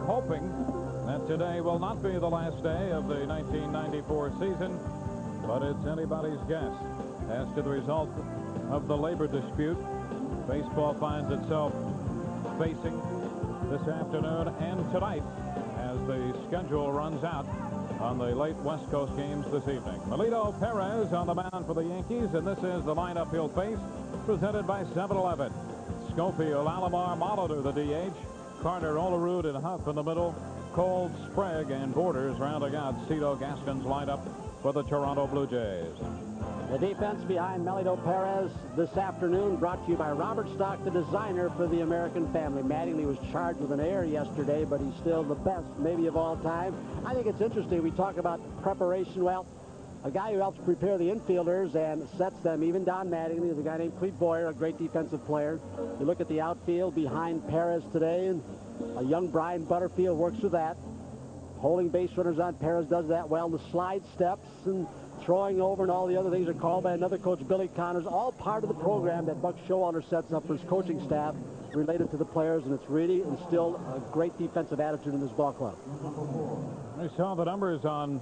hoping that today will not be the last day of the 1994 season, but it's anybody's guess as to the result of the labor dispute baseball finds itself facing this afternoon and tonight as the schedule runs out on the late West Coast games this evening. Melito Perez on the mound for the Yankees, and this is the lineup he'll face, presented by 7-Eleven. Schofield, Alomar, Molitor, the DH. Carter, Olerud, and Huff in the middle. Cole, Sprague, and Borders rounding out Cito Gaskin's lineup for the Toronto Blue Jays. The defense behind Melito Perez this afternoon brought to you by Robert Stock, the designer for the American family. Mattingly was charged with an error yesterday, but he's still the best maybe of all time. I think it's interesting. We talk about preparation. Well, a guy who helps prepare the infielders and sets them, even Don Mattingly, is a guy named Clete Boyer, a great defensive player. You look at the outfield behind Perez today, and a young Brian Butterfield works with that. Holding base runners on, Perez does that well. The slide steps and throwing over and all the other things are called by another coach, Billy Connors, all part of the program that Buck Showalter sets up for his coaching staff related to the players, and it's really instilled a great defensive attitude in this ball club. I saw the numbers on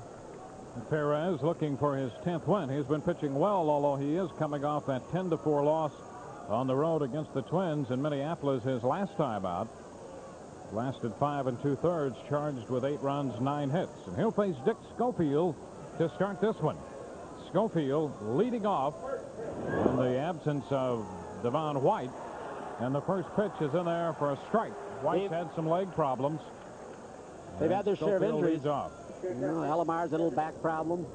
Perez looking for his 10th win. He's been pitching well, although he is coming off that 10-4 loss on the road against the Twins in Minneapolis his last time out. Lasted 5 2/3, charged with 8 runs, 9 hits. And he'll face Dick Schofield to start this one. Schofield leading off in the absence of Devon White, and the first pitch is in there for a strike. White's had some leg problems. They've had their share of injuries. You know, Alomar's a little back problem.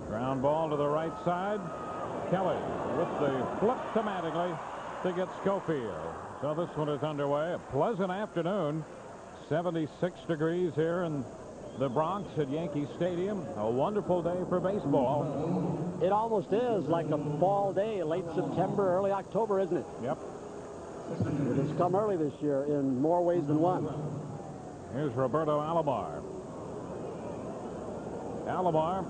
Ground ball to the right side. Kelly with the flip to Mattingly to get Schofield. So this one is underway. A pleasant afternoon. 76 degrees here in the Bronx at Yankee Stadium. A wonderful day for baseball. It almost is like a fall day, late September, early October, isn't it? Yep. It has come early this year in more ways than one. Here's Roberto Alomar. Alomar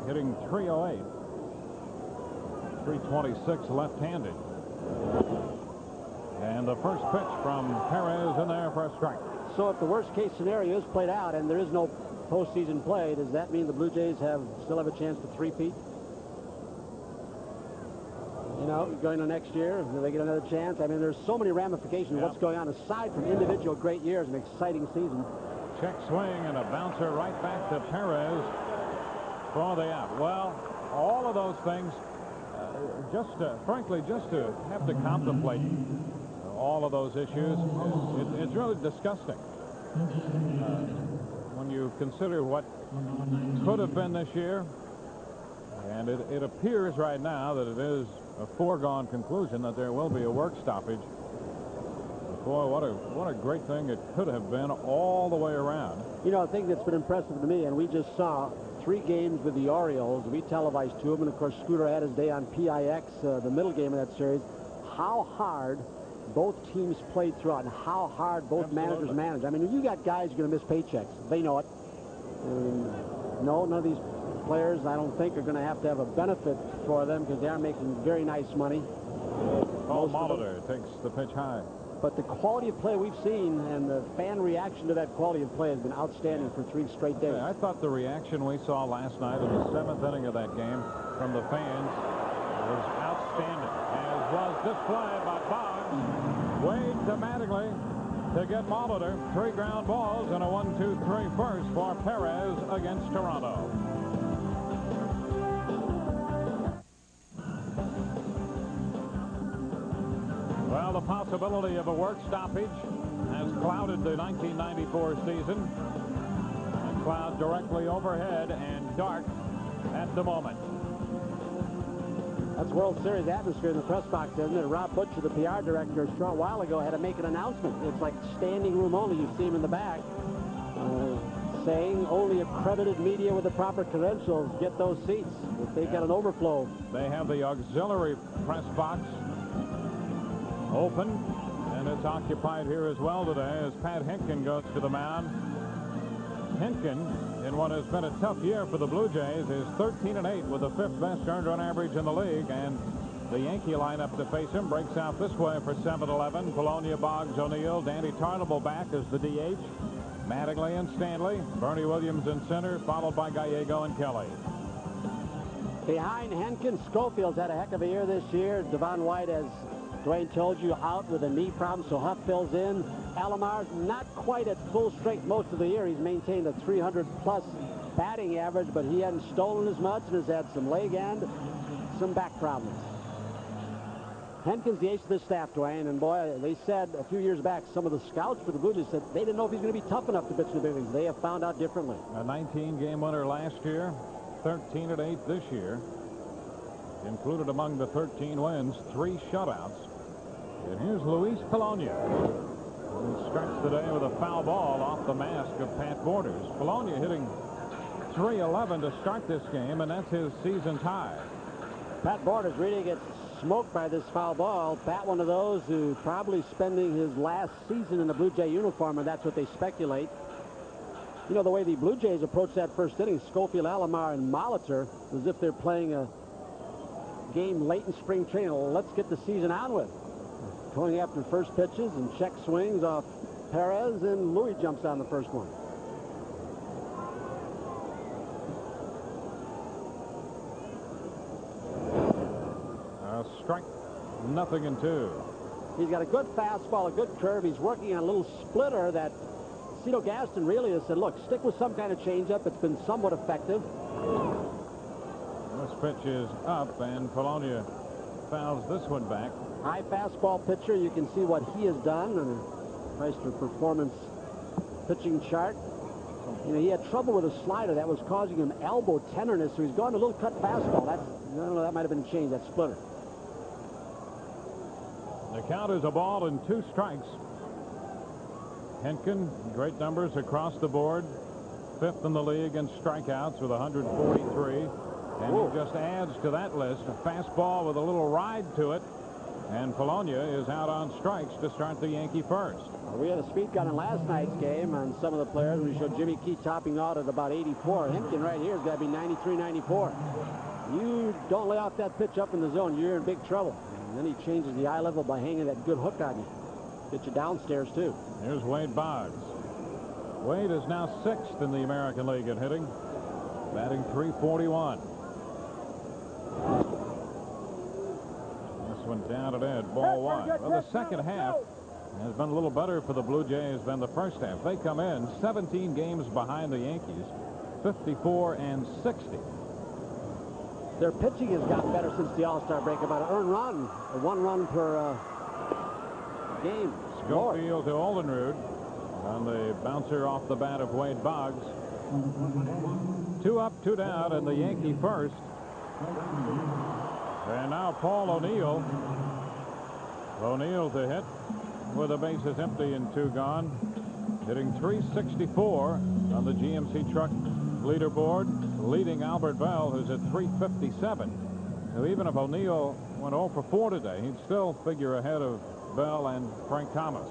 hitting .308. .326 left-handed. And the first pitch from Perez in there for a strike. So if the worst-case scenario is played out and there is no postseason play, does that mean the Blue Jays still have a chance to three-peat? You know, going to next year, do they get another chance? I mean, there's so many ramifications of what's going on aside from individual great years, an exciting season. Check swing and a bouncer right back to Perez for the out. Well, all of those things, frankly, just to have to contemplate all of those issues, it's really disgusting. When you consider what could have been this year, and it appears right now that it is a foregone conclusion that there will be a work stoppage. Boy, what a great thing it could have been all the way around. You know, a thing that's been impressive to me, and we just saw 3 games with the Orioles. We televised 2 of them, and of course Scooter had his day on PIX, the middle game of that series. How hard both teams played throughout, and how hard both managers managed. I mean, you got guys who are going to miss paychecks. They know it. No, none of these players, I don't think, are going to have a benefit for them because they are making very nice money. Paul Molitor takes the pitch high. But the quality of play we've seen and the fan reaction to that quality of play has been outstanding for 3 straight days. Yeah, I thought the reaction we saw last night in the 7th inning of that game from the fans was outstanding, as was this play by Boggs. Wade to Mattingly to get Molitor. 3 ground balls and a 1-2-3 first for Perez against Toronto. Well, the possibility of a work stoppage has clouded the 1994 season. A cloud directly overhead and dark at the moment. That's World Series atmosphere in the press box, isn't it? Rob Butcher, the PR director, a short while ago had to make an announcement. It's like standing room only. You see him in the back saying only accredited media with the proper credentials get those seats. If they've got an overflow. They have the auxiliary press box open, and it's occupied here as well today as Pat Hinkin goes to the mound. Hinkin, in what has been a tough year for the Blue Jays, is 13-8 with the 5th best earned run average in the league, and the Yankee lineup to face him. Breaks out this way for 7-11. Polonia, Boggs, O'Neill. Danny Tarnable back as the DH. Mattingly and Stanley. Bernie Williams in center, followed by Gallego and Kelly. Behind Henkin, Schofield's had a heck of a year this year. Devon White, as Dwayne told you, out with a knee problem, so Huff fills in. Alomar's not quite at full strength most of the year. He's maintained a 300-plus batting average, but he hadn't stolen as much and has had some leg and some back problems. Henkin's the ace of this staff, Dwayne, and boy, they said a few years back, some of the scouts for the Blue Jays said they didn't know if he's going to be tough enough to pitch in the big leagues. They have found out differently. A 19-game winner last year, 13-8 this year. Included among the 13 wins, 3 shutouts. And here's Luis Polonia. He starts today with a foul ball off the mask of Pat Borders. Polonia hitting .311 to start this game, and that's his season high. Pat Borders really gets smoked by this foul ball. Pat, one of those who probably spending his last season in the Blue Jay uniform, and that's what they speculate. You know, the way the Blue Jays approached that first inning, Schofield, Alomar, and Molitor, as if they're playing a game late in spring training. Let's get the season on with. Going after first pitches and check swings off Perez, and Louis jumps on the first one. Strike, 0-2. He's got a good fastball, a good curve. He's working on a little splitter that Cito Gaston really has said, look, stick with some kind of changeup. It's been somewhat effective. This pitch is up, and Polonia fouls this one back. High fastball pitcher. You can see what he has done on a Chrysler Performance pitching chart. You know, he had trouble with a slider that was causing him elbow tenderness, so he's gone a little cut fastball. That's, I don't know, that might have been a change, that splitter. The count is a ball and 2 strikes. Henkin, great numbers across the board. 5th in the league in strikeouts with 143. And he just adds to that list. A fastball with a little ride to it. And Polonia is out on strikes to start the Yankee first. We had a speed gun in last night's game on some of the players. We showed Jimmy Key topping out at about 84. Henkin right here has got to be 93, 94. You don't lay out that pitch up in the zone, you're in big trouble. And then he changes the eye level by hanging that good hook on you. Get you downstairs, too. Here's Wade Boggs. Wade is now 6th in the American League in hitting, batting .341. This one down and in, ball 1. Well, the second half has been a little better for the Blue Jays than the first half. They come in 17 games behind the Yankees, 54 and 60. Their pitching has gotten better since the All-Star break. About an earned run, 1 run per game. Schofield to Oldenrud on the bouncer off the bat of Wade Boggs. 2 up, 2 down, and the Yankee first. And now Paul O'Neill. O'Neill to hit with the bases empty and 2 gone. Hitting .364 on the GMC truck leaderboard, leading Albert Bell, who's at .357. So even if O'Neill went 0 for 4 today, he'd still figure ahead of Bell and Frank Thomas.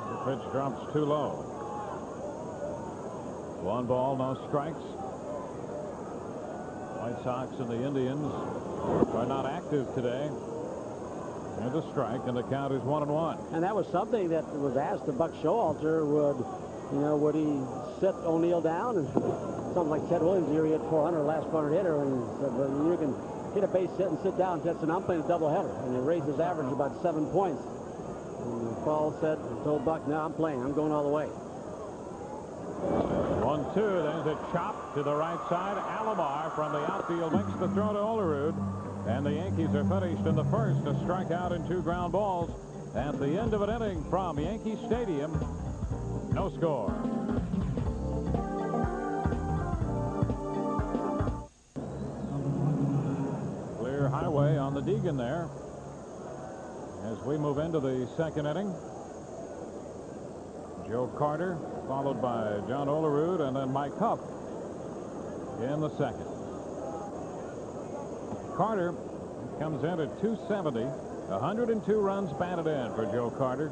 The pitch drops too low. 1 ball, no strikes. White Sox and the Indians are not active today. There's a strike, and the count is 1-1. And that was something that was asked of Buck Showalter. Would he sit O'Neill down? And something like Ted Williams here, he hit 400, last 400 hitter, and he said, well, you can hit a base hit and sit down. Ted said, I'm playing a doubleheader, and it raised his average about 7 points. And Paul said, told Buck, no, I'm playing. I'm going all the way. 1-2. There's a chop to the right side. Alomar from the outfield makes the throw to Olerud. And the Yankees are finished in the first. A strikeout and 2 ground balls at the end of an inning from Yankee Stadium. No score. Clear highway on the Deegan there. As we move into the second inning, Joe Carter, followed by John Olerud, and then Mike Huff in the second. Carter comes in at .270, 102 runs batted in for Joe Carter.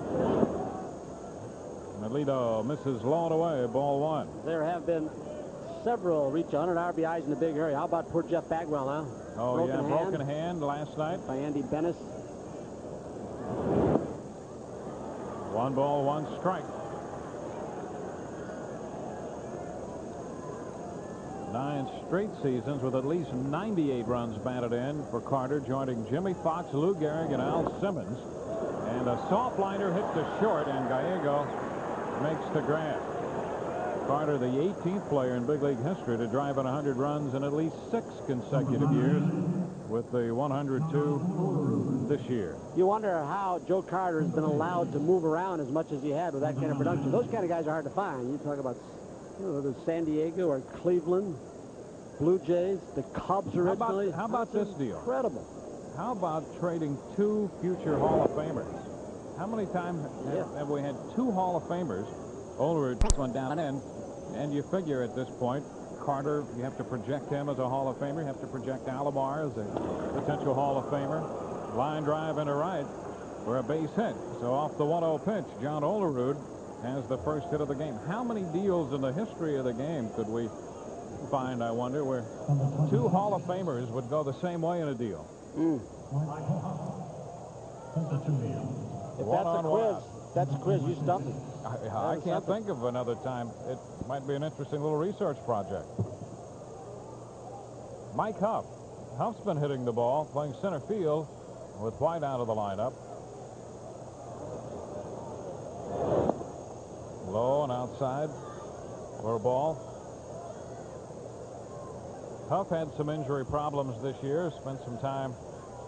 Melito misses low and away, ball one. There have been several reach 100 RBIs in a big hurry. How about poor Jeff Bagwell now? Oh, broken hand last night. By Andy Bennis. 1 ball, 1 strike. 9 straight seasons with at least 98 runs batted in for Carter, joining Jimmy Fox, Lou Gehrig, and Al Simmons. And a soft liner hit to short, and Gallego makes the grab. Carter, the 18th player in big league history to drive in 100 runs in at least 6 consecutive years, with the 102 this year. You wonder how Joe Carter has been allowed to move around as much as he had with that kind of production. Those kind of guys are hard to find. You talk about, the San Diego or Cleveland, Blue Jays, the Cubs originally. How about this deal? Incredible. How about trading 2 future Hall of Famers? How many times have we had 2 Hall of Famers? Olerud puts one down in, and you figure at this point, Carter, you have to project him as a Hall of Famer. You have to project Alomar as a potential Hall of Famer. Line drive into right for a base hit. So off the 1-0 pitch, John Olerud has the first hit of the game. How many deals in the history of the game could we find, I wonder, where 2 Hall of Famers would go the same way in a deal? If that's a quiz, you stumped me. I can't think of another time. It might be an interesting little research project. Mike Huff. Huff's been hitting the ball, playing center field with White out of the lineup. Low and outside for a ball. Huff had some injury problems this year. Spent some time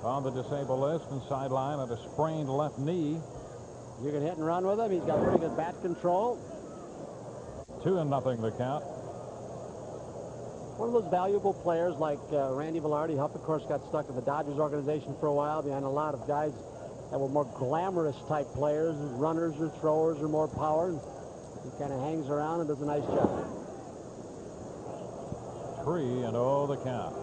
on the disabled list and sideline at a sprained left knee. You can hit and run with him. He's got pretty good bat control. 2-0 the count. One of those valuable players like Randy Velarde. Huff, of course, got stuck in the Dodgers organization for a while behind a lot of guys that were more glamorous type players, runners or throwers or more power. He kind of hangs around and does a nice job. 3-0 the count.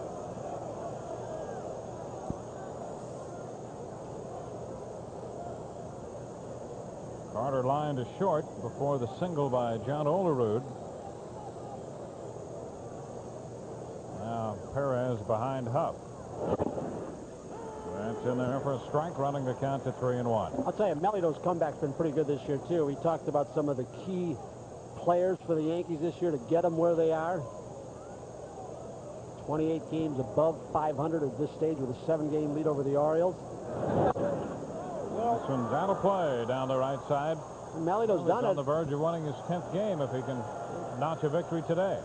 Carter lined to short before the single by John Olerud. Now Perez behind Huff. That's in there for a strike, running the count to 3-1. I'll tell you, Melito's comeback's been pretty good this year, too. We talked about some of the key players for the Yankees this year to get them where they are. 28 games above 500 at this stage with a 7-game lead over the Orioles. This one's out of play down the right side. Melito's done it. On the verge of winning his 10th game if he can notch a victory today.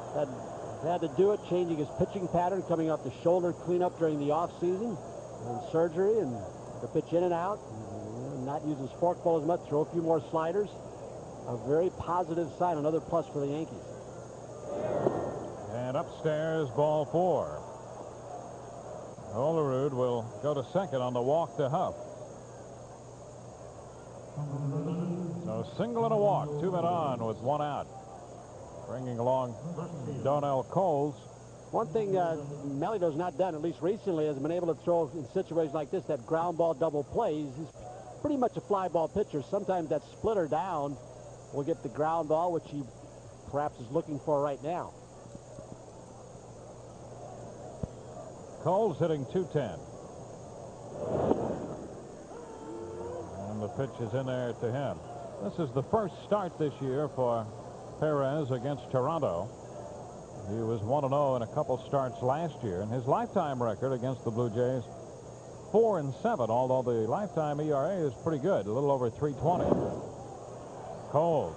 Had to do it, changing his pitching pattern, coming off the shoulder cleanup during the offseason and surgery, and the pitch in and out, and not use his forkball as much, throw a few more sliders. A very positive sign, another plus for the Yankees. And upstairs, ball 4. Olerud will go to second on the walk to Huff. So single and a walk, 2 men on with 1 out. Bringing along Darnell Coles. One thing Melito's not done, at least recently, has been able to throw in situations like this, that ground ball double plays. He's pretty much a fly ball pitcher. Sometimes that splitter down will get the ground ball, which he perhaps is looking for right now. Coles hitting .210. And the pitch is in there to him. This is the first start this year for Perez against Toronto. He was 1-0 in a couple starts last year, and his lifetime record against the Blue Jays 4-7, although the lifetime ERA is pretty good, a little over 3.20. Coles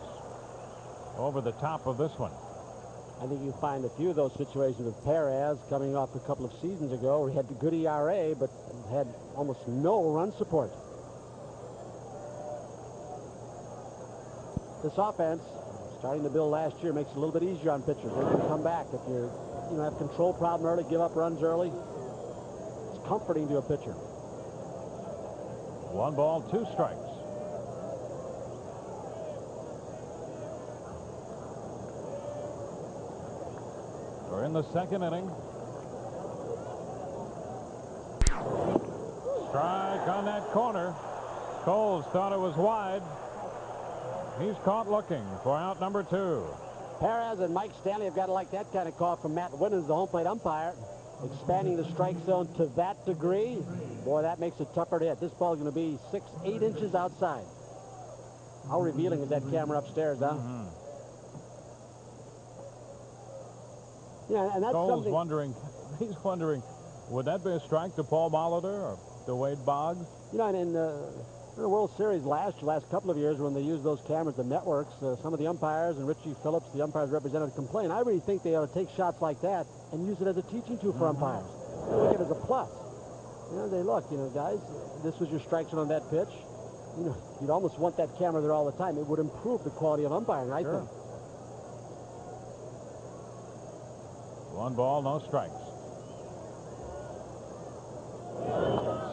over the top of this one. I think you find a few of those situations with Perez coming off a couple of seasons ago where he had the good ERA but had almost no run support. This offense, starting to build last year, makes it a little bit easier on pitchers. They can come back if you have control problem early, give up runs early. It's comforting to a pitcher. 1 ball, 2 strikes. We're in the second inning. Strike on that corner. Coles thought it was wide. He's caught looking for out number 2. Perez and Mike Stanley have got to like that kind of call from Matt Winans, the home plate umpire. Expanding the strike zone to that degree, boy, that makes it tougher to hit. This ball is going to be 6-8 inches outside. How revealing is that camera upstairs, huh? Yeah, and that's Cole's something. he's wondering, would that be a strike to Paul Molitor or to Wade Boggs? You know, and in the World Series last couple of years when they used those cameras, the networks, some of the umpires and Richie Phillips, the umpires representative, complained. I really think they ought to take shots like that and use it as a teaching tool for umpires. Look at it as a plus. You know, they look, you know, guys, this was your strike zone on that pitch. You know, you'd almost want that camera there all the time. It would improve the quality of umpiring, I think. 1 ball, no strikes.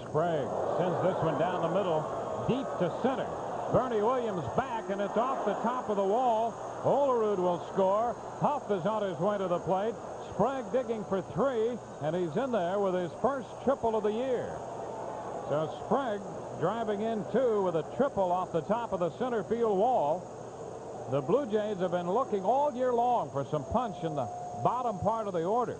Sprague sends this one down the middle, deep to center. Bernie Williams back, and it's off the top of the wall. Olerud will score. Huff is on his way to the plate. Sprague digging for 3, and he's in there with his first triple of the year. So Sprague driving in 2 with a triple off the top of the center field wall. The Blue Jays have been looking all year long for some punch in the bottom part of the order.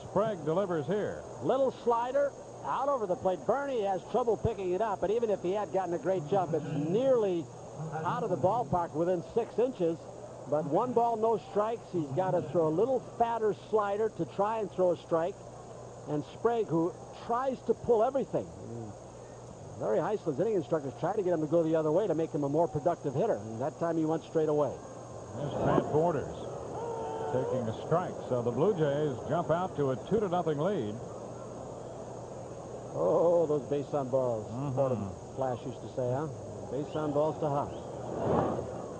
Sprague delivers here. Little slider out over the plate. Bernie has trouble picking it up, but even if he had gotten a great jump, it's nearly out of the ballpark within 6 inches. But 1 ball, no strikes. He's got to throw a little fatter slider to try and throw a strike. And Sprague, who tries to pull everything. Larry Heisler's hitting instructors try to get him to go the other way to make him a more productive hitter. And that time he went straight away. There's Pat Borders taking a strike. So the Blue Jays jump out to a 2-0 lead. Oh, those base on balls. Flash used to say, huh? Base on balls to Huff.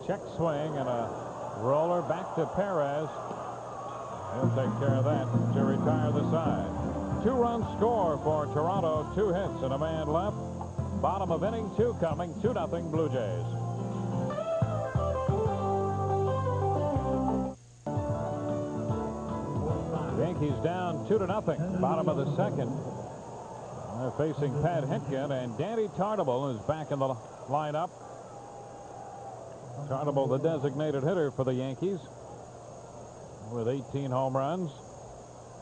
Check swing and a roller back to Perez. He'll take care of that to retire the side. 2-run score for Toronto. 2 hits and a man left. Bottom of inning 2 coming. 2-0 Blue Jays. Yankees down 2-0. Bottom of the second. They're facing Pat Hentgen, and Danny Tartabull is back in the lineup. Tartabull, the designated hitter for the Yankees, with 18 home runs.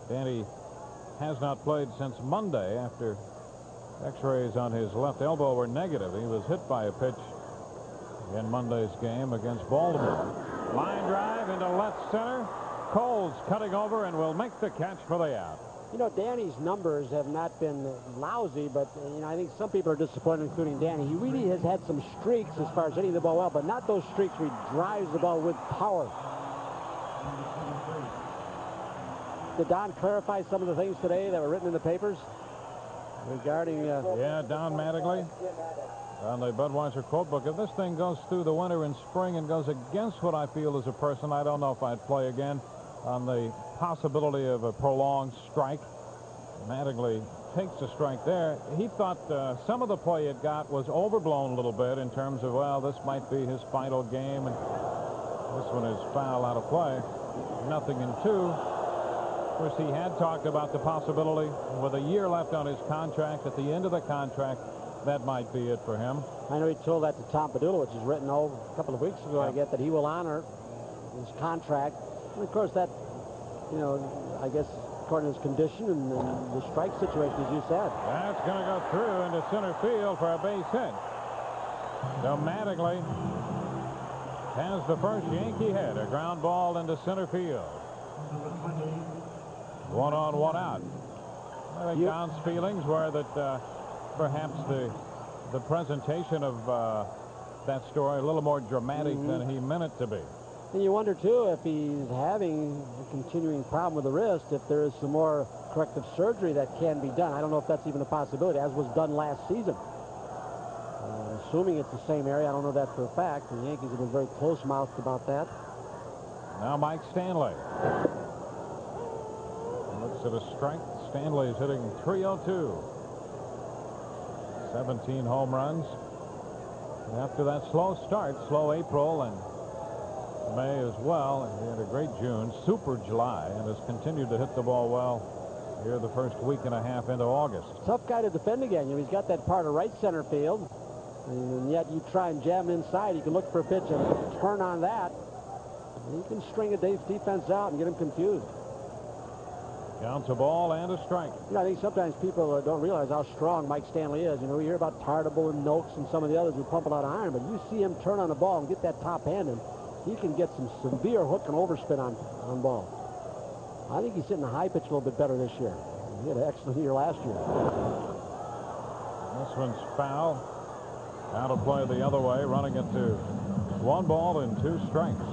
Danny has not played since Monday after x-rays on his left elbow were negative. He was hit by a pitch in Monday's game against Baltimore. Line drive into left center. Cole's cutting over and will make the catch for the out. You know, Danny's numbers have not been lousy, but, you know, I think some people are disappointed, including Danny. He really has had some streaks as far as hitting the ball well, but not those streaks where he drives the ball with power. Did Don clarify some of the things today that were written in the papers regarding... Yeah, Don Mattingly on the Budweiser quote book. If this thing goes through the winter and spring and goes against what I feel as a person, I don't know if I'd play again. On the possibility of a prolonged strike, Mattingly takes a strike there. He thought some of the play it got was overblown a little bit in terms of, well, this might be his final game, and this one is foul out of play. 0-2. Of course, he had talked about the possibility with a year left on his contract. At the end of the contract, that might be it for him. I know he told that to Tom Padula, which is written a couple of weeks ago, I get, that he will honor his contract. And of course, that, you know, I guess according to his condition and the strike situation, as you said. That's going to go through into center field for a base hit. So Mattingly has the first Yankee hit, a ground ball into center field. 1 on, 1 out. I think Don's feelings were that perhaps the presentation of that story a little more dramatic than he meant it to be. And you wonder, too, if he's having a continuing problem with the wrist, if there is some more corrective surgery that can be done. I don't know if that's even a possibility, as was done last season. Assuming it's the same area, I don't know that for a fact. The Yankees have been very close-mouthed about that. Now Mike Stanley. Looks at a strike. Stanley is hitting .302. 17 home runs. After that slow start, slow April and May as well, and he had a great June, super July, and has continued to hit the ball well here the first week and a half into August. Tough guy to defend again. You know, he's got that part of right center field. And yet you try and jam inside. You can look for a pitch and turn on that. And you can string a defense out and get him confused. Counts a ball and a strike. You know, I think sometimes people don't realize how strong Mike Stanley is. You know, we hear about Tartable and Noakes and some of the others who pump a lot of iron, but you see him turn on the ball and get that top hand, and he can get some severe hook and overspin on balls. I think he's hitting the high pitch a little bit better this year. He had an excellent year last year. This one's foul. Out of play the other way, running it to 1 ball and 2 strikes.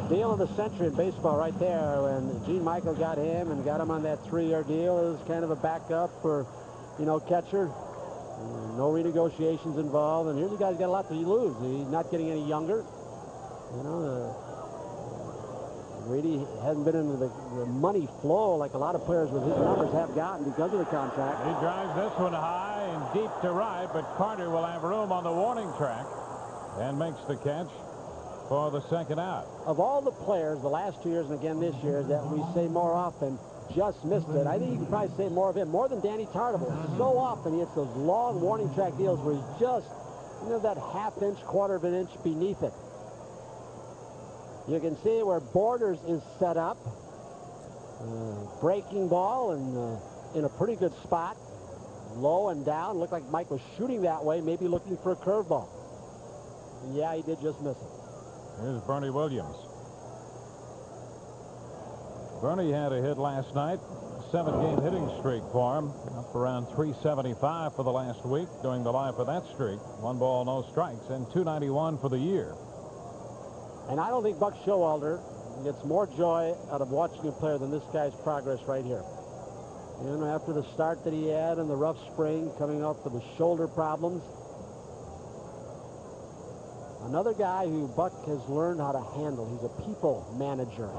Deal of the century in baseball right there. When Gene Michael got him and got him on that 3-year deal, it was kind of a backup for, you know, catcher. No renegotiations involved. And here's a guy who's got a lot to lose. He's not getting any younger. You know, Reedy hasn't been into the money flow like a lot of players with his numbers have gotten because of the contract. He drives this one high and deep to right, but Carter will have room on the warning track and makes the catch for the second out. Of all the players the last 2 years and again this year that we say more often just missed it, I think you can probably say more of him, more than Danny Tartable. So often he hits those long warning track deals where he's just, you know, that half-inch, quarter of an inch beneath it. You can see where Borders is set up. Breaking ball and in a pretty good spot. Low and down. Looked like Mike was shooting that way, maybe looking for a curveball. Yeah, he did just miss it. Here's Bernie Williams. Bernie had a hit last night. 7-game hitting streak for him. Up around 375 for the last week during the life of that streak. 1 ball, no strikes, and 291 for the year. And I don't think Buck Showalter gets more joy out of watching a player than this guy's progress right here. You know, after the start that he had and the rough spring, coming off of the shoulder problems. Another guy who Buck has learned how to handle. He's a people manager.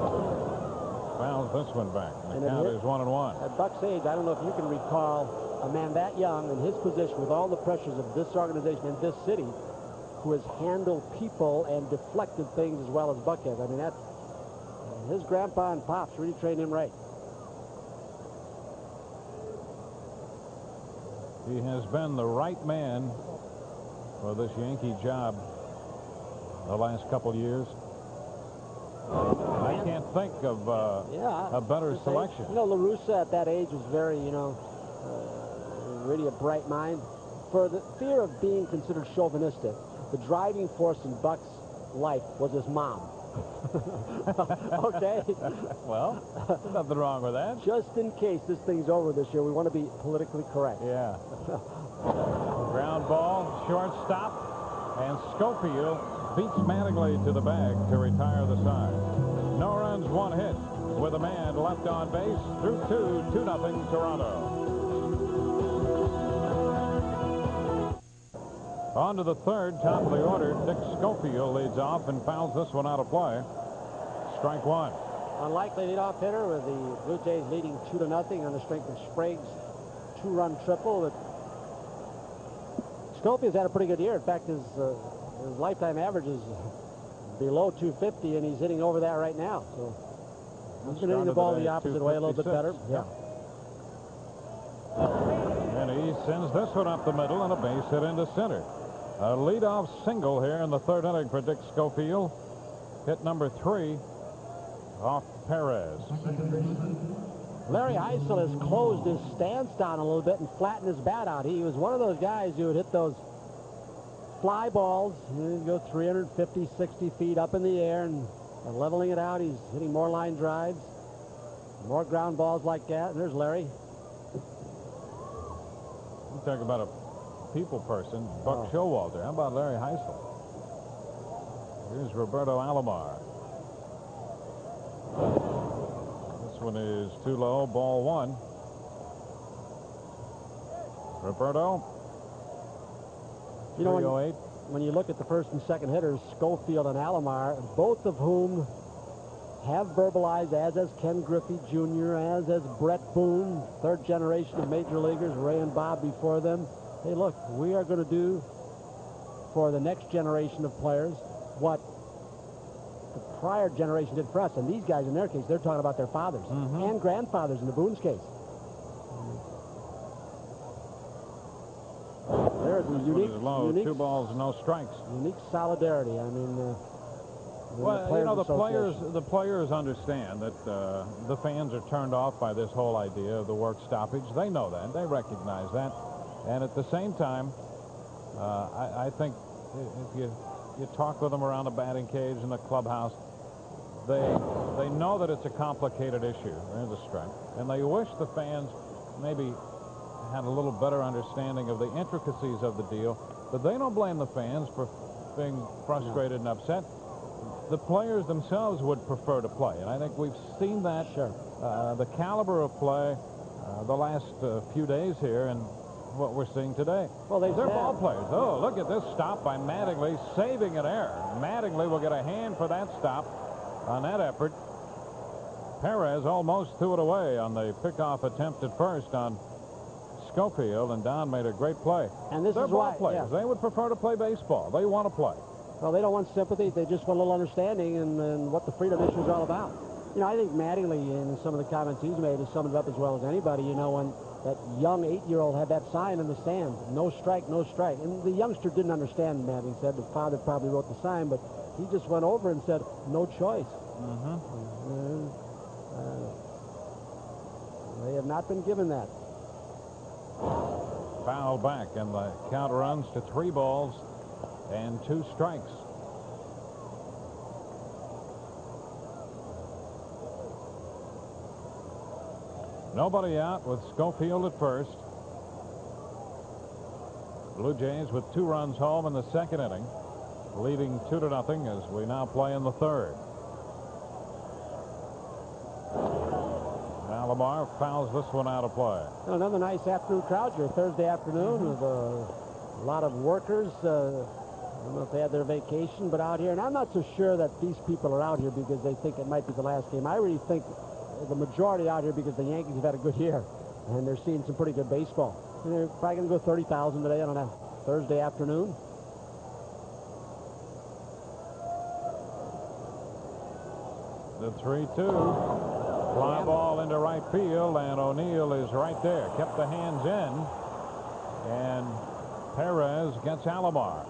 Fouls this one back. And the count is 1-1. At Buck's age, I don't know if you can recall a man that young in his position with all the pressures of this organization and this city who has handled people and deflected things as well as Buck has. I mean, that's his grandpa and pops really trained him right. He has been the right man for this Yankee job the last couple years. I can't think of a better selection. You know, La Russa at that age was very, you know, really a bright mind. For the fear of being considered chauvinistic, the driving force in Buck's life was his mom. Okay? Well, nothing wrong with that. Just in case this thing's over this year, we want to be politically correct. Yeah. Ground ball, shortstop, and Schofield beats Mattingly to the bag to retire the side. No runs, 1 hit, with a man left on base through 2-0 Toronto. On to the third, top of the order. Dick Schofield leads off and fouls this one out of play. Strike 1. Unlikely leadoff hitter with the Blue Jays leading 2-0 on the strength of Sprague's 2-run triple. But Schofield's had a pretty good year. In fact, his lifetime average is below 250, and he's hitting over that right now. So he's been hitting the ball the opposite way a little bit better. Yeah. And he sends this one up the middle and a base hit into center. A leadoff single here in the 3rd inning for Dick Schofield. Hit number 3 off Perez. Larry Heisel has closed his stance down a little bit and flattened his bat out. He was one of those guys who would hit those fly balls. He'd go 350, 60 feet up in the air and leveling it out. He's hitting more line drives, more ground balls like that. And there's Larry. You talk about a people person, Buck Showalter. How about Larry Heisel? Here's Roberto Alomar. This one is too low, ball 1. Roberto, you know, 308. When you look at the first and second hitters, Schofield and Alomar, both of whom have verbalized, as has Ken Griffey Jr., as has Brett Boone, 3rd generation of major leaguers, Ray and Bob before them. Hey, look, we are going to do for the next generation of players what the prior generation did for us. And these guys, in their case, they're talking about their fathers and grandfathers in the Boone's case. There's a This unique, one is low. unique, 2 balls, no strikes. unique solidarity. I mean, Well, you know, the players understand that the fans are turned off by this whole idea of the work stoppage. They know that. They recognize that. And at the same time, I think if you talk with them around the batting cage in the clubhouse, they know that it's a complicated issue. There's a strike. And they wish the fans maybe had a little better understanding of the intricacies of the deal. But they don't blame the fans for being frustrated and upset. The players themselves would prefer to play, and I think we've seen that. Sure. The caliber of play the last few days here and what we're seeing today. Well, they're ball players. Oh, look at this stop by Mattingly, saving an error. Mattingly will get a hand for that stop on that effort. Perez almost threw it away on the pickoff attempt at first on Schofield, and Don made a great play. And this They're is ball why, players. yeah. They would prefer to play baseball. They want to play. Well, they don't want sympathy. They just want a little understanding and what the freedom issue is all about. You know, I think Mattingly, in some of the comments he's made, has summed it up as well as anybody. You know, when that young 8-year-old had that sign in the stand, no strike, no strike. And the youngster didn't understand, Mattingly said. The father probably wrote the sign, but he just went over and said, no choice. They have not been given that. Foul back, and the count runs to 3 balls and 2 strikes. Nobody out with Schofield at first. Blue Jays with 2 runs home in the second inning, leading 2-0 as we now play in the third. Alomar fouls this one out of play. Another nice afternoon crowd here, Thursday afternoon, with a lot of workers. I don't know if they had their vacation, but out here. And I'm not so sure that these people are out here because they think it might be the last game. I really think the majority out here because the Yankees have had a good year, and they're seeing some pretty good baseball. And they're probably going to go 30,000 today, I don't know, Thursday afternoon. The 3-2. Fly ball into right field, and O'Neill is right there. Kept the hands in, and Perez gets Alomar.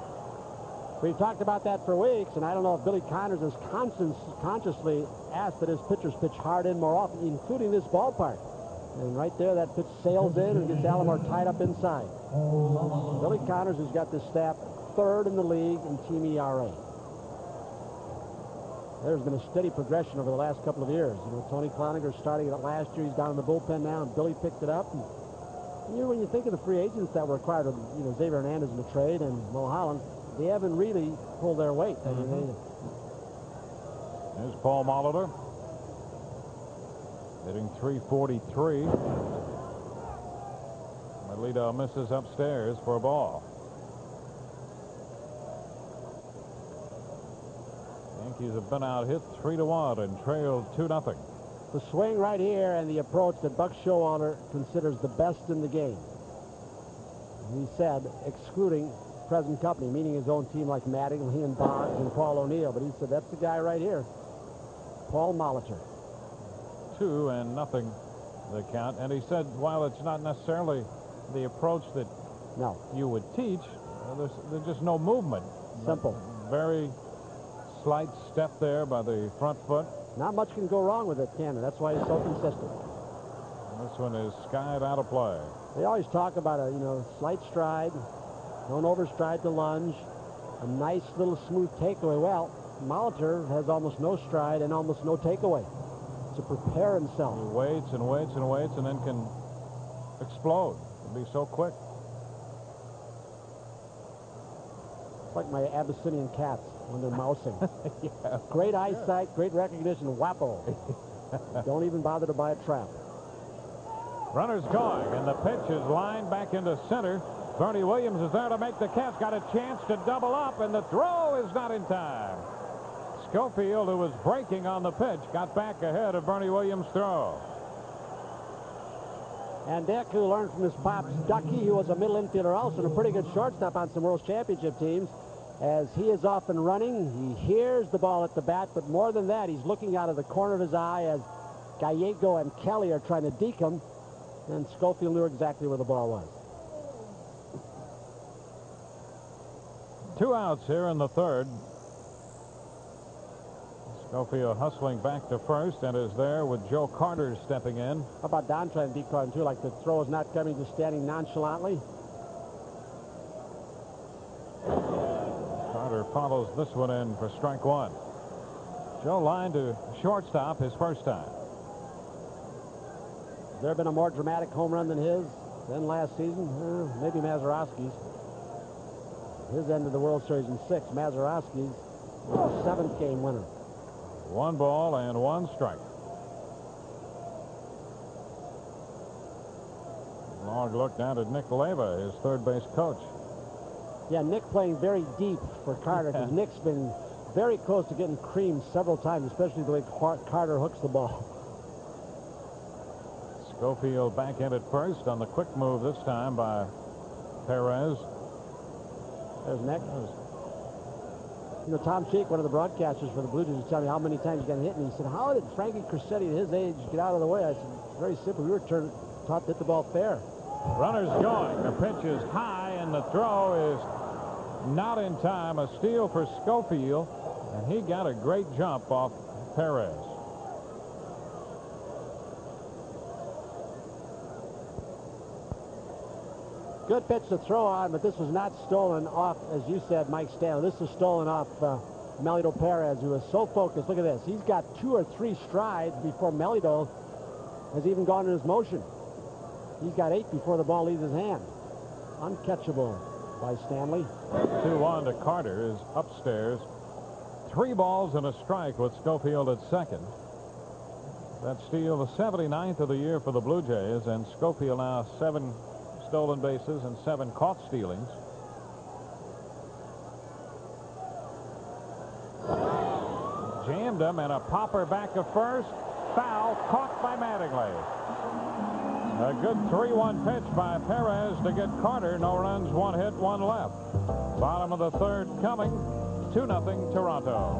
We've talked about that for weeks, and I don't know if Billy Connors has consciously asked that his pitchers pitch hard in more often, including this ballpark. And right there, that pitch sails in and gets Alomar tied up inside. Billy Connors has got this staff 3rd in the league in team ERA. There's been a steady progression over the last couple of years. You know, Tony Cloninger starting it last year. He's down in the bullpen now, and Billy picked it up. And, you know, when you think of the free agents that were acquired, you know, Xavier Hernandez in the trade and Mulholland, they haven't really pulled their weight. I mean, There's Paul Molitor hitting .343. Melito misses upstairs for a ball. Yankees have been out hit 3-1 and trailed 2-0. The swing right here and the approach that Buck Showalter considers the best in the game. He said, excluding present company, meaning his own team like Mattingly and Boggs and Paul O'Neill. But he said, that's the guy right here, Paul Molitor. 2-0 the count. And he said, while it's not necessarily the approach that you would teach, there's just no movement. Simple. Very slight step there by the front foot. Not much can go wrong with it, can there? That's why he's so consistent. And this one is skied out of play. They always talk about a, you know, slight stride, don't overstride the lunge, a nice little smooth takeaway. Well, Molitor has almost no stride and almost no takeaway to prepare himself. He waits and waits and waits and then can explode. It'll be so quick. It's like my Abyssinian cats when they're mousing. Yeah, great eyesight, great recognition, whappo. Don't even bother to buy a trap. Runner's going, and the pitch is lined back into center. Bernie Williams is there to make the catch. Got a chance to double up, and the throw is not in time. Schofield, who was breaking on the pitch, got back ahead of Bernie Williams' throw. And Dick, who learned from his pops, Ducky, who was a middle infielder also, and a pretty good shortstop on some World Championship teams. As he is off and running, he hears the ball at the bat, but more than that, he's looking out of the corner of his eye as Gallego and Kelly are trying to deke him, and Schofield knew exactly where the ball was. 2 outs here in the third. Schofield hustling back to first and is there with Joe Carter stepping in. How about Don trying to decoy him too, like the throw is not coming, just standing nonchalantly? Carter follows this one in for strike one. Joe lined to shortstop his first time. Has there been a more dramatic home run than his than last season? Maybe Mazeroski's. His end of the World Series in 6. Mazeroski's 7th game winner. 1 ball and 1 strike. Long look down at Nick Leyva, his third base coach. Yeah, Nick playing very deep for Carter because Nick's been very close to getting creamed several times, especially the way Carter hooks the ball. Schofield back in at first on the quick move this time by Perez. There's Nick. You know, Tom Cheek, one of the broadcasters for the Blue Jays, was telling me how many times he got hit, and he said, how did Frankie Crosetti at his age get out of the way? I said, very simple. We were taught to hit the ball fair. Runners going. The pitch is high, and the throw is not in time. A steal for Schofield, and he got a great jump off Perez. Good pitch to throw on, but this was not stolen off, as you said, Mike Stanley. This was stolen off Melito Perez, who is so focused. Look at this. He's got 2 or 3 strides before Melito has even gone in his motion. He's got 8 before the ball leaves his hand. Uncatchable by Stanley. 2-1 to Carter is upstairs. 3 balls and a strike with Schofield at second. That steal, the 79th of the year for the Blue Jays, and Schofield now 7 stolen bases and 7 caught stealings. Jammed him, and a popper back to first. Foul, caught by Mattingly. A good 3-1 pitch by Perez to get Carter. No runs, 1 hit, 1 left. Bottom of the third coming. 2-0 Toronto.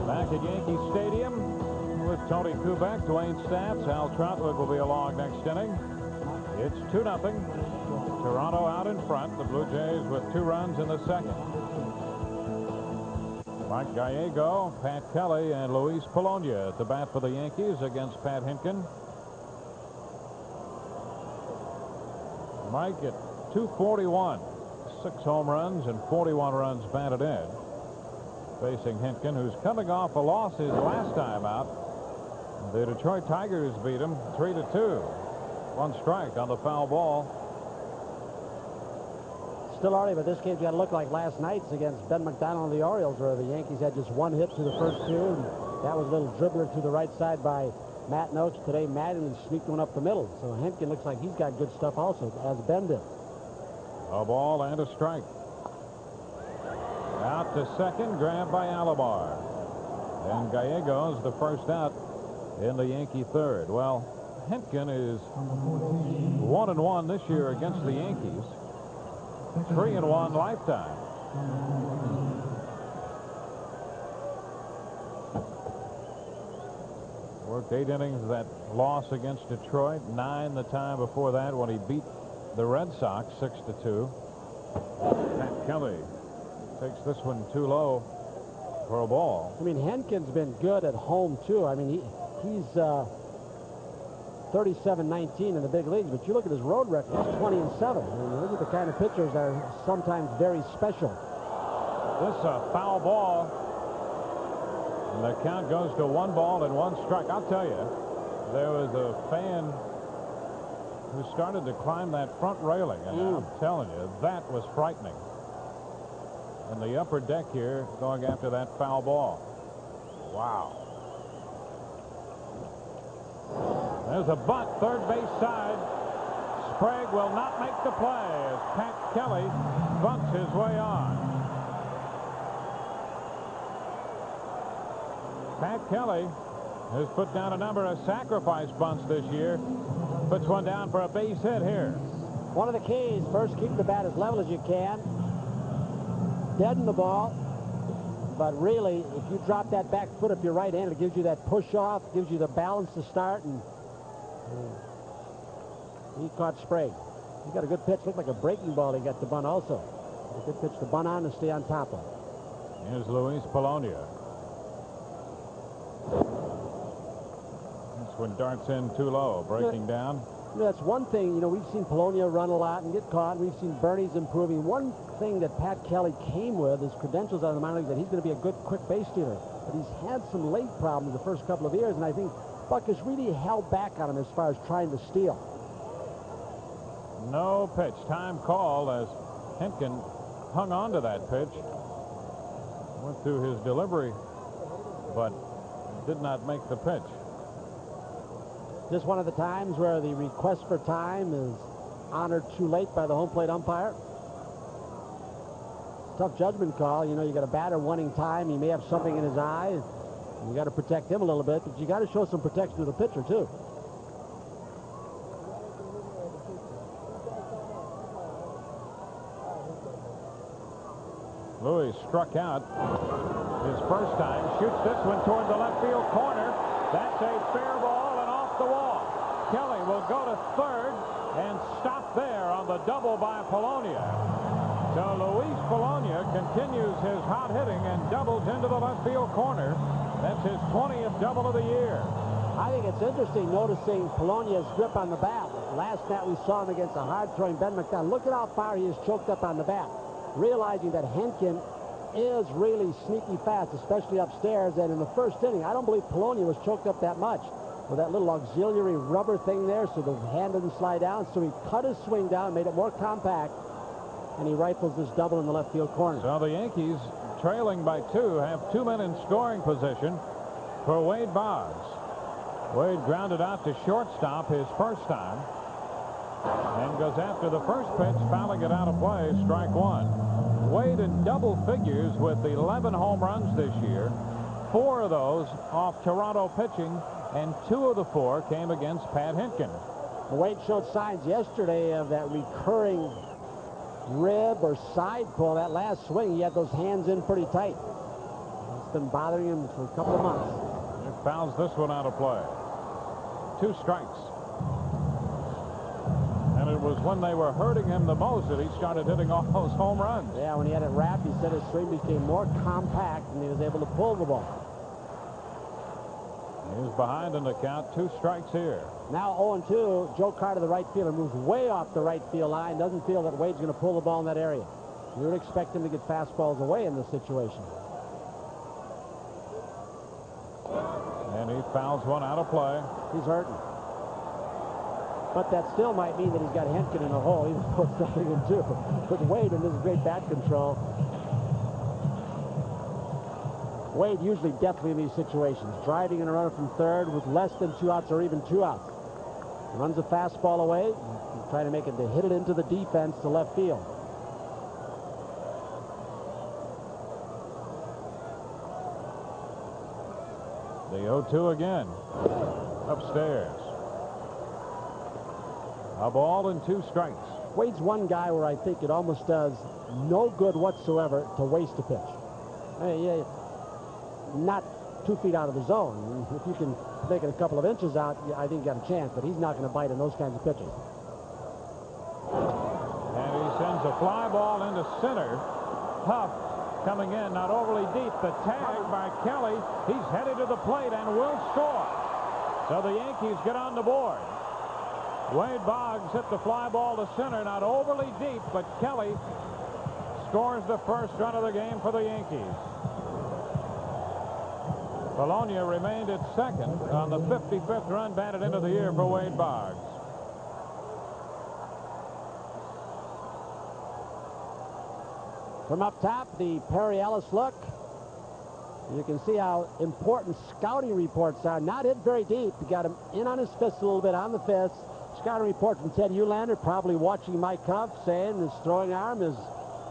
Back at Yankee Stadium with Tony Kubek, Dwayne Stamps, Al Trotwood will be along next inning. It's 2-0. Toronto out in front. The Blue Jays with 2 runs in the second. Mike Gallego, Pat Kelly, and Luis Polonia at the bat for the Yankees against Pat Hentgen. Mike at 241. 6 home runs and 41 runs batted in. Facing Hentgen, who's coming off a loss his last time out. The Detroit Tigers beat him 3-2. 1 strike on the foul ball. Still early, but this game's got to look like last night's against Ben McDonald and the Orioles, where the Yankees had just 1 hit through the first 2, and that was a little dribbler to the right side by Matt Noakes. Today, Mattingly sneaked one up the middle, so Hentgen looks like he's got good stuff also, as Ben did. A ball and a strike. Out to second, grabbed by Alomar. And Gallego's the first out in the Yankee third. Well, Hentgen is 1-1 this year against the Yankees. 3-1 lifetime. Worked 8 innings of that loss against Detroit. 9 the time before that when he beat the Red Sox 6-2. Pat Kelly takes this one too low for a ball. I mean, Hentgen's been good at home too. I mean, he's 37-19 in the big leagues, but you look at his road record, he's 20-7. I mean, those are the kind of pitchers that are sometimes very special. This is a foul ball. And the count goes to 1 ball and 1 strike. I'll tell you, there was a fan who started to climb that front railing, and I'm telling you, that was frightening. And the upper deck here going after that foul ball. Wow. There's a bunt, third base side. Sprague will not make the play as Pat Kelly bunts his way on. Pat Kelly has put down a number of sacrifice bunts this year. Puts one down for a base hit here. One of the keys, first keep the bat as level as you can. Deaden the ball. But really, if you drop that back foot up your right hand, it gives you that push off, gives you the balance to start. And He caught Sprague. He got a good pitch. Looked like a breaking ball he got to bunt also. A good pitch to bunt on and stay on top of. Here's Luis Polonia. This one darts in too low, breaking down. You know, that's one thing. You know, we've seen Polonia run a lot and get caught. We've seen Bernie's improving. One thing that Pat Kelly came with, his credentials out of the minor league, that he's going to be a good quick base stealer. But he's had some late problems the first couple of years, and I think Buck has really held back on him as far as trying to steal. No pitch. Time called as Hentgen hung on to that pitch. Went through his delivery, but did not make the pitch. Just one of the times where the request for time is honored too late by the home plate umpire. Tough judgment call. You know, you got a batter wanting time. He may have something in his eye. You got to protect him a little bit, but you got to show some protection to the pitcher too. Luis struck out his first time. Shoots this one toward the left field corner. That's a fair ball and off the wall. Kelly will go to third and stop there on the double by Polonia. So Luis Polonia continues his hot hitting and doubles into the left field corner. That's his 20th double of the year. I think it's interesting noticing Polonia's grip on the bat. Last night we saw him against a hard-throwing Ben McDonald. Look at how far he is choked up on the bat. Realizing that Hentgen is really sneaky fast, especially upstairs. And in the first inning, I don't believe Polonia was choked up that much with that little auxiliary rubber thing there, so the hand didn't slide down. So he cut his swing down, made it more compact, and he rifles this double in the left field corner. So the Yankees, trailing by 2, have 2 men in scoring position for Wade Boggs. Wade grounded out to shortstop his first time and goes after the first pitch, fouling it out of play, strike one. Wade in double figures with 11 home runs this year. 4 of those off Toronto pitching, and 2 of the 4 came against Pat Hentgen. Wade showed signs yesterday of that recurring rib or side pull. That last swing, he had those hands in pretty tight. It's been bothering him for a couple of months. He fouls this one out of play. 2 strikes. And it was when they were hurting him the most that he started hitting all those home runs. Yeah, when he had it wrapped, he said his swing became more compact and he was able to pull the ball. He was behind in the count. 2 strikes here. Now 0-2. Joe Carter, the right fielder, moves way off the right field line. Doesn't feel that Wade's going to pull the ball in that area. You would expect him to get fastballs away in this situation. And he fouls one out of play. He's hurting. But that still might mean that he's got Hentgen in a hole, even though it's nothing in 2. With Wade and this great bat control, Wade usually definitely in these situations, driving in a runner from third with less than 2 outs or even 2 outs. Runs a fastball away, trying to make it to hit it into the defense to left field. The 0-2 again. Upstairs. A ball and 2 strikes. Wade's one guy where I think it almost does no good whatsoever to waste a pitch. I mean, yeah, not 2 feet out of the zone. If you can make it a couple of inches out, I think you got a chance, but he's not going to bite in those kinds of pitches. And he sends a fly ball into center. Huff coming in, not overly deep. The tag by Kelly. He's headed to the plate and will score. So the Yankees get on the board. Wade Boggs hit the fly ball to center, not overly deep, but Kelly scores the first run of the game for the Yankees. Polonia remained at second on the 55th run batted into the year for Wade Boggs. From up top, the Perry Ellis look. You can see how important scouting reports are. Not hit very deep. He got him in on his fist a little bit, on the fist. Scouting report from Ted Uhlaender, probably watching Mike Huff, saying his throwing arm is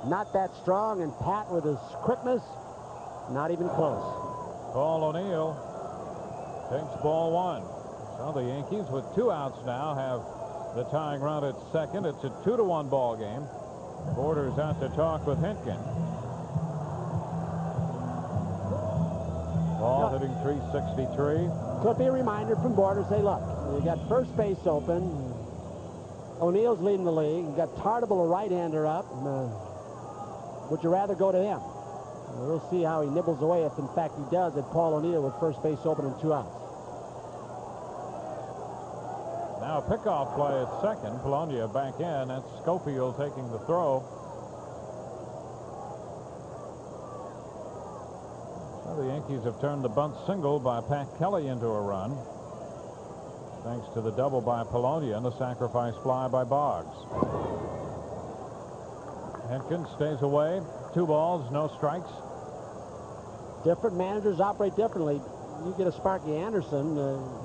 not that strong, and Pat with his quickness, not even close. Paul O'Neill takes ball 1. So the Yankees, with 2 outs now, have the tying run at second. It's a 2-1 ball game. Borders out to talk with Hentgen. Ball hitting .363. Could be a reminder from Borders, say, look, you got first base open. O'Neill's leading the league. You got Tartable, a right-hander, up. Would you rather go to him? We'll see how he nibbles away, if in fact he does, at Paul O'Neill with first base open and 2 outs. Now a pickoff play at second. Polonia back in. That's Schofield taking the throw. Well, the Yankees have turned the bunt single by Pat Kelly into a run, thanks to the double by Polonia and the sacrifice fly by Boggs. Hentgen stays away. 2 balls, no strikes. Different managers operate differently. You get a Sparky Anderson,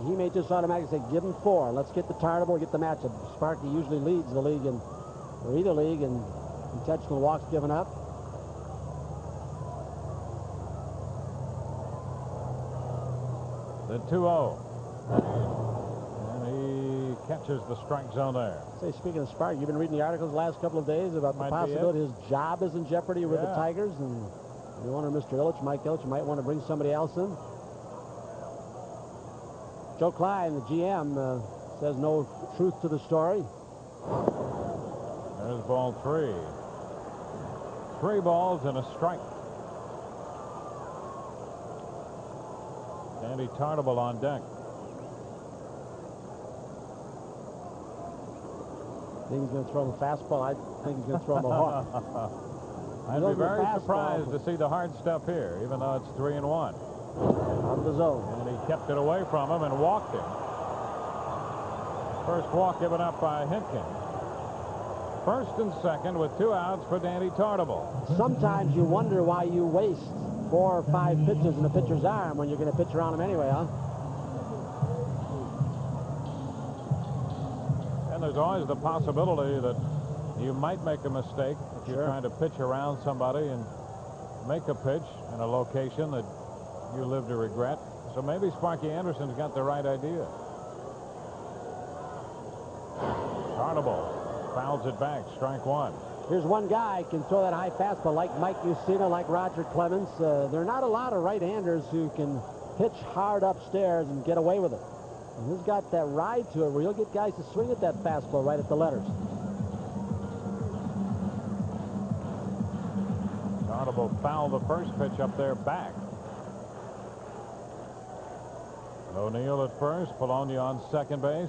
he may just automatically say, give him 4. Let's get the Tartable, get the matchup. Sparky usually leads the league or either league in intentional walks given up. The 2-0. And he catches the strike zone there. Say, speaking of Sparky, you've been reading the articles the last couple of days about the possibility his job is in jeopardy with the Tigers, and the owner, Mr. Ilitch, Mike Ilitch, might want to bring somebody else in. Joe Klein, the GM, says no truth to the story. There's ball 3. 3 balls and a strike. Andy Tartable on deck. Think he's going to throw him a fastball. I think he's going to throw him a hawk. I'd be very surprised to see the hard stuff here, even though it's 3-1. Out of the zone. And he kept it away from him and walked him. First walk given up by Hentgen. First and second with 2 outs for Danny Tartable. Sometimes you wonder why you waste 4 or 5 pitches in a pitcher's arm when you're going to pitch around him anyway, huh? And there's always the possibility that you might make a mistake if you're trying to pitch around somebody and make a pitch in a location that you live to regret. So maybe Sparky Anderson's got the right idea. Tartable fouls it back, strike 1. Here's one guy can throw that high fastball like Mike Mussina, like Roger Clemens. There are not a lot of right-handers who can pitch hard upstairs and get away with it. And he's got that ride to it where he'll get guys to swing at that fastball right at the letters. Tartable fouled the first pitch up there back. O'Neill at first, Polonia on second base.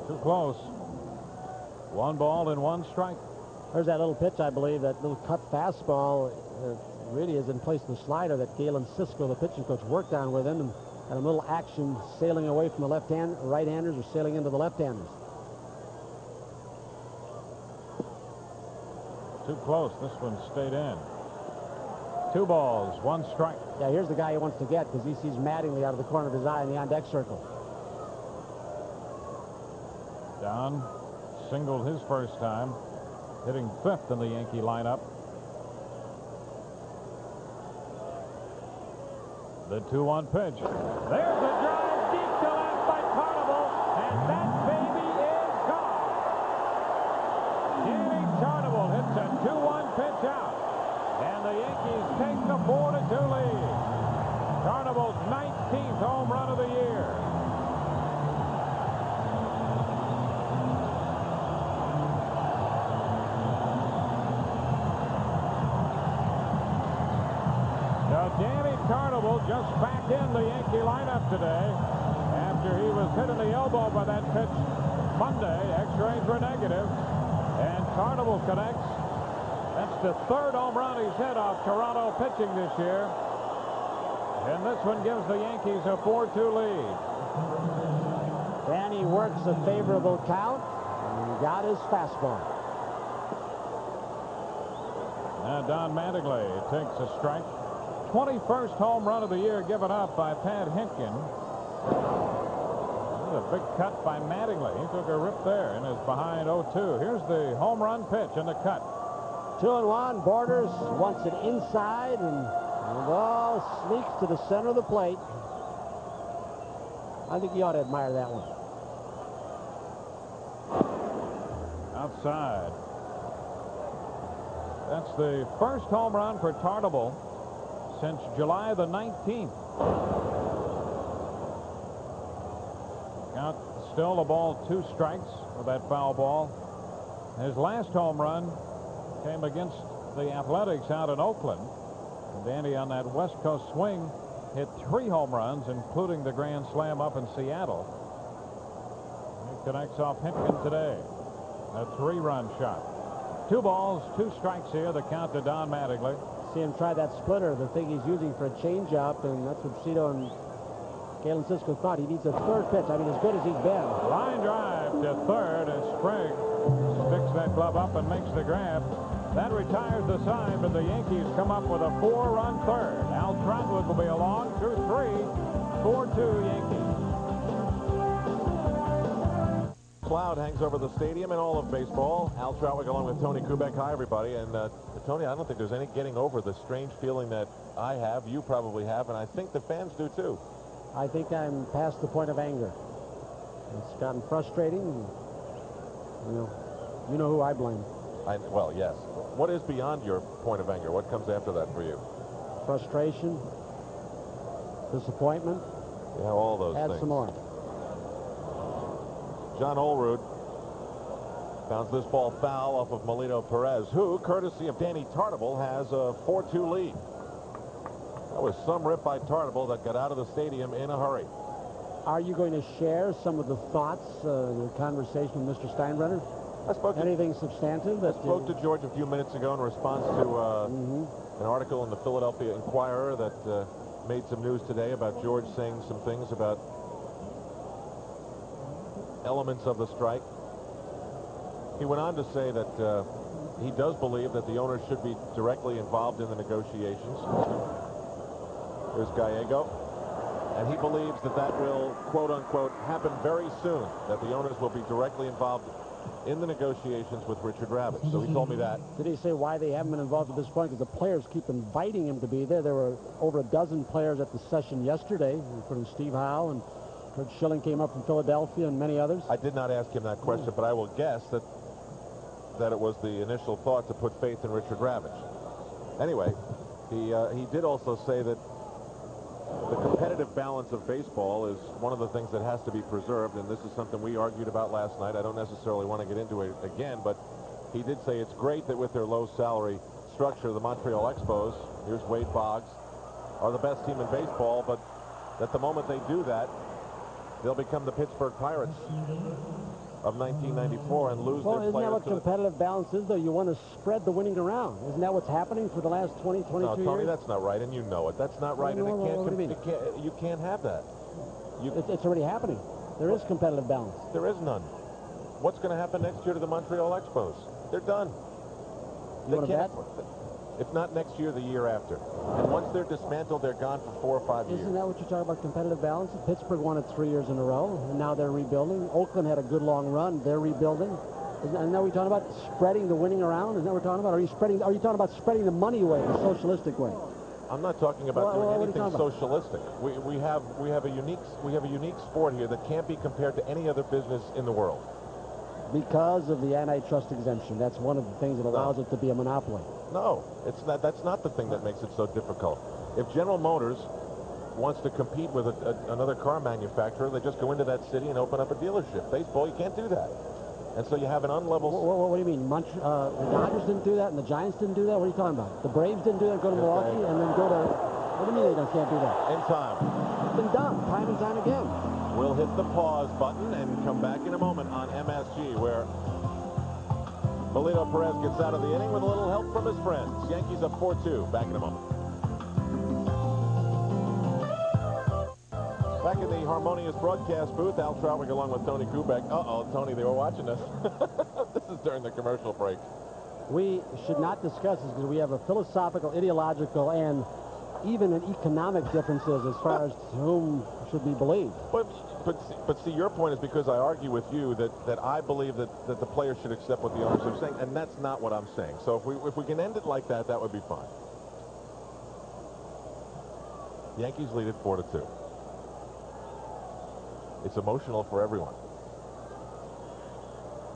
Too close. 1 ball and 1 strike. There's that little pitch, I believe, that little cut fastball really is in place of the slider that Galen Cisco, the pitching coach, worked on with him, and a little action sailing away from the right-handers or sailing into the left-handers. Too close. This one stayed in. 2 balls, 1 strike. Yeah, here's the guy he wants to get because he sees Mattingly out of the corner of his eye in the on-deck circle. Don singled his first time, hitting 5th in the Yankee lineup. The 2-1 pitch. There's a drive deep to left by Tartable, and that baby is gone. Danny Tartable hits a 2-1 pitch out, and the Yankees take the 4-2 lead. Tartable's 19th home run of the year. Danny Tartable just back in the Yankee lineup today after he was hit in the elbow by that pitch Monday. X-rays were negative, and Tartable connects. That's the 3rd home run he's hit off Toronto pitching this year, and this one gives the Yankees a 4-2 lead. Danny works a favorable count, and he got his fastball. Now Don Mattingly takes a strike. 21st home run of the year given up by Pat Hentgen. A big cut by Mattingly. He took a rip there and is behind 0-2. Here's the home run pitch and the cut. 2-1. Borders wants it inside, and the ball sneaks to the center of the plate. I think you ought to admire that one. Outside. That's the first home run for Tartabull since July the 19th. Count still a ball, 2 strikes with that foul ball. His last home run came against the Athletics out in Oakland. And Danny, on that West Coast swing, hit 3 home runs, including the grand slam up in Seattle. He connects off Hentgen today. A 3-run shot. 2 balls, 2 strikes here. The count to Don Mattingly. See him try that splitter, the thing he's using for a changeup, and that's what Cito and Galen Cisco thought. He needs a 3rd pitch. I mean, as good as he's been. Line drive to 3rd, and Sprague sticks that glove up and makes the grab. That retires the side, but the Yankees come up with a 4-run 3rd. Al Trotwood will be along through 3. 4-2 Yankees. Cloud hangs over the stadium and all of baseball. Al Trautwig along with Tony Kubek. Hi, everybody. And Tony, I don't think there's any getting over the strange feeling that I have, you probably have, and I think the fans do too. I think I'm past the point of anger. It's gotten frustrating. You know who I blame. Well, yes. What is beyond your point of anger? What comes after that for you? Frustration, disappointment. Yeah, all those Add things. some more. John Olerud bounds this ball foul off of Melito Perez, who, courtesy of Danny Tartabull, has a 4-2 lead. That was some rip by Tartabull that got out of the stadium in a hurry. Are you going to share some of the thoughts, the conversation with Mr. Steinbrenner? I spoke to anything substantive? I spoke to George a few minutes ago in response to an article in the Philadelphia Inquirer that made some news today about George saying some things about elements of the strike. He went on to say that he does believe that the owners should be directly involved in the negotiations. There's Gallego. And he believes that that will, quote unquote, happen very soon, that the owners will be directly involved in the negotiations with Richard Ravitch. So he told me that. Did he say why they haven't been involved at this point? Because the players keep inviting him to be there. There were over a dozen players at the session yesterday, including Steve Howe, and Kurt Schilling came up from Philadelphia, and many others. I did not ask him that question, but I will guess that it was the initial thought to put faith in Richard Ravitch. Anyway, he did also say that the competitive balance of baseball is one of the things that has to be preserved, and this is something we argued about last night. I don't necessarily want to get into it again, but he did say it's great that with their low salary structure, the Montreal Expos, here's Wade Boggs, are the best team in baseball, but that the moment they do that, they'll become the Pittsburgh Pirates of 1994 and lose well, their players. Isn't that what competitive balance is, though? You want to spread the winning around. Isn't that what's happening for the last 20, 22 No, Tony, years? that's not right, and you know it. That's not right, and you can't have that. It's already happening. There is competitive balance. There is none. What's going to happen next year to the Montreal Expos? They're done. You want to bet? If not next year, the year after. And once they're dismantled, they're gone for 4 or 5 years. Isn't that what you're talking about, competitive balance? Pittsburgh won it 3 years in a row, and now they're rebuilding. Oakland had a good long run. They're rebuilding. Isn't that what you're talking about? Spreading the winning around? Isn't that what we're talking about? Are you talking about spreading the money away, the socialistic way? I'm not talking about doing anything socialistic. We have a unique sport here that can't be compared to any other business in the world. Because of the antitrust exemption. That's one of the things that allows it to be a monopoly. No, it's not. That's not the thing that makes it so difficult. If General Motors wants to compete with another car manufacturer, they just go into that city and open up a dealership. Baseball, you can't do that. And so you have an unlevel... What do you mean? The Dodgers didn't do that and the Giants didn't do that? What are you talking about? The Braves didn't do that, go to Milwaukee, and then go to... What do you mean they can't do that? In time. It's been done, time and time again. We'll hit the pause button and come back in a moment on MSG, where Melito Perez gets out of the inning with a little help from his friends. Yankees up 4-2. Back in a moment. Back in the harmonious broadcast booth, Al Trautwig along with Tony Kubek. Uh-oh, Tony, they were watching us. This is during the commercial break. We should not discuss this because we have a philosophical, ideological, and even an economic differences as far as whom should be believed. But see, your point is because I argue with you that I believe that the players should accept what the owners are saying, and that's not what I'm saying. So if we can end it like that, that would be fine. Yankees lead it 4-2. It's emotional for everyone.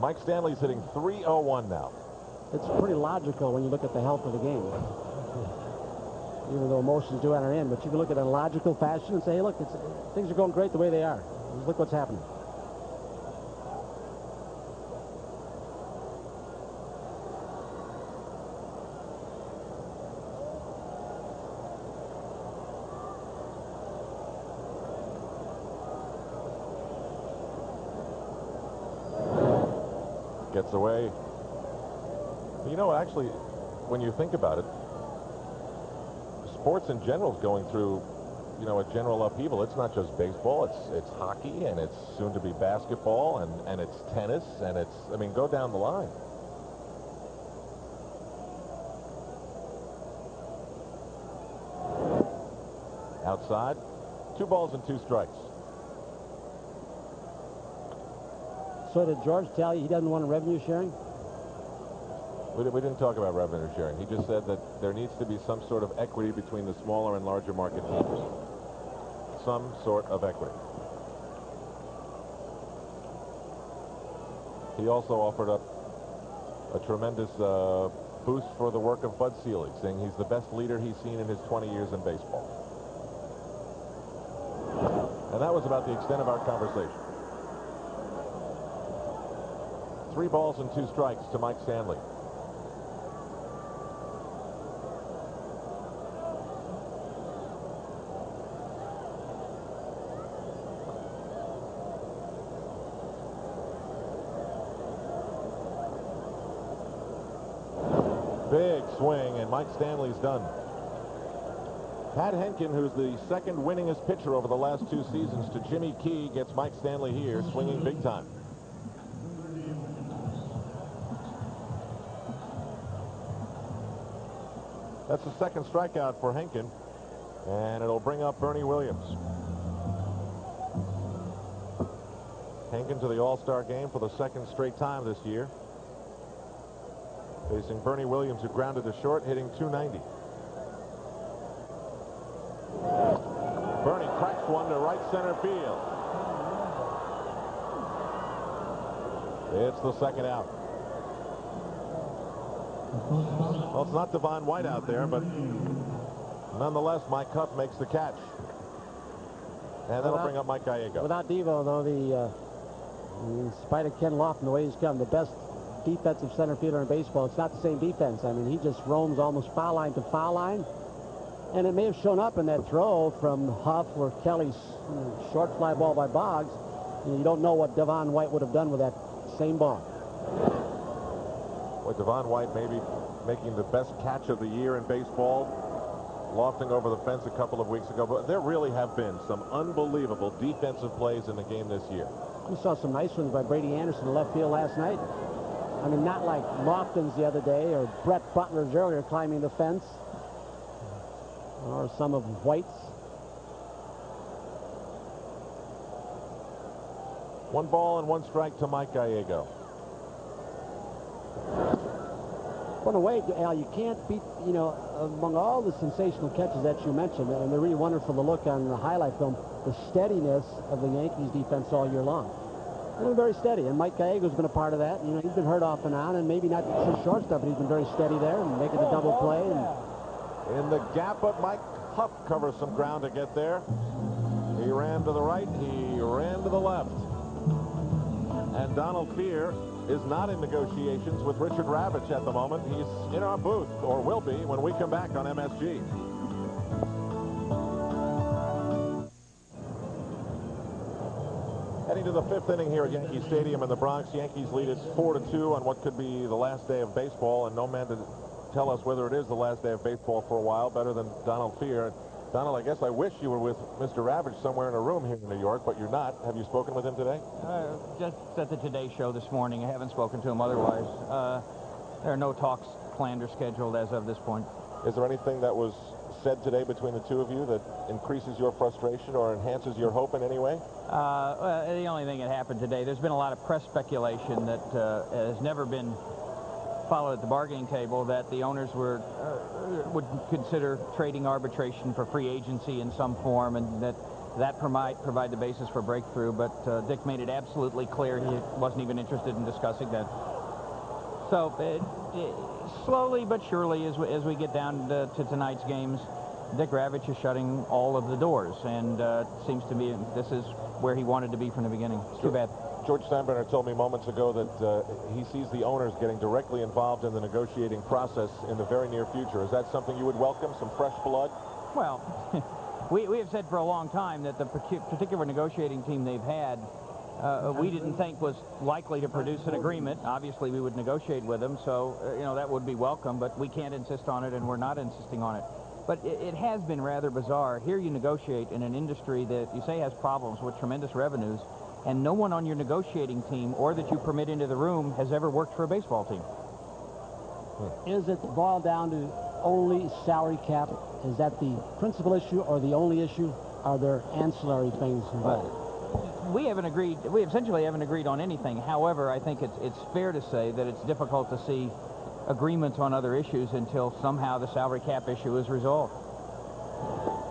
Mike Stanley's hitting .301 now. it's pretty logical when you look at the health of the game. Even though emotions do enter in, but you can look at it in a logical fashion and say, hey, look, things are going great the way they are. Just look what's happening. Gets away. You know, actually, when you think about it, sports in general is going through, you know, a general upheaval. It's not just baseball. It's hockey, and it's soon to be basketball, and it's tennis, and it's, I mean, go down the line. Outside, 2 balls and 2 strikes. So did George tell you he doesn't want a revenue sharing? We didn't talk about revenue sharing. He just said that there needs to be some sort of equity between the smaller and larger market teams. Some sort of equity. He also offered up a tremendous boost for the work of Bud Selig, saying he's the best leader he's seen in his 20 years in baseball. And that was about the extent of our conversation. 3 balls and 2 strikes to Mike Stanley. Big swing, and Mike Stanley's done. Pat Henkin, who's the second winningest pitcher over the last 2 seasons to Jimmy Key, gets Mike Stanley here swinging big time. That's the second strikeout for Henkin, and it'll bring up Bernie Williams. Henkin to the All-Star game for the 2nd straight time this year, facing Bernie Williams, who grounded to short, hitting .290. Bernie cracks one to right center field. It's the 2nd out. Well, it's not Devon White out there, but nonetheless, Mike Huff makes the catch. And that'll bring up Mike Gallego. Without Devo, though, in spite of Ken Lofton, the way he's come, the best defensive center fielder in baseball, it's not the same defense. I mean, he just roams almost foul line to foul line. And it may have shown up in that throw from Huff where Kelly's short fly ball by Boggs. You don't know what Devon White would have done with that same ball. With Devon White maybe making the best catch of the year in baseball, lofting over the fence a couple of weeks ago. But there really have been some unbelievable defensive plays in the game this year. We saw some nice ones by Brady Anderson in left field last night. I mean, not like Lofton's the other day or Brett Butler's earlier climbing the fence, or some of White's. 1 ball and 1 strike to Mike Gallego. In a way, Al, you can't beat, you know, among all the sensational catches that you mentioned, and they're really wonderful to look on the highlight film, the steadiness of the Yankees defense all year long. And they're very steady, and Mike Gallego's been a part of that. You know, he's been hurt off and on, and maybe not his shortstop, but he's been very steady there and making the double play. And in the gap, but Mike Huff covers some ground to get there. He ran to the right, he ran to the left. And Donald Fehr is not in negotiations with Richard Ravitch at the moment. He's in our booth, or will be, when we come back on MSG. Heading to the 5th inning here at Yankee Stadium in the Bronx. Yankees lead it 4-2 on what could be the last day of baseball, and no man to tell us whether it is the last day of baseball for a while better than Donald Fehr. Donald, I guess I wish you were with Mr. Ravitch somewhere in a room here in New York, but you're not. Have you spoken with him today? Just at the Today Show this morning. I haven't spoken to him otherwise. There are no talks planned or scheduled as of this point. Is there anything that was said today between the two of you that increases your frustration or enhances your hope in any way? Well, the only thing that happened today, there's been a lot of press speculation that has never been followed at the bargaining table, that the owners would consider trading arbitration for free agency in some form, and that might provide the basis for breakthrough. But Dick made it absolutely clear he wasn't even interested in discussing that. So slowly but surely, as we get down to tonight's games, Dick Ravitch is shutting all of the doors, and it seems to me this is where he wanted to be from the beginning. It's too bad. George Steinbrenner told me moments ago that he sees the owners getting directly involved in the negotiating process in the very near future. Is that something you would welcome, some fresh blood? Well, we have said for a long time that the particular negotiating team they've had, we didn't think was likely to produce an agreement. Obviously, we would negotiate with them, so, you know, that would be welcome, but we can't insist on it, and we're not insisting on it. But it has been rather bizarre. Here you negotiate in an industry that you say has problems with tremendous revenues, and no one on your negotiating team or that you permit into the room has ever worked for a baseball team. Is it boiled down to only salary cap? Is that the principal issue or the only issue? Are there ancillary things involved? We essentially haven't agreed on anything. However, I think it's fair to say that it's difficult to see agreements on other issues until somehow the salary cap issue is resolved.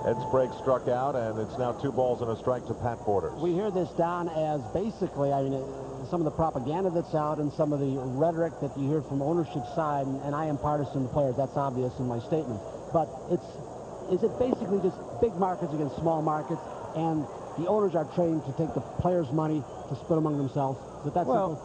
Ed Sprague struck out, and it's now 2 balls and a strike to Pat Borders. We hear this, Don, as basically, I mean, some of the propaganda that's out and some of the rhetoric that you hear from ownership side, and I am partisan to players, that's obvious in my statement, but is it basically just big markets against small markets, and the owners are trained to take the players' money to split among themselves? Is it that simple?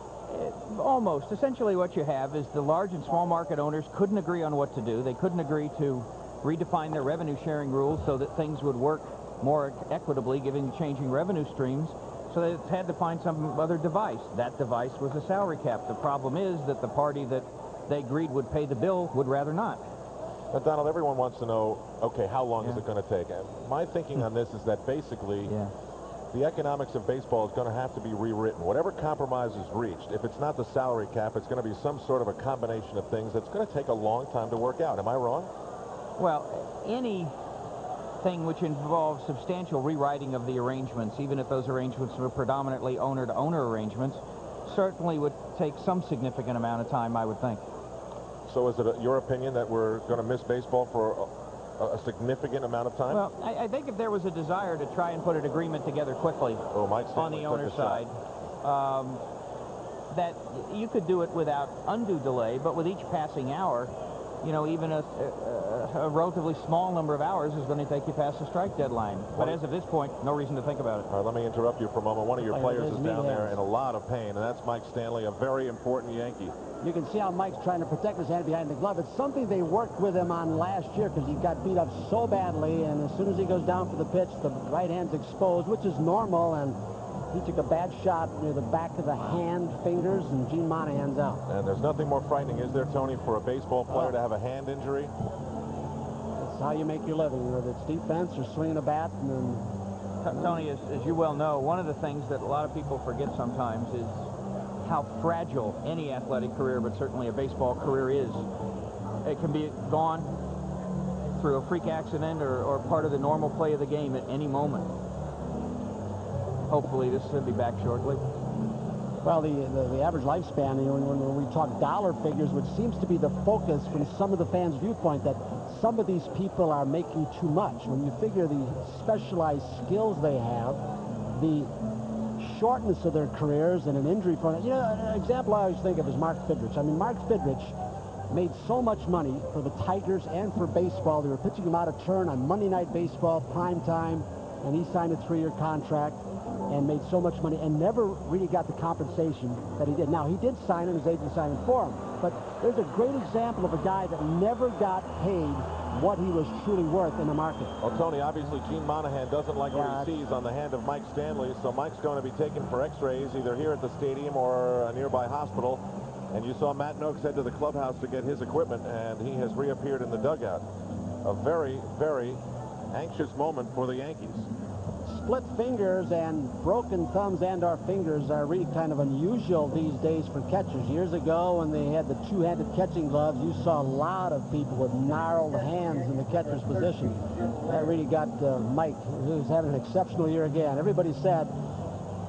Almost. Essentially what you have is the large and small market owners couldn't agree on what to do. They couldn't agree to redefine their revenue sharing rules so that things would work more equitably given changing revenue streams. So they had to find some other device. That device was a salary cap. The problem is that the party that they agreed would pay the bill would rather not. But Donald, everyone wants to know, okay, how long is it going to take? My thinking on this is that basically the economics of baseball is going to have to be rewritten. Whatever compromise is reached, if it's not the salary cap, it's going to be some sort of a combination of things that's going to take a long time to work out. Am I wrong? Well, anything which involves substantial rewriting of the arrangements, even if those arrangements were predominantly owner-to-owner arrangements, certainly would take some significant amount of time, I would think. So is it your opinion that we're going to miss baseball for a significant amount of time? Well, I think if there was a desire to try and put an agreement together quickly on the owner's side, that you could do it without undue delay, but with each passing hour, you know, even a relatively small number of hours is going to take you past the strike deadline. But as of this point, no reason to think about it. All right, let me interrupt you for a moment. One of your players is down there in a lot of pain, and that's Mike Stanley, a very important Yankee. You can see how Mike's trying to protect his hand behind the glove. It's something they worked with him on last year because he got beat up so badly, and as soon as he goes down for the pitch, the right hand's exposed, which is normal, and he took a bad shot near the back of the hand, fingers, and Gene Monahan's out. And there's nothing more frightening, is there, Tony, for a baseball player to have a hand injury? That's how you make your living, whether it's defense or swinging a bat. And then... Tony, as you well know, one of the things that a lot of people forget sometimes is how fragile any athletic career, but certainly a baseball career, is. It can be gone through a freak accident or part of the normal play of the game at any moment. Hopefully this will be back shortly. Well, the average lifespan, you know, when we talk dollar figures, which seems to be the focus from some of the fans' viewpoint, that some of these people are making too much. When you figure the specialized skills they have, the shortness of their careers and an injury front. You know, an example I always think of is Mark Fidrych. I mean, Mark Fidrych made so much money for the Tigers and for baseball. They were pitching him out of turn on Monday Night Baseball, prime time, and he signed a 3-year contract and made so much money and never really got the compensation that he did. Now, he did sign him, his agent signed him for him, but there's a great example of a guy that never got paid what he was truly worth in the market. Well, Tony, obviously Gene Monahan doesn't like what he sees on the hand of Mike Stanley, so Mike's going to be taken for x-rays either here at the stadium or a nearby hospital. And you saw Matt Noakes head to the clubhouse to get his equipment, and he has reappeared in the dugout. A very, very anxious moment for the Yankees. Split fingers and broken thumbs and our fingers are really kind of unusual these days for catchers. Years ago, when they had the two-handed catching gloves, you saw a lot of people with gnarled hands in the catcher's position. That really got Mike, who's having an exceptional year again. Everybody said,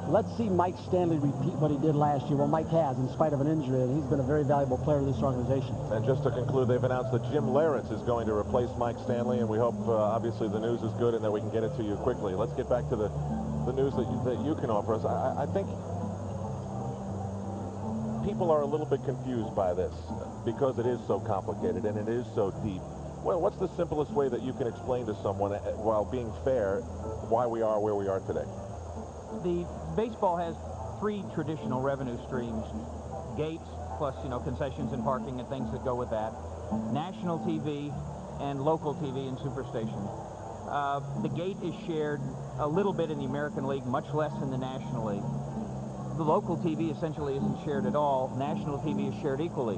let's see Mike Stanley repeat what he did last year. Well, Mike has, in spite of an injury, and he's been a very valuable player to this organization. And just to conclude, they've announced that Jim Leyritz is going to replace Mike Stanley, and we hope, obviously, the news is good and that we can get it to you quickly. Let's get back to the news that you can offer us. I think people are a little bit confused by this because it is so complicated and it is so deep. Well, what's the simplest way that you can explain to someone, while being fair, why we are where we are today? The baseball has three traditional revenue streams: gates, plus concessions and parking and things that go with that, national TV, and local TV and Superstation. The gate is shared a little bit in the American League, much less in the National League. The local TV essentially isn't shared at all. National TV is shared equally.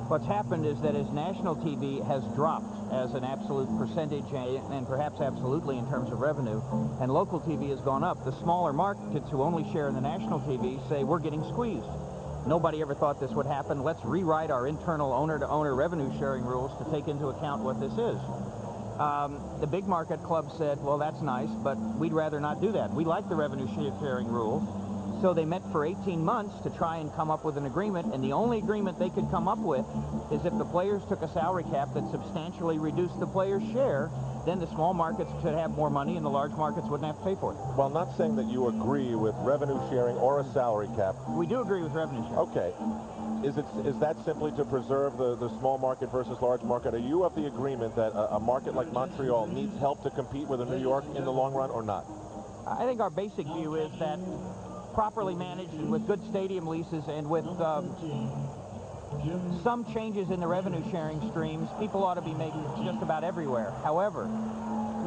What's happened is that as national TV has dropped as an absolute percentage and perhaps absolutely in terms of revenue, and local TV has gone up, the smaller markets who only share in the national TV say, we're getting squeezed. Nobody ever thought this would happen. Let's rewrite our internal owner-to-owner revenue sharing rules to take into account what this is. The big market club said, well, that's nice, but we'd rather not do that. We like the revenue sharing rules. So they met for 18 months to try and come up with an agreement, and the only agreement they could come up with is if the players took a salary cap that substantially reduced the players' share, then the small markets could have more money and the large markets wouldn't have to pay for it. Well, not saying that you agree with revenue sharing or a salary cap. We do agree with revenue sharing. Okay. Is that simply to preserve the small market versus large market? Are you of the agreement that a market like Montreal needs help to compete with a New York in the long run, or not? I think our basic view is that properly managed and with good stadium leases and with some changes in the revenue sharing streams, people ought to be making just about everywhere. However,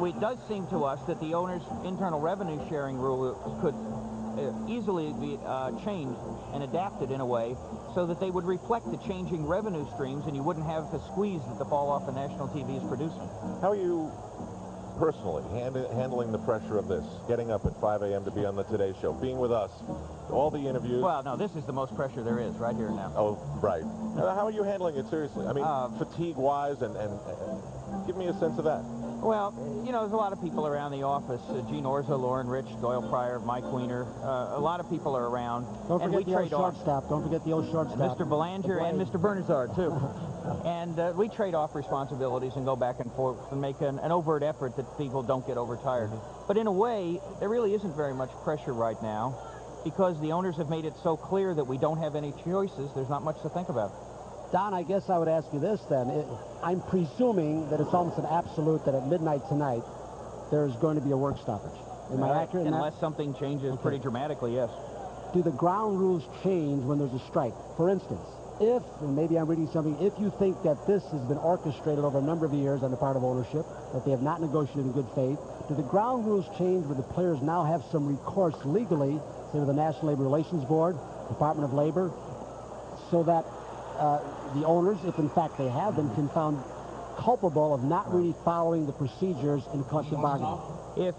it does seem to us that the owner's internal revenue sharing rule could easily be changed and adapted in a way so that they would reflect the changing revenue streams and you wouldn't have the squeeze that the fall off the national TV is producing. How are you personally handling the pressure of this, getting up at 5 a.m. to be on the Today Show, being with us, all the interviews? Well, no, this is the most pressure there is right here and now. Oh, right. How are you handling it seriously? I mean, fatigue-wise, and give me a sense of that. Well, there's a lot of people around the office. Gene Orza, Lauren Rich, Doyle Pryor, Mike Weiner. A lot of people are around. Don't forget the old shortstop. Don't forget the old shortstop. Mr. Belanger and Mr. Bernazard, too. And we trade off responsibilities and go back and forth and make an overt effort that people don't get overtired. But in a way, there really isn't very much pressure right now because the owners have made it so clear that we don't have any choices. There's not much to think about. Don, I guess I would ask you this then. I'm presuming that it's almost an absolute that at midnight tonight there's going to be a work stoppage. Am I accurate in that? Unless something changes pretty dramatically, yes. Do the ground rules change when there's a strike? For instance, if, and maybe I'm reading something, if you think that this has been orchestrated over a number of years on the part of ownership, that they have not negotiated in good faith, do the ground rules change where the players now have some recourse legally, say with the National Labor Relations Board, Department of Labor, so that the owners, if in fact they have been, can found culpable of not really following the procedures in collective bargaining? If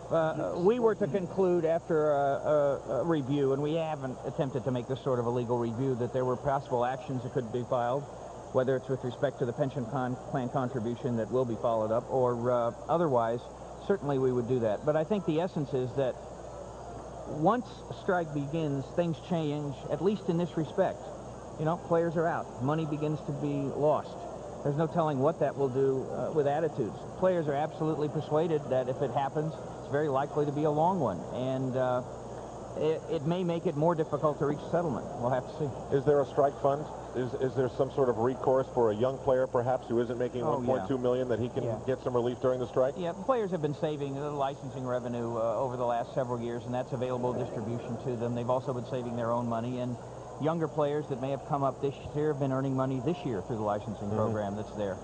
we were to conclude after a review, and we haven't attempted to make this sort of a legal review, that there were possible actions that could be filed, whether it's with respect to the pension plan contribution that will be followed up, or otherwise, certainly we would do that. But I think the essence is that once a strike begins, things change, at least in this respect. Players are out. Money begins to be lost. There's no telling what that will do with attitudes. Players are absolutely persuaded that if it happens, it's very likely to be a long one. And it may make it more difficult to reach settlement. We'll have to see. Is there a strike fund? Is there some sort of recourse for a young player, perhaps, who isn't making $1.2 million that he can get some relief during the strike? Yeah, players have been saving licensing revenue over the last several years, and that's available distribution to them. They've also been saving their own money, and younger players that may have come up this year have been earning money this year through the licensing program that's there.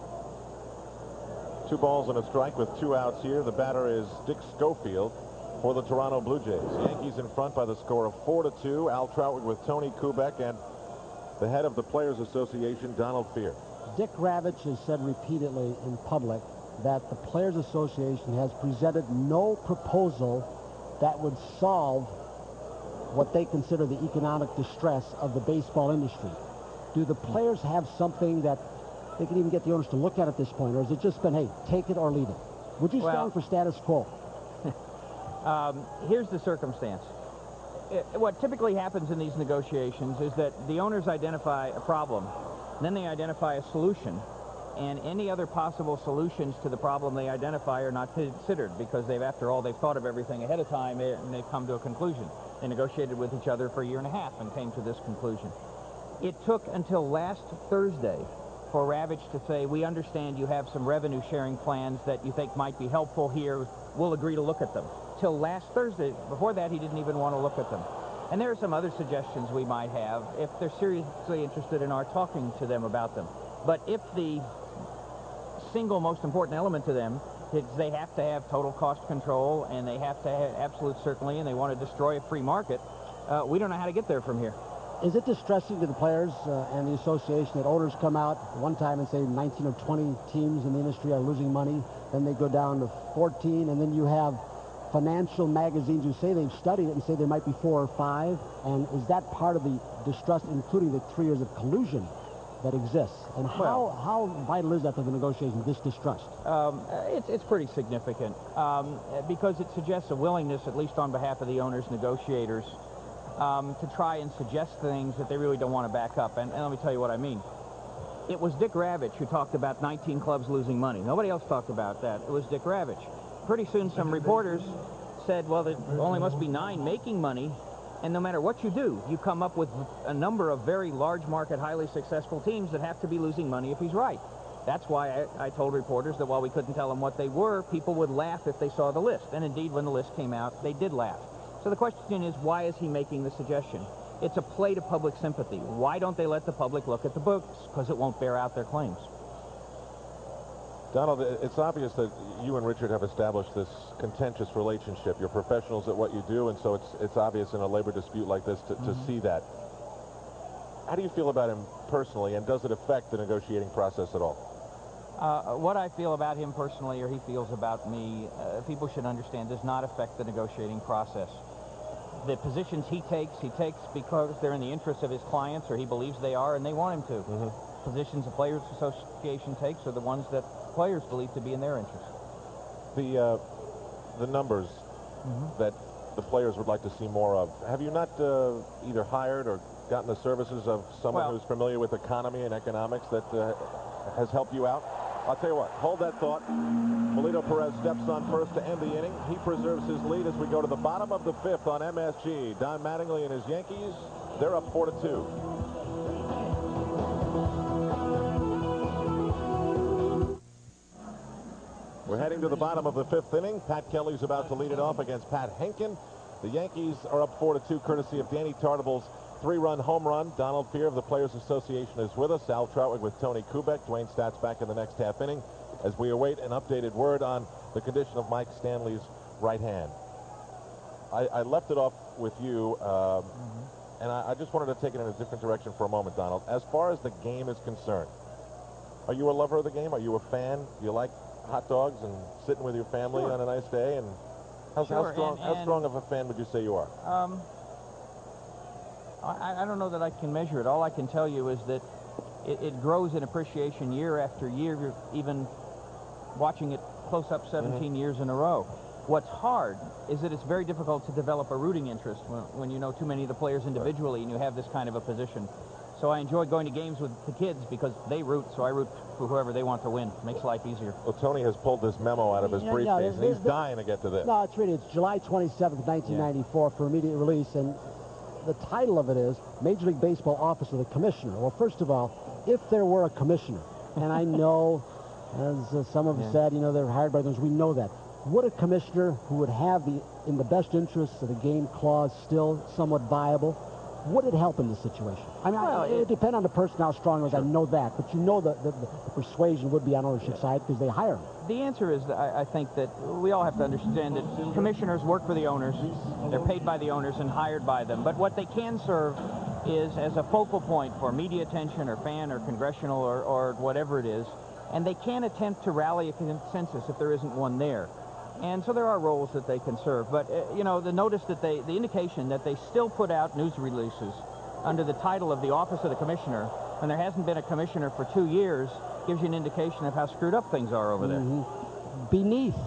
2 balls and a strike with 2 outs here. The batter is Dick Schofield for the Toronto Blue Jays. Yankees in front by the score of 4-2. Al Trautwig with Tony Kubek and the head of the Players Association, Donald Fehr. Dick Ravitch has said repeatedly in public that the Players Association has presented no proposal that would solve what they consider the economic distress of the baseball industry. Do the players have something that they can even get the owners to look at this point, or has it just been, hey, take it or leave it? Would you stand for status quo? Here's the circumstance. What typically happens in these negotiations is that the owners identify a problem, then they identify a solution, and any other possible solutions to the problem they identify are not considered because after all, they've thought of everything ahead of time and they've come to a conclusion. They negotiated with each other for a year and a half and came to this conclusion. It took until last Thursday for Ravitch to say, we understand you have some revenue sharing plans that you think might be helpful here. We'll agree to look at them. Till last Thursday. Before that, he didn't even want to look at them. And there are some other suggestions we might have if they're seriously interested in our talking to them about them. But if the single most important element to them is they have to have total cost control and they have to have absolute certainty and they want to destroy a free market, we don't know how to get there from here. Is it distressing to the players and the association that owners come out one time and say 19 or 20 teams in the industry are losing money, then they go down to 14, and then you have financial magazines who say they've studied it and say there might be 4 or 5, and is that part of the distrust, including the 3 years of collusion that exists? And how vital is that to the negotiation, this distrust? It's pretty significant because it suggests a willingness, at least on behalf of the owners' negotiators, to try and suggest things that they really don't want to back up. And let me tell you what I mean. It was Dick Ravitch who talked about 19 clubs losing money. Nobody else talked about that. It was Dick Ravitch. Pretty soon some reporters said, well, there only must be 9 making money, and no matter what you do, you come up with a number of very large market, highly successful teams that have to be losing money if he's right. That's why I told reporters that while we couldn't tell them what they were, people would laugh if they saw the list. And indeed, when the list came out, they did laugh. So the question is, why is he making the suggestion? It's a play to public sympathy. Why don't they let the public look at the books? Because it won't bear out their claims. Donald, it's obvious that you and Richard have established this contentious relationship. You're professionals at what you do, and so it's obvious in a labor dispute like this to see that. How do you feel about him personally, and does it affect the negotiating process at all? What I feel about him personally, or he feels about me, people should understand, does not affect the negotiating process. The positions he takes because they're in the interest of his clients, or he believes they are, and they want him to. Positions the Players Association takes are the ones that players believe to be in their interest. The numbers that the players would like to see more of, have you not either hired or gotten the services of someone who's familiar with economy and economics that has helped you out? I'll tell you what, hold that thought. Melito Perez steps on first to end the inning. He preserves his lead as we go to the bottom of the 5th on MSG. Don Mattingly and his Yankees, they're up 4-2. We're heading to the bottom of the 5th inning. Pat Kelly's about to lead it off against Pat Henkin. The Yankees are up 4-2, courtesy of Danny Tartable's 3-run home run. Donald Fear of the Players Association is with us. Al Troutwig with Tony Kubek. Dwayne Stats back in the next half inning as we await an updated word on the condition of Mike Stanley's right hand. I left it off with you, and I just wanted to take it in a different direction for a moment, Donald. As far as the game is concerned, are you a lover of the game? Are you a fan? Do you like hot dogs and sitting with your family on a nice day? And how strong of a fan would you say you are? I don't know that I can measure it. All I can tell you is that it grows in appreciation year after year, even watching it close up 17 years in a row. What's hard is that it's very difficult to develop a rooting interest when you know too many of the players individually and you have this kind of a position. So I enjoy going to games with the kids because they root, so I root for whoever they want to win. Makes life easier. Well, Tony has pulled this memo out of his briefcase, and he's dying to get to this. No, it's July 27th, 1994 for immediate release, and the title of it is Major League Baseball Office of the Commissioner. Well, first of all, if there were a commissioner, and I know, as some have said, you know, they're hired by those, we know that. Would a commissioner who would have the in the best interests of the game clause still somewhat viable, would it help in this situation? I mean, it would depend on the person how strong it was. I know that, but you know the persuasion would be on ownership side because they hire him. The answer is that I think that we all have to understand that commissioners work for the owners. They're paid by the owners and hired by them. But what they can serve is as a focal point for media attention or fan or congressional or whatever it is. And they can attempt to rally a consensus if there isn't one there. And so there are roles that they can serve. But, you know, the indication that they still put out news releases under the title of the Office of the Commissioner, when there hasn't been a commissioner for 2 years, gives you an indication of how screwed up things are over there. Beneath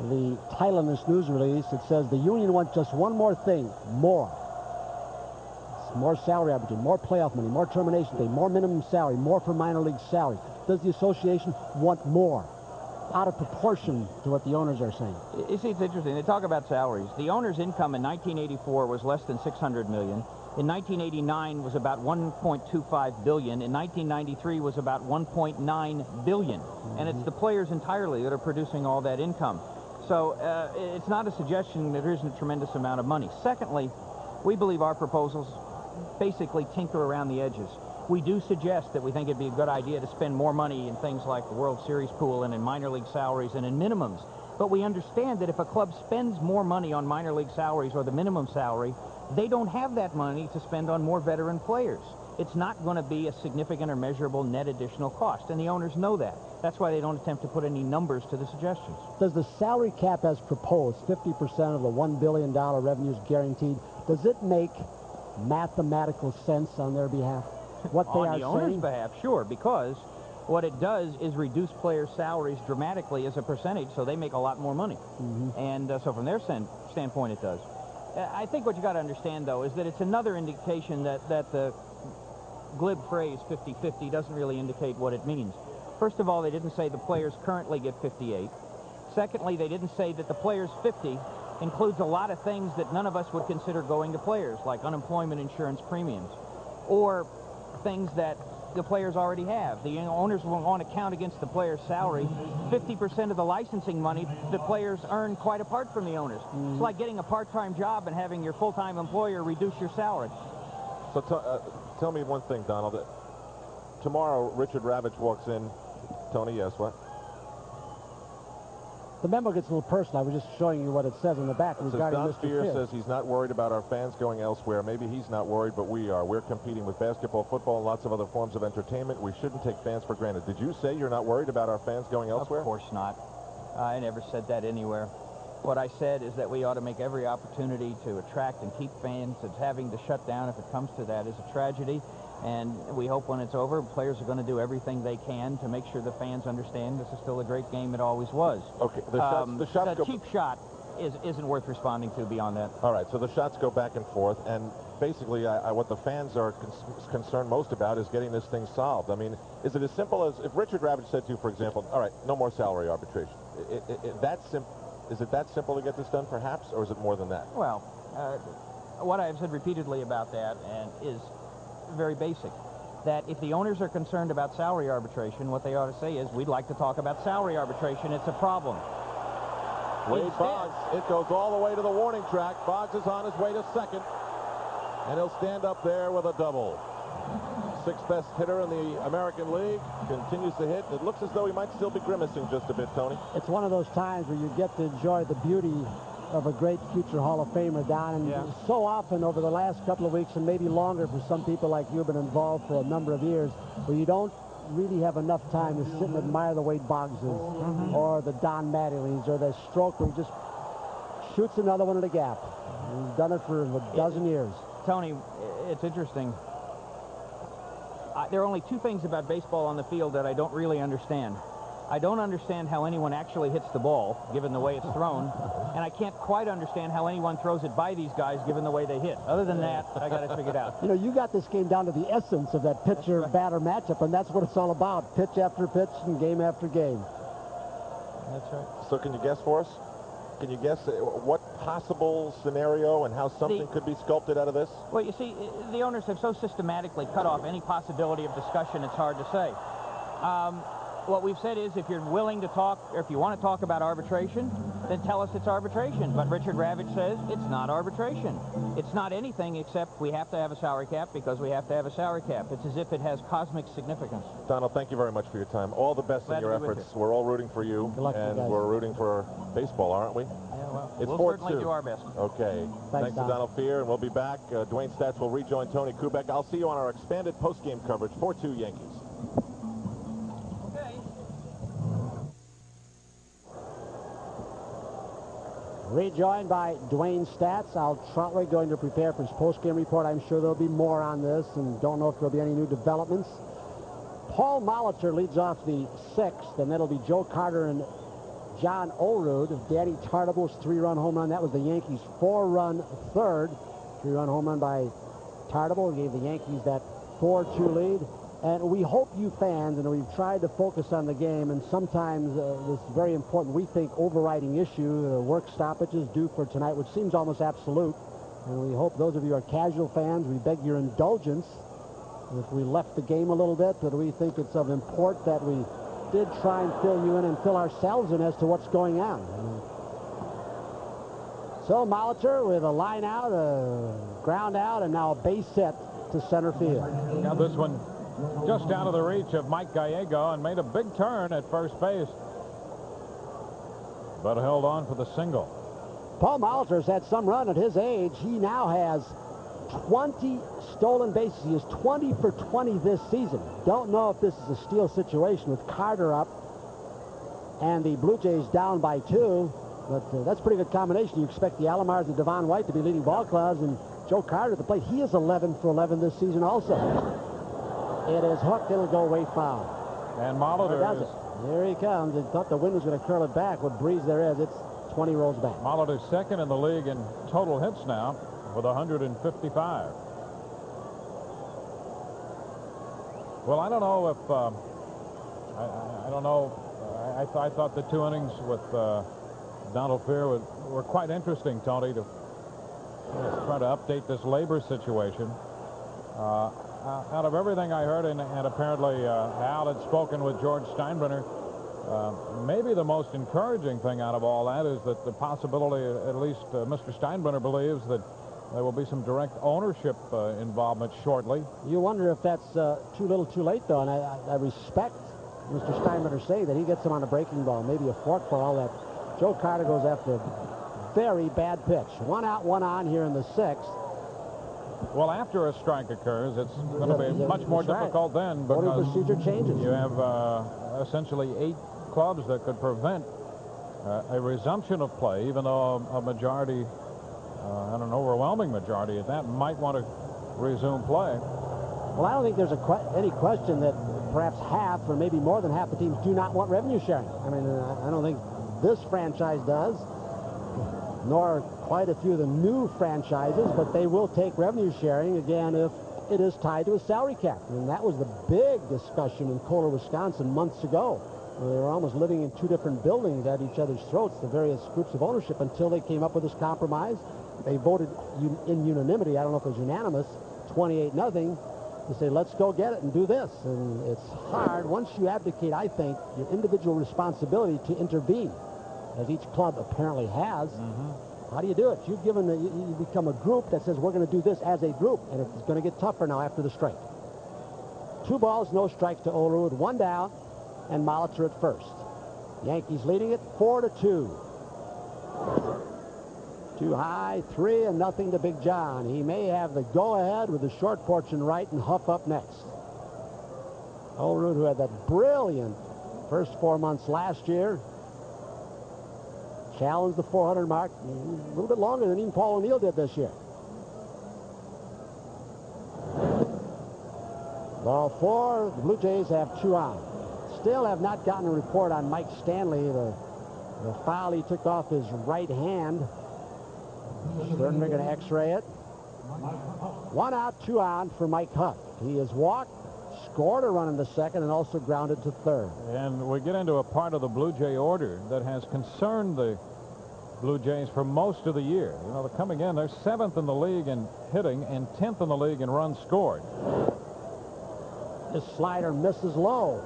the title in this news release, it says the union wants just one more thing, more. It's more salary opportunity, more playoff money, more termination pay, more minimum salary, more for minor league salary. Does the association want more? Out of proportion to what the owners are saying. You see, it's interesting. They talk about salaries. The owner's income in 1984 was less than $600 million. in 1989 was about $1.25 billion. In 1993 was about $1.9 billion. And it's the players entirely that are producing all that income. So it's not a suggestion that there isn't a tremendous amount of money. Secondly, we believe our proposals basically tinker around the edges. We do suggest that we think it'd be a good idea to spend more money in things like the World Series pool and in minor league salaries and in minimums. But we understand that if a club spends more money on minor league salaries or the minimum salary, they don't have that money to spend on more veteran players. It's not going to be a significant or measurable net additional cost, and the owners know that. That's why they don't attempt to put any numbers to the suggestions. Does the salary cap as proposed, 50% of the $1 billion revenues guaranteed, does it make mathematical sense on their behalf? What they on the owner's behalf, sure, because what it does is reduce players' salaries dramatically as a percentage, so they make a lot more money. And so from their standpoint, it does. I think what you got to understand, though, is that it's another indication that the glib phrase 50-50 doesn't really indicate what it means. First of all, they didn't say the players currently get 58. Secondly, they didn't say that the players 50 includes a lot of things that none of us would consider going to players, like unemployment insurance premiums, or things that the players already have. The owners won't want to count against the player's salary 50% of the licensing money the players earn quite apart from the owners. It's like getting a part-time job and having your full-time employer reduce your salary. So tell me one thing, Donald. Tomorrow, Richard Ravitch walks in. Tony, yes, what? The memo gets a little personal. I was just showing you what it says on the back regarding Don Mr. Spear Fish. says he's not worried about our fans going elsewhere. Maybe he's not worried, but we are. We're competing with basketball, football, and lots of other forms of entertainment. We shouldn't take fans for granted. Did you say you're not worried about our fans going elsewhere? Of course not. I never said that anywhere. What I said is that we ought to make every opportunity to attract and keep fans. It's having to shut down, if it comes to that, is a tragedy. And we hope when it's over, players are going to do everything they can to make sure the fans understand this is still a great game. It always was. Okay, the cheap shot isn't worth responding to beyond that. All right, so the shots go back and forth, and basically what the fans are concerned most about is getting this thing solved. I mean, is it as simple as if Richard Ravitch said to you, for example, all right, no more salary arbitration? Is it that simple to get this done, perhaps, or is it more than that? Well, what I've said repeatedly about that is very basic, that if the owners are concerned about salary arbitration, what they ought to say is, we'd like to talk about salary arbitration. It's a problem. Wade Boggs, it goes all the way to the warning track. Boggs is on his way to second, and he'll stand up there with a double. Sixth best hitter in the American League, continues to hit. It looks as though he might still be grimacing just a bit, Tony. It's one of those times where you get to enjoy the beauty of a great future Hall of Famer, Don. And so often over the last couple of weeks, and maybe longer for some people like you, have been involved for a number of years, where you don't really have enough time to sit and admire the Wade Boggses or the Don Mattingly's or the stroke where he just shoots another one in the gap. He's done it for a dozen years. Tony, it's interesting. There are only two things about baseball on the field that I don't really understand. I don't understand how anyone actually hits the ball, given the way it's thrown, and I can't quite understand how anyone throws it by these guys, given the way they hit. Other than that, I got it figured out. You know, you got this game down to the essence of that pitcher-batter matchup, and that's what it's all about, pitch after pitch and game after game. That's right. So can you guess for us? Can you guess what possible scenario and how something could be sculpted out of this? Well, you see, the owners have so systematically cut off any possibility of discussion, it's hard to say. What we've said is, if you're willing to talk, or if you want to talk about arbitration, then tell us it's arbitration. But Richard Ravitch says it's not arbitration. It's not anything except we have to have a salary cap because we have to have a salary cap. It's as if it has cosmic significance. Donald, thank you very much for your time. All the best in your efforts. We're all rooting for you, and we're rooting for baseball, aren't we? Yeah, well, it's we'll certainly do our best. Okay. Thanks to Donald Fehr, and we'll be back. Dwayne Staats will rejoin Tony Kubek. I'll see you on our expanded postgame coverage. 4-2 Yankees. Rejoined by Dwayne Staats. Al Trotway going to prepare for his post-game report. I'm sure there'll be more on this, and don't know if there'll be any new developments. Paul Molitor leads off the sixth, and that'll be Joe Carter and John Olerud. Danny Tartable's three-run home run. That was the Yankees' four-run third. Three-run home run by Tartable gave the Yankees that 4-2 lead. And we hope you fans, and we've tried to focus on the game, and sometimes this very important, we think, overriding issue, work stoppages due for tonight, which seems almost absolute. And we hope those of you who are casual fans, we beg your indulgence if we left the game a little bit, but we think it's of import that we did try and fill you in and fill ourselves in as to what's going on. So Molitor with a line out, a ground out, and now a base set to center field. Now this one just out of the reach of Mike Gallego and made a big turn at first base, but held on for the single. Paul Molitor's had some run at his age. He now has 20 stolen bases. He is 20 for 20 this season. Don't know if this is a steal situation with Carter up and the Blue Jays down by 2, but that's a pretty good combination. You expect the Alomars and Devon White to be leading ball clubs, and Joe Carter at the plate. He is 11 for 11 this season also. It is hooked. It'll go way foul. And Molitor does it. Here he comes. He thought the wind was going to curl it back. What breeze there is, it's 20 rolls back. Molitor's second in the league in total hits now with 155. Well, I don't know if I don't know. I thought the 2 innings with Donald Fehr were quite interesting, Tony, to try to update this labor situation. Out of everything I heard, and apparently Al had spoken with George Steinbrenner, maybe the most encouraging thing out of all that is that the possibility, at least Mr. Steinbrenner believes, that there will be some direct ownership involvement shortly. You wonder if that's too little too late, though, and I respect Mr. Steinbrenner saying that he gets him on a breaking ball, maybe a fork ball, that Joe Carter goes after a very bad pitch. 1 out, 1 on here in the 6th. Well, after a strike occurs, it's going to be much more difficult then, because voting procedure changes. You have essentially 8 clubs that could prevent a resumption of play, even though a majority, and an overwhelming majority at that, might want to resume play. Well, I don't think there's any question that perhaps half or maybe more than half the teams do not want revenue sharing. I mean, I don't think this franchise does, nor quite a few of the new franchises, but they will take revenue sharing, again, if it is tied to a salary cap. And that was the big discussion in Kohler, Wisconsin months ago, where they were almost living in 2 different buildings at each other's throats, the various groups of ownership, until they came up with this compromise. They voted in unanimity, I don't know if it was unanimous, 28-0, to say, let's go get it and do this. And it's hard, once you abdicate, I think, your individual responsibility to intervene, as each club apparently has. How do you do it? You've given you become a group that says we're going to do this as a group, and it's going to get tougher now after the strike. 2 balls, no strikes to Olerud, 1 down, and Molitor at first. Yankees leading it 4-2. Too high, 3-0 to Big John. He may have the go-ahead with the short porch and right, and Huff up next. Olerud, who had that brilliant first 4 months last year, challenged the 400 mark a little bit longer than even Paul O'Neill did this year. Ball 4, the Blue Jays have 2 on. Still have not gotten a report on Mike Stanley, the foul he took off his right hand. Certainly going to x-ray it. 1 out, 2 on for Mike Huff. He has walked, scored a run in the 2nd, and also grounded to 3rd. And we get into a part of the Blue Jay order that has concerned the Blue Jays for most of the year. You know, they're coming in, they're 7th in the league in hitting and 10th in the league in runs scored. This slider misses low.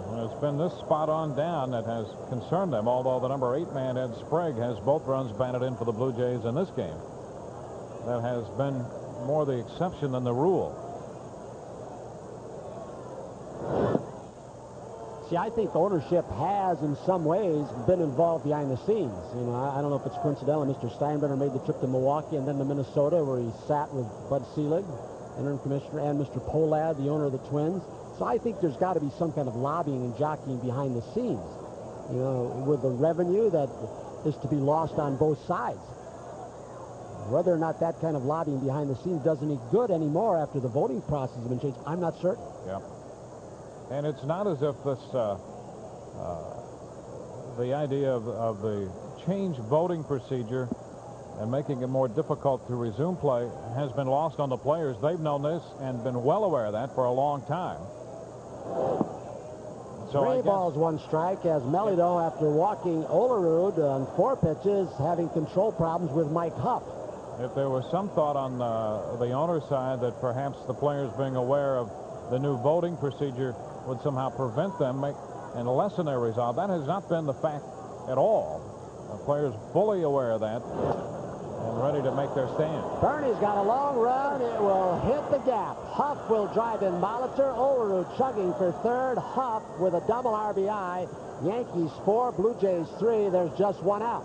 Well, it's been this spot on down that has concerned them, although the number 8 man, Ed Sprague, has both runs batted in for the Blue Jays in this game. That has been more the exception than the rule. See, I think ownership has, in some ways, been involved behind the scenes. You know, I don't know if it's coincidental. Mr. Steinbrenner made the trip to Milwaukee and then to Minnesota, where he sat with Bud Selig, interim commissioner, and Mr. Pohlad, the owner of the Twins. So I think there's got to be some kind of lobbying and jockeying behind the scenes, you know, with the revenue that is to be lost on both sides. Whether or not that kind of lobbying behind the scenes does any good anymore after the voting process has been changed, I'm not certain. Yeah. And it's not as if this, the idea of the changed voting procedure and making it more difficult to resume play has been lost on the players. They've known this and been well aware of that for a long time. So I 3 guess balls, 1 strike, as Melido, after walking Olerud on 4 pitches, having control problems with Mike Huff. if there was some thought on the owner's side that perhaps the players being aware of the new voting procedure would somehow prevent them and lessen their resolve, that has not been the fact at all. The players fully aware of that and ready to make their stand. Bernie's got a long run. It will hit the gap. Huff will drive in Molitor. Olerud chugging for third. Huff with a double RBI. Yankees 4, Blue Jays 3. There's just 1 out.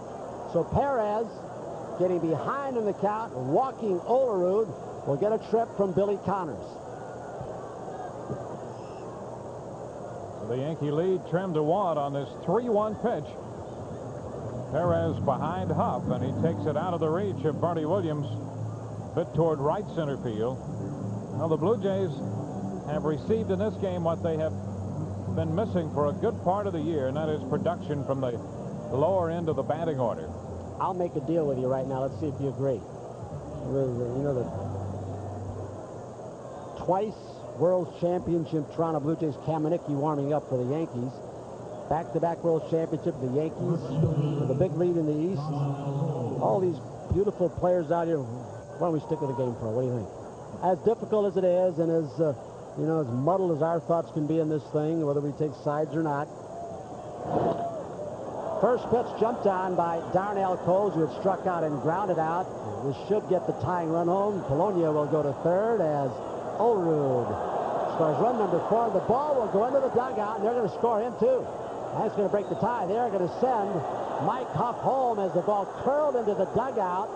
So Perez, getting behind in the count, walking Olerud, will get a trip from Billy Connors. So the Yankee lead trimmed to 1 on this 3-1 pitch. Perez behind Huff, and he takes it out of the reach of Bernie Williams, bit toward right center field. Now the Blue Jays have received in this game what they have been missing for a good part of the year, and that is production from the lower end of the batting order. I'll make a deal with you right now. Let's see if you agree. You know, the twice World Championship Toronto Blue Jays, Kamenicki warming up for the Yankees. Back-to-back World Championship, the Yankees with a big lead in the East. All these beautiful players out here. Why don't we stick with the game for? What do you think? As difficult as it is, and as you know, as muddled as our thoughts can be in this thing, whether we take sides or not. First pitch jumped on by Darnell Coles, who had struck out and grounded out. This should get the tying run home. Polonia will go to third as Olerud scores run number 4. The ball will go into the dugout, and they're going to score him too. That's going to break the tie. They're going to send Mike Huff home as the ball curled into the dugout.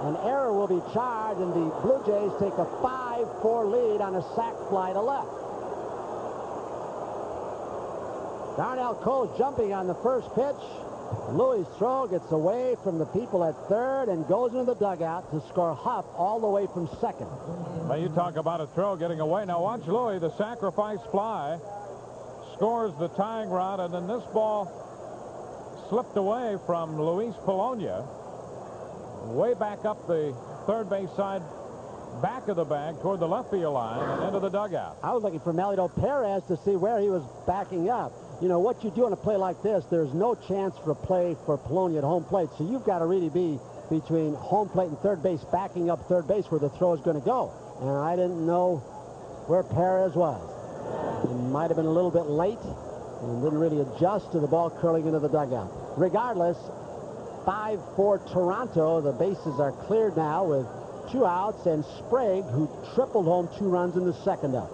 An error will be charged, and the Blue Jays take a 5-4 lead on a sac fly to left. Darnell Coles jumping on the first pitch. Louis' throw gets away from the people at third and goes into the dugout to score Huff all the way from second. Well, you talk about a throw getting away. Now watch Louis, the sacrifice fly, scores the tying run, and then this ball slipped away from Luis Polonia, way back up the third base side, back of the bag toward the left field line and into the dugout. I was looking for Melido Perez to see where he was backing up. You know, what you do on a play like this, there's no chance for a play for Polonia at home plate, so you've got to really be between home plate and third base, backing up third base where the throw is going to go. And I didn't know where Perez was. He might have been a little bit late and didn't really adjust to the ball curling into the dugout. Regardless, 5-4 Toronto. The bases are cleared now with 2 outs, and Sprague, who tripled home 2 runs in the second up.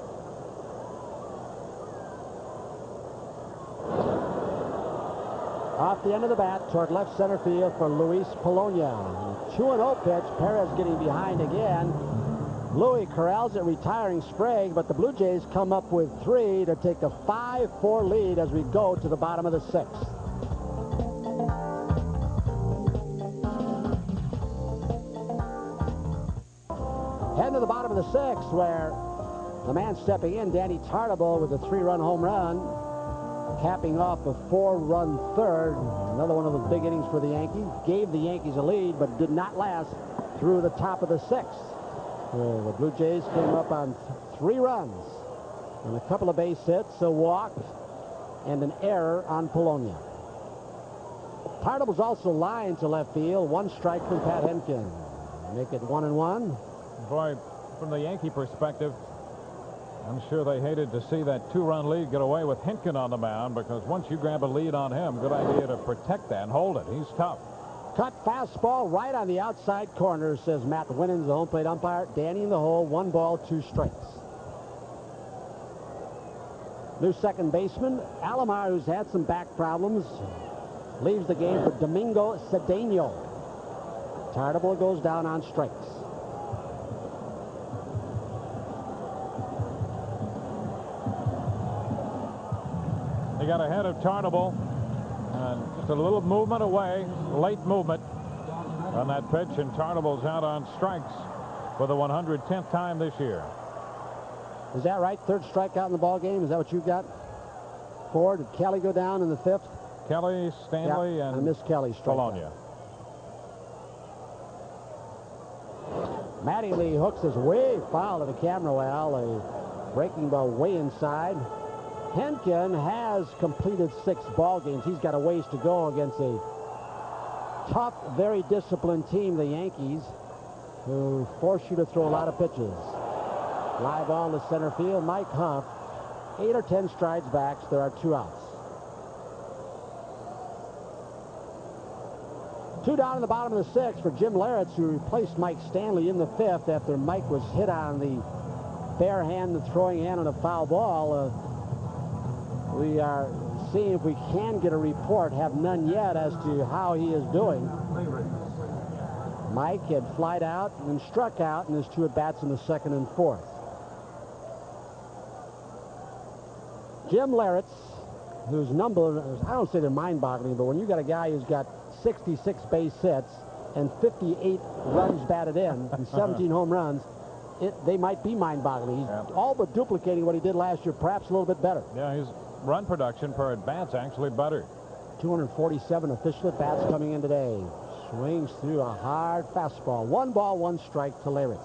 Off the end of the bat toward left center field for Luis Polonia. 2-0 pitch. Perez getting behind again. Louis corrals it, retiring Sprague, but the Blue Jays come up with 3 to take a 5-4 lead as we go to the bottom of the 6th. Heading to the bottom of the 6th, where the man stepping in, Danny Tartabull, with a 3-run home run, capping off a 4-run third. Another one of those big innings for the Yankees. Gave the Yankees a lead, but did not last through the top of the 6th. The Blue Jays came up on 3 runs and a couple of base hits, a walk, and an error on Polonia. Tartabull's also lined to left field. 1 strike from Pat Henkin. Make it 1-1. Boy, from the Yankee perspective, I'm sure they hated to see that 2-run lead get away with Henkin on the mound, because once you grab a lead on him, good idea to protect that and hold it. He's tough. Cut fastball right on the outside corner, says Matt Winans, the home plate umpire. Danny in the hole, 1 ball, 2 strikes. New second baseman, Alomar, who's had some back problems, leaves the game for Domingo Cedeno. Tartabull goes down on strikes. He got ahead of Tartabull, and just a little movement away, late movement on that pitch, and Tartabull's out on strikes for the 110th time this year. Is that right? 3rd strikeout in the ball game. Is that what you got? 4. Did Kelly go down in the 5th? Kelly, Stanley, yeah, and I missed Kelly's strikeout. Polonia. Mattingly hooks this way foul to the camera well. A breaking ball way inside. Henkin has completed 6 ball games. He's got a ways to go against a tough, very disciplined team, the Yankees, who force you to throw a lot of pitches. Fly ball to center field. Mike Huff, 8 or 10 strides back. So there are 2 outs. 2 down in the bottom of the 6th for Jim Laritz, who replaced Mike Stanley in the 5th after Mike was hit on the bare hand, the throwing hand on a foul ball. We are seeing if we can get a report, have none yet, as to how he is doing. Mike had flied out and struck out in his 2 at-bats in the 2nd and 4th. Jim Laritz, whose number, I don't say they're mind-boggling, but when you got a guy who's got 66 base hits and 58 runs batted in and 17 home runs, they might be mind-boggling. He's all but duplicating what he did last year, perhaps a little bit better. Yeah, his run production per at-bat's actually better. 247 official at-bats coming in today. Swings through a hard fastball. 1 ball, 1 strike to Laritz.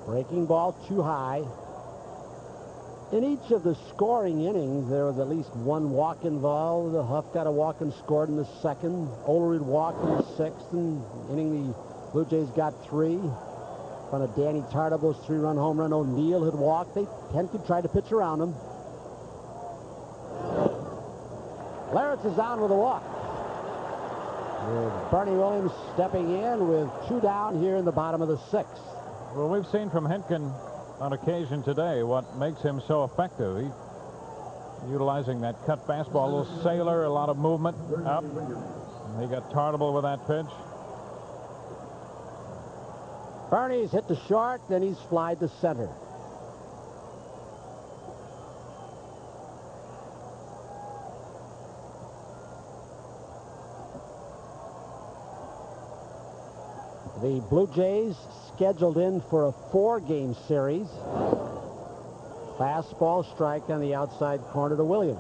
Breaking ball too high. In each of the scoring innings, there was at least 1 walk involved. Huff got a walk and scored in the 2nd. Olerud walked in the 6th. And inning, the Blue Jays got 3. In front of Danny Tartable's 3-run home run. O'Neill had walked. Henkin tried to pitch around him. Laritz is down with a walk. With Bernie Williams stepping in with 2 down here in the bottom of the 6th. Well, we've seen from Henkin on occasion today what makes him so effective. He utilizing that cut fastball, a little sailor, a lot of movement up. And he got Tartable with that pitch. Bernie's hit to short, then he's flied to center. The Blue Jays scheduled in for a 4-game series. Fastball strike on the outside corner to Williams.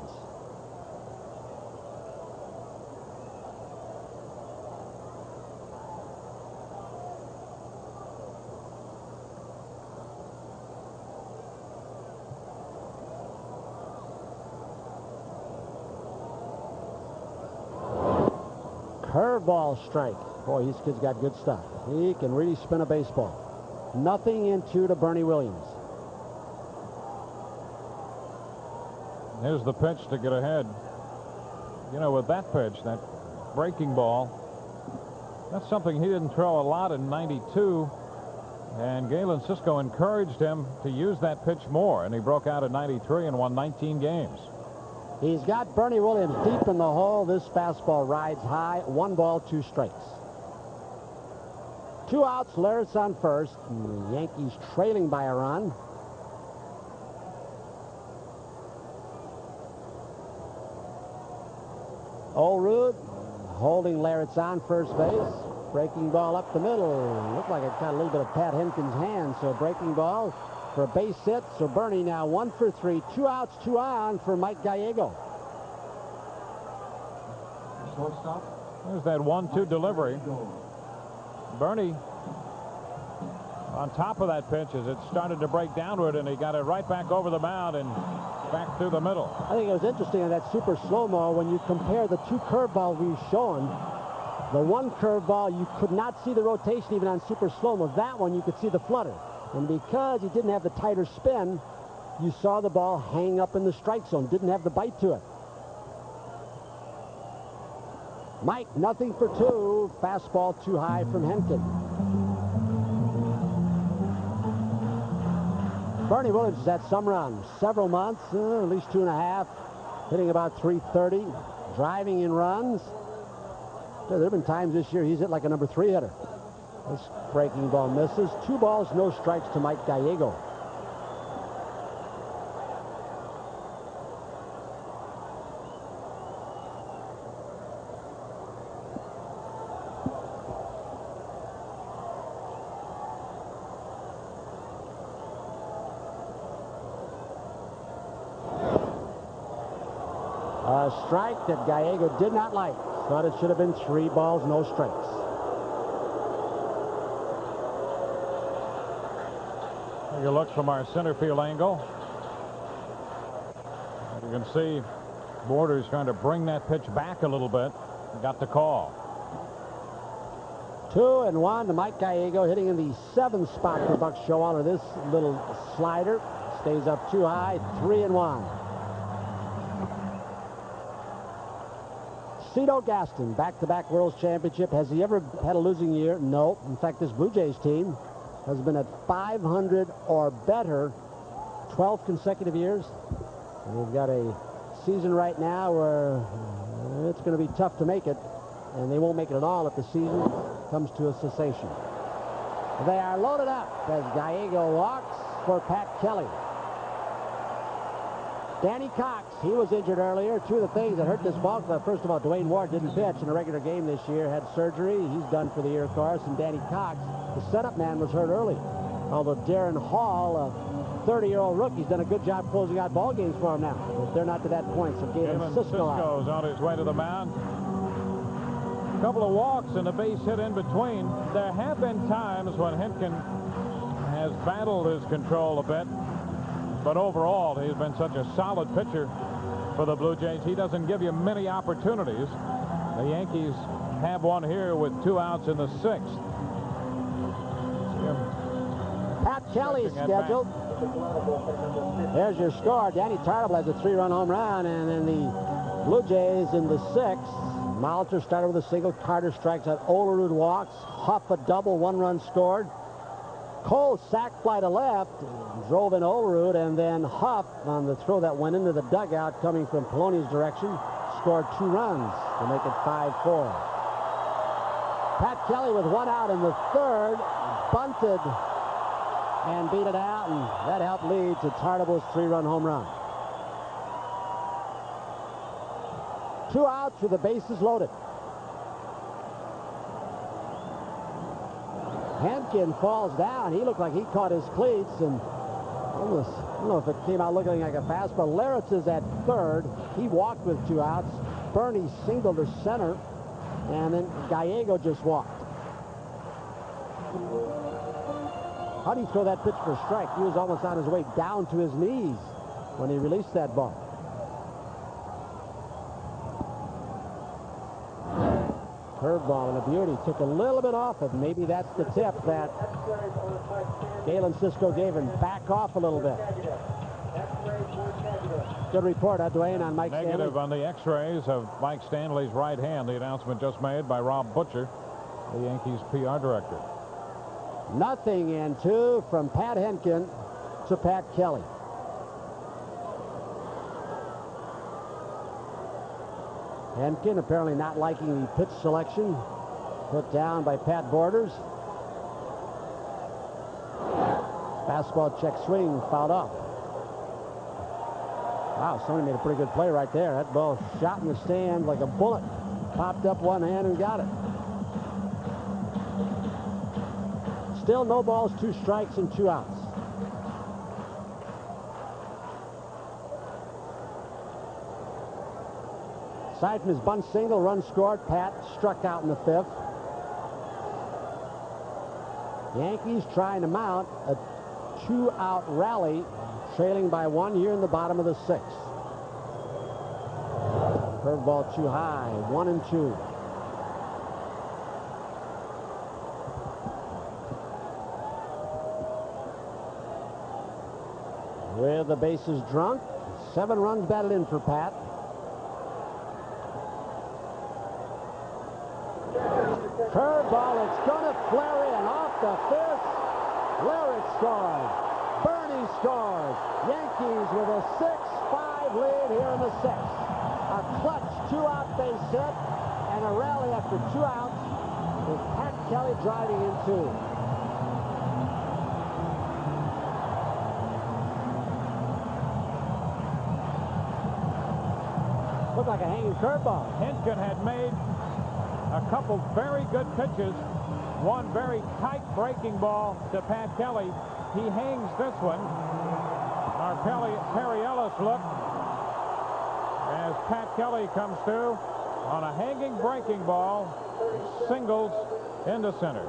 Curveball strike. Boy, this kid's got good stuff. He can really spin a baseball. 0-2 to Bernie Williams. Here's the pitch to get ahead. You know, with that pitch, that breaking ball, that's something he didn't throw a lot in '92. And Galen Cisco encouraged him to use that pitch more. And he broke out in '93 and won 19 games. He's got Bernie Williams deep in the hole. This fastball rides high. 1 ball, 2 strikes. 2 outs, Laritz on first. And the Yankees trailing by a run. Olerud holding Laritz on first base. Breaking ball up the middle. Looked like it got a little bit of Pat Henkin's hand. So breaking ball for a base hit. So Bernie now 1 for 3. 2 outs, 2 on for Mike Gallego. There's that 1-2 delivery. Bernie on top of that pitch as it started to break downward, and he got it right back over the mound and back through the middle. I think it was interesting in that super slow-mo when you compare the 2 curveballs we've shown. The 1 curveball, you could not see the rotation even on super slow-mo. That one, you could see the flutter. And because he didn't have the tighter spin, you saw the ball hang up in the strike zone. Didn't have the bite to it. Mike, 0 for 2. Fastball too high from Henkin. Bernie Williams has had some runs. Several months, at least 2.5. Hitting about .330. Driving in runs. There have been times this year he's hit like a number 3 hitter. This breaking ball misses. 2 balls, no strikes to Mike Gallego. A strike that Gallego did not like. Thought it should have been 3 balls, no strikes. Take a look from our center field angle. You can see Borders trying to bring that pitch back a little bit. Got the call. 2-1 to Mike Gallego, hitting in the 7th spot for Buck Showalter. This little slider stays up too high. 3-1. Cito Gaston, back-to-back World Championship. Has he ever had a losing year? No. In fact, this Blue Jays team has been at 500 or better 12 consecutive years. And we've got a season right now where it's going to be tough to make it, and they won't make it at all if the season comes to a cessation. They are loaded up as Gallego walks for Pat Kelly. Danny Cox, he was injured earlier. 2 of the things that hurt this ball club. First of all, Dwayne Ward didn't pitch in a regular game this year, had surgery. He's done for the year, of course. And Danny Cox, the setup man, was hurt early. Although Darren Hall, a 30-year-old rookie, has done a good job closing out ball games for him now. But they're not to that point, so Galen Cisco's on his way to the mound. A couple of walks and a base hit in between. There have been times when Hentgen has battled his control a bit, but overall he's been such a solid pitcher for the Blue Jays. He doesn't give you many opportunities. The Yankees have one here with 2 outs in the 6th. Pat Kelly scheduled. There's your score. Danny Tartabull has a 3-run home run, and then the Blue Jays in the 6th. Molitor started with a single. Carter strikes out. Olerud walks. Huff a double. 1 run scored. Cole sac fly to left, drove in Olerud, and then Huff on the throw that went into the dugout coming from Polonia's direction scored 2 runs to make it 5-4. Pat Kelly with 1 out in the 3rd, bunted and beat it out, and that helped lead to Tartabull's 3-run home run. 2 outs with the bases loaded. Hentgen falls down. He looked like he caught his cleats, and almost, I don't know if it came out looking like a fastball. Larritz is at 3rd. He walked with 2 outs. Bernie singled to center, and then Gallego just walked. How do you throw that pitch for a strike? He was almost on his way down to his knees when he released that ball. Curveball and a beauty. Took a little bit off it. Maybe that's the tip that Galen Cisco gave him. Back off a little bit. Good report, Dwayne, on Mike Stanley. Negative on the X-rays of Mike Stanley's right hand. The announcement just made by Rob Butcher, the Yankees PR director. 0-2 from Pat Hentgen to Pat Kelly. Hentgen apparently not liking the pitch selection put down by Pat Borders. Fastball check swing fouled off. Wow, somebody made a pretty good play right there. That ball shot in the stand like a bullet. Popped up one hand and got it. Still no balls, 2 strikes, and 2 outs. Aside from his bunt single, run scored. Pat struck out in the 5th. Yankees trying to mount a 2-out rally, trailing by 1 here in the bottom of the 6th. Curveball too high, 1-2. With the bases drunk, 7 runs batted in for Pat. Curveball, it's going to flare in off the 5th. Larritz scores. Bernie scores. Yankees with a 6-5 lead here in the 6th. A clutch 2-out base hit and a rally after 2 outs with Pat Kelly driving in 2. Looked like a hanging curveball. Hentgen had made a couple very good pitches. One very tight breaking ball to Pat Kelly. He hangs this one. Our Perry Ellis look as Pat Kelly comes through. on a hanging breaking ball. Singles into center.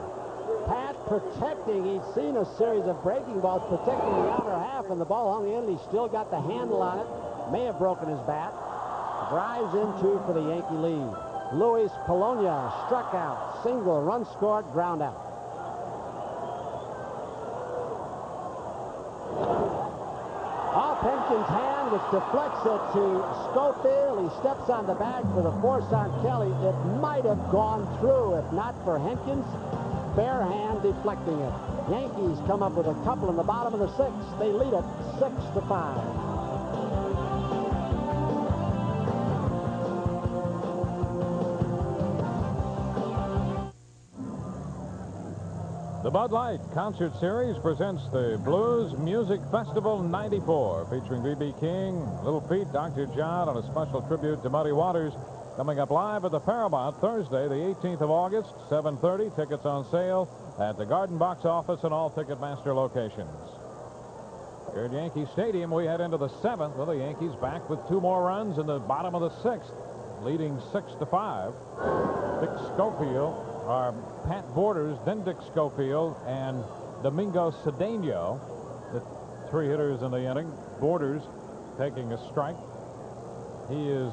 Pat protecting. He's seen a series of breaking balls protecting the outer half, and the ball hung in. He still got the handle on it. May have broken his bat. Drives in 2 for the Yankee lead. Luis Polonia struck out. Single, run scored, ground out. Off Henkin's hand, which deflects it to Schofield. He steps on the bag for the force on Kelly. It might have gone through if not for Henkins. Bare hand deflecting it. Yankees come up with a couple in the bottom of the 6th. They lead it 6-5. The Bud Light Concert Series presents the Blues Music Festival 94, featuring B.B. King, Little Pete, Dr. John, and a special tribute to Muddy Waters. Coming up live at the Paramount Thursday, the 18th of August, 7:30. Tickets on sale at the Garden Box office and all Ticketmaster locations. Here at Yankee Stadium, we head into the 7th. Well, the Yankees back with 2 more runs in the bottom of the 6th, leading 6-5. Dick Schofield, Pat Borders, then Dick Schofield, and Domingo Cedeno, the 3 hitters in the inning. Borders taking a strike. He is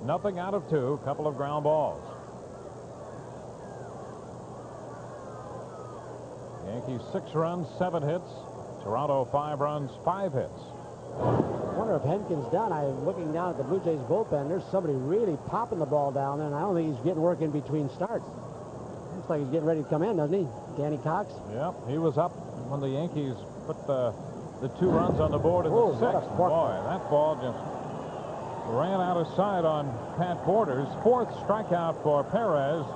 nothing out of 2, a couple of ground balls. Yankees 6 runs, 7 hits. Toronto 5 runs, 5 hits. I wonder if Henkin's done. I'm looking down at the Blue Jays bullpen. There's somebody really popping the ball down there, and I don't think he's getting work in between starts. Looks like he's getting ready to come in, doesn't he? Danny Cox? Yep, he was up when the Yankees put the 2 runs on the board in the 6th. Boy, that ball just ran out of sight on Pat Borders. 4th strikeout for Perez.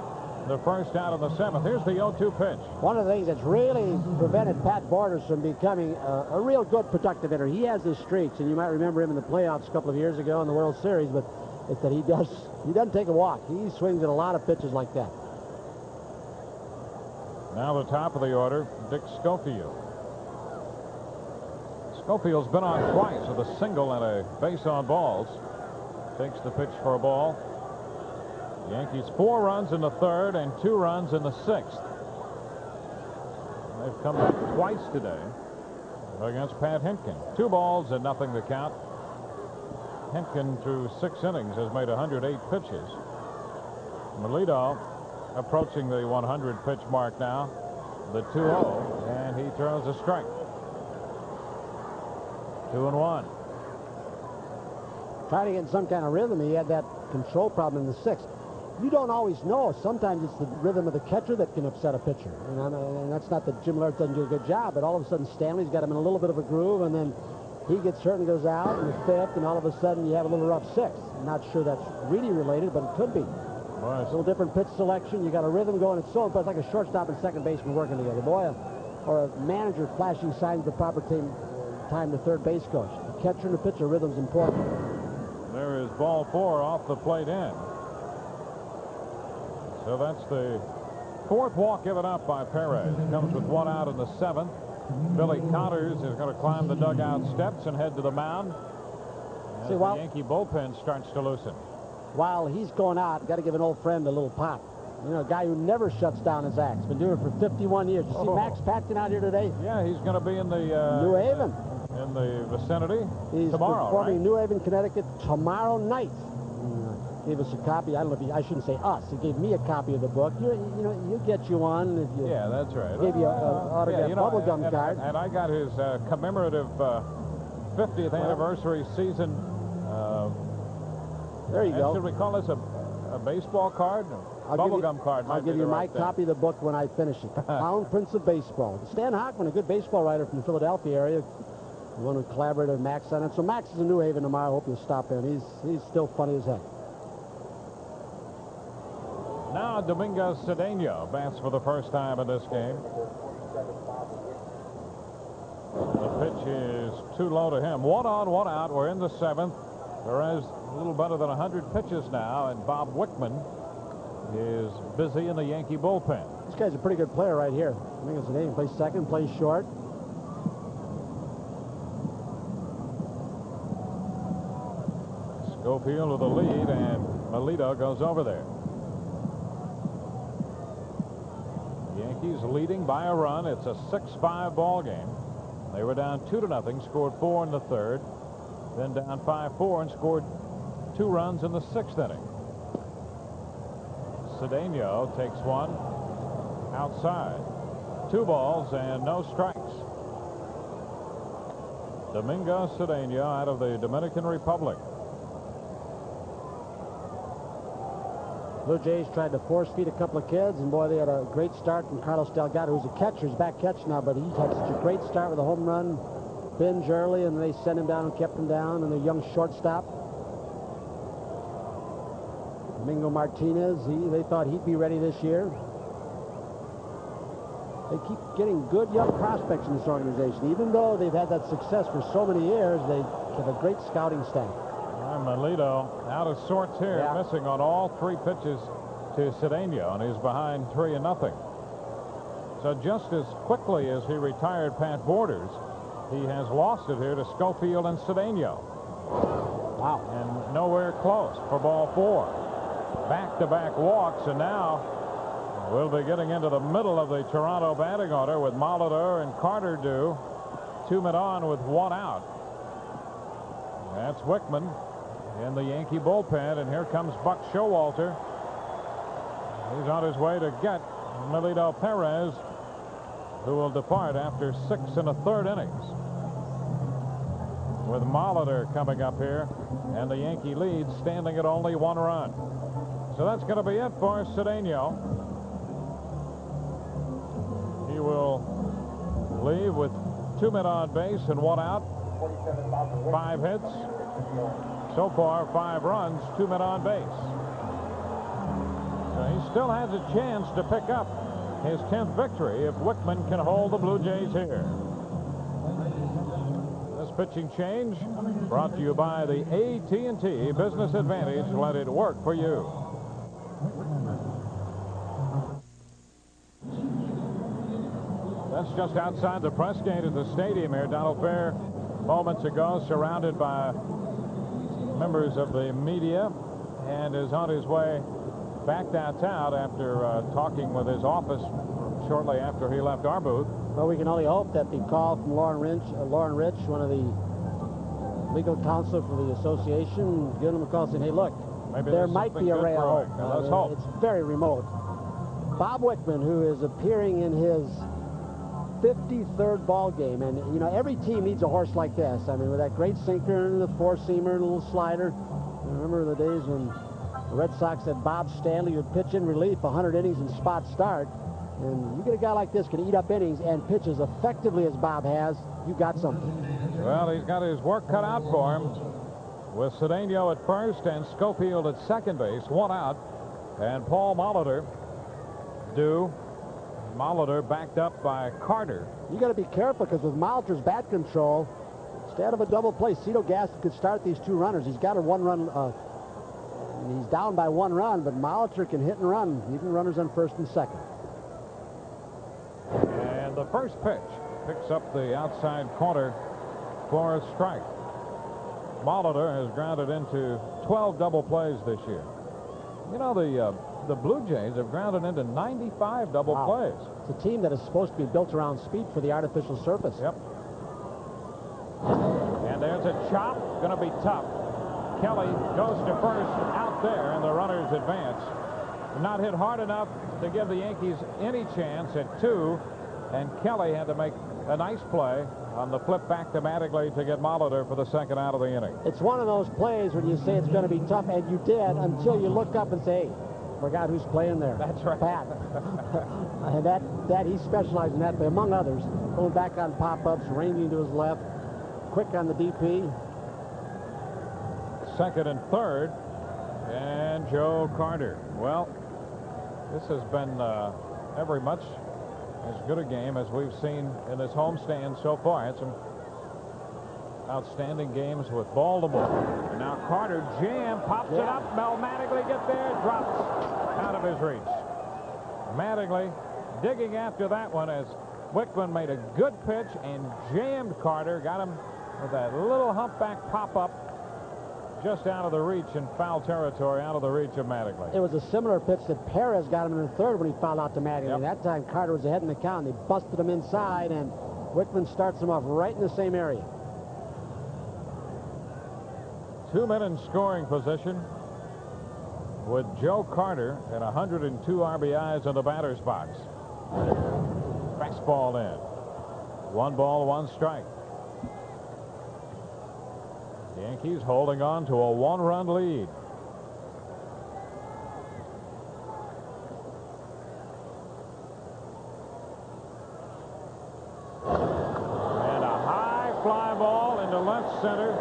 The first out of the 7th. Here's the 0-2 pitch. One of the things that's really prevented Pat Borders from becoming a real good productive hitter. He has his streaks, and you might remember him in the playoffs a couple of years ago in the World Series, but it's that he doesn't take a walk. He swings at a lot of pitches like that. Now the top of the order, Dick Schofield. Schofield's been on twice with a single and a base on balls. Takes the pitch for a ball. Yankees 4 runs in the 3rd and 2 runs in the 6th. They've come back twice today against Pat Hentgen. 2 balls and nothing to count. Hentgen, through 6 innings, has made 108 pitches. Melito approaching the 100 pitch mark now. The 2-0, and he throws a strike. 2-1. Trying to get in some kind of rhythm. He had that control problem in the 6th. You don't always know. Sometimes it's the rhythm of the catcher that can upset a pitcher. And that's not that Jim Lehrer doesn't do a good job, but all of a sudden Stanley's got him in a little bit of a groove, and then he gets hurt and goes out in the 5th, and all of a sudden you have a little rough 6th. I'm not sure that's really related, but it could be. Boy, A little different pitch selection. You got a rhythm going. It's so important. It's like a shortstop and second baseman working together. Boy, or a manager flashing signs of the proper time to third base coach. The catcher and the pitcher rhythm's important. there is ball 4 off the plate end. So that's the 4th walk given up by Perez. Comes with 1 out in the 7th. Billy Connors is going to climb the dugout steps and head to the mound. As the Yankee bullpen starts to loosen. While he's going out, got to give an old friend a little pop. You know, a guy who never shuts down his axe. Been doing it for 51 years. You see Max Patkin out here today? Yeah, he's going to be in the New Haven. In the vicinity He's tomorrow, performing right? in New Haven, Connecticut tomorrow night. Gave us a copy. I don't know if I shouldn't say us. He gave me a copy of the book. You know, you get you one. If you Yeah, that's right. Gave you an autographed bubblegum card. And I got his commemorative 50th anniversary season. There you go. Should we call this a baseball card? Bubblegum card. I'll give you my copy of the book when I finish it. Crown Prince of Baseball. Stan Hockman, a good baseball writer from the Philadelphia area. The one who collaborated with Max on it. So Max is in New Haven tomorrow. I hope you'll stop in. He's still funny as heck. Now Domingo Cedeno bats for the first time in this game. The pitch is too low to him. 1 on, 1 out. We're in the 7th. There is a little better than 100 pitches now, and Bob Wickman is busy in the Yankee bullpen. This guy's a pretty good player right here. I think it's the name. He plays second, plays short. Schofield with the lead, and Melito goes over there. Yankees leading by a run. It's a 6-5 ball game. They were down 2-0, scored 4 in the third, then down 5-4 and scored 2 runs in the 6th inning. Cedeno takes one outside. 2 balls and no strikes. Domingo Cedeno out of the Dominican Republic. Blue Jays tried to force feed a couple of kids, and boy, they had a great start from Carlos Delgado, who's a catcher. He's back catch now, but he had such a great start with a home run binge early, and they sent him down and kept him down, and the young shortstop, Domingo Martinez, they thought he'd be ready this year. They keep getting good young prospects in this organization. Even though they've had that success for so many years, they have a great scouting staff. Melito out of sorts here, missing on all 3 pitches to Cedeno, and he's behind 3-0. So just as quickly as he retired Pat Borders, he has lost it here to Schofield and Cedeno. Wow. And nowhere close for ball 4. Back-to-back walks, and now we'll be getting into the middle of the Toronto batting order with Molitor and Carter due. 2 men on with 1 out. That's Wickman in the Yankee bullpen, and here comes Buck Showalter. He's on his way to get Melito Perez, who will depart after 6 1/3 innings. With Molitor coming up here, and the Yankee lead standing at only 1 run. So that's going to be it for Cedeno. He will leave with 2 men on base and 1 out. 5 hits. So far, 5 runs, 2 men on base. So he still has a chance to pick up his 10th victory if Wickman can hold the Blue Jays here. This pitching change brought to you by the AT&T Business Advantage. Let it work for you. That's just outside the press gate at the stadium here. Donald Fair moments ago surrounded by members of the media, and is on his way back downtown after talking with his office shortly after he left our booth. Well, we can only hope that the call from Lauren Rich, one of the legal counsel for the association, giving him a call saying, hey, look, maybe there might be a ray of hope. Let's hope. It's very remote. Bob Wickman, who is appearing in his 53rd ball game, and you know, every team needs a horse like this. I mean, with that great sinker and the 4-seamer, little slider. I remember the days when the Red Sox had Bob Stanley would pitch in relief 100 innings and spot start, and you get a guy like this can eat up innings and pitch as effectively as Bob has. You got something. Well, he's got his work cut out for him with Cedeno at first and Schofield at second base. 1 out, and Paul Molitor due. Molitor backed up by Carter. You got to be careful, because with Molitor's bat control, instead of a double play, Cito Gaston could start these 2 runners. He's got a 1-run. He's down by 1 run, but Molitor can hit and run, even runners on first and second. And the first pitch picks up the outside corner for a strike. Molitor has grounded into 12 double plays this year. You know, the Blue Jays have grounded into 95 double plays. It's a team that is supposed to be built around speed for the artificial surface. Yep. And there's a chop. Going to be tough. Kelly goes to first out there, and the runners advance. Not hit hard enough to give the Yankees any chance at 2, and Kelly had to make a nice play on the flip back to Mattingly to get Molitor for the 2nd out of the inning. It's one of those plays when you say it's going to be tough, and you did, until you look up and say, hey, forgot who's playing there. That's right. Pat. And that he specialized in that, but among others, going back on pop-ups, ranging to his left, quick on the DP. 2nd and 3rd, and Joe Carter. Well, this has been every much as good a game as we've seen in this homestand so far. Had some outstanding games with Baltimore. And now Carter pops it up. Mel Mattingly gets there, drops out of his reach. Mattingly digging after that one as Wickman made a good pitch and jammed Carter. Got him with that little humpback pop-up. just out of the reach in foul territory, out of the reach of Mattingly. It was a similar pitch that Perez got him in the third when he fouled out to Mattingly. Yep. That time Carter was ahead in the count. They busted him inside, and Wickman starts him off right in the same area. 2 men in scoring position with Joe Carter and 102 RBIs in the batter's box. Fastball in. 1 ball, 1 strike. Yankees holding on to a 1-run lead. And a high fly ball into left center.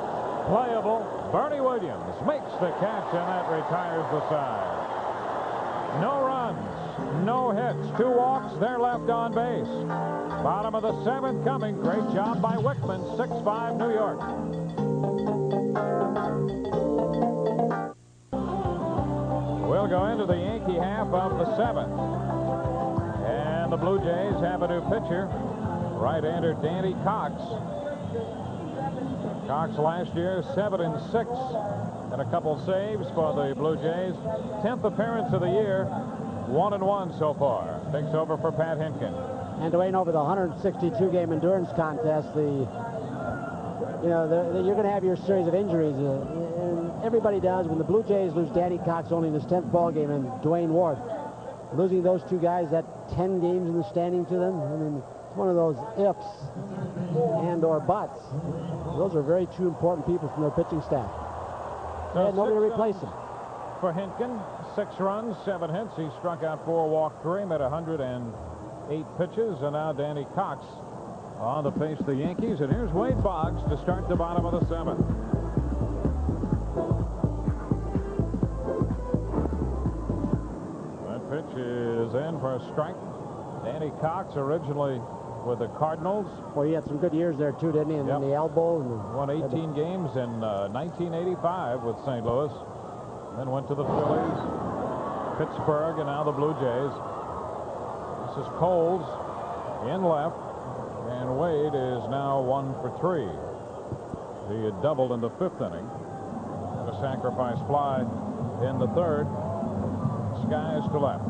Playable. Bernie Williams makes the catch, and that retires the side. No runs, no hits, 2 walks. They're left on base. Bottom of the 7th coming. Great job by Wickman. 6-5 New York. We'll go into the Yankee half of the 7th. And the Blue Jays have a new pitcher. Right-hander Danny Cox. Cox last year 7-6 and a couple saves for the Blue Jays. 10th appearance of the year, 1-1 so far. Takes over for Pat Hentgen. And Dwayne, over the 162-game endurance contest, you're going to have your series of injuries, and everybody does. When the Blue Jays lose Danny Cox only in his 10th ball game and Dwayne Ward, losing those 2 guys, that 10 games in the standing to them. I mean, it's one of those ifs and or buts. Those are very two important people from their pitching staff. They had nobody to replace him. For Hentgen, 6 runs, 7 hits. He struck out 4, walked 3, made 108 pitches, and now Danny Cox on the pace of the Yankees. And here's Wade Boggs to start the bottom of the 7th. That pitch is in for a strike. Danny Cox, originally with the Cardinals. Well, he had some good years there too, didn't he? And Yep. then the elbow. And won 18 games in 1985 with St. Louis. Then went to the Phillies, Pittsburgh, and now the Blue Jays. This is Coles in left, and Wade is now 1 for 3. He had doubled in the 5th inning. And a sacrifice fly in the 3rd. Skies to left.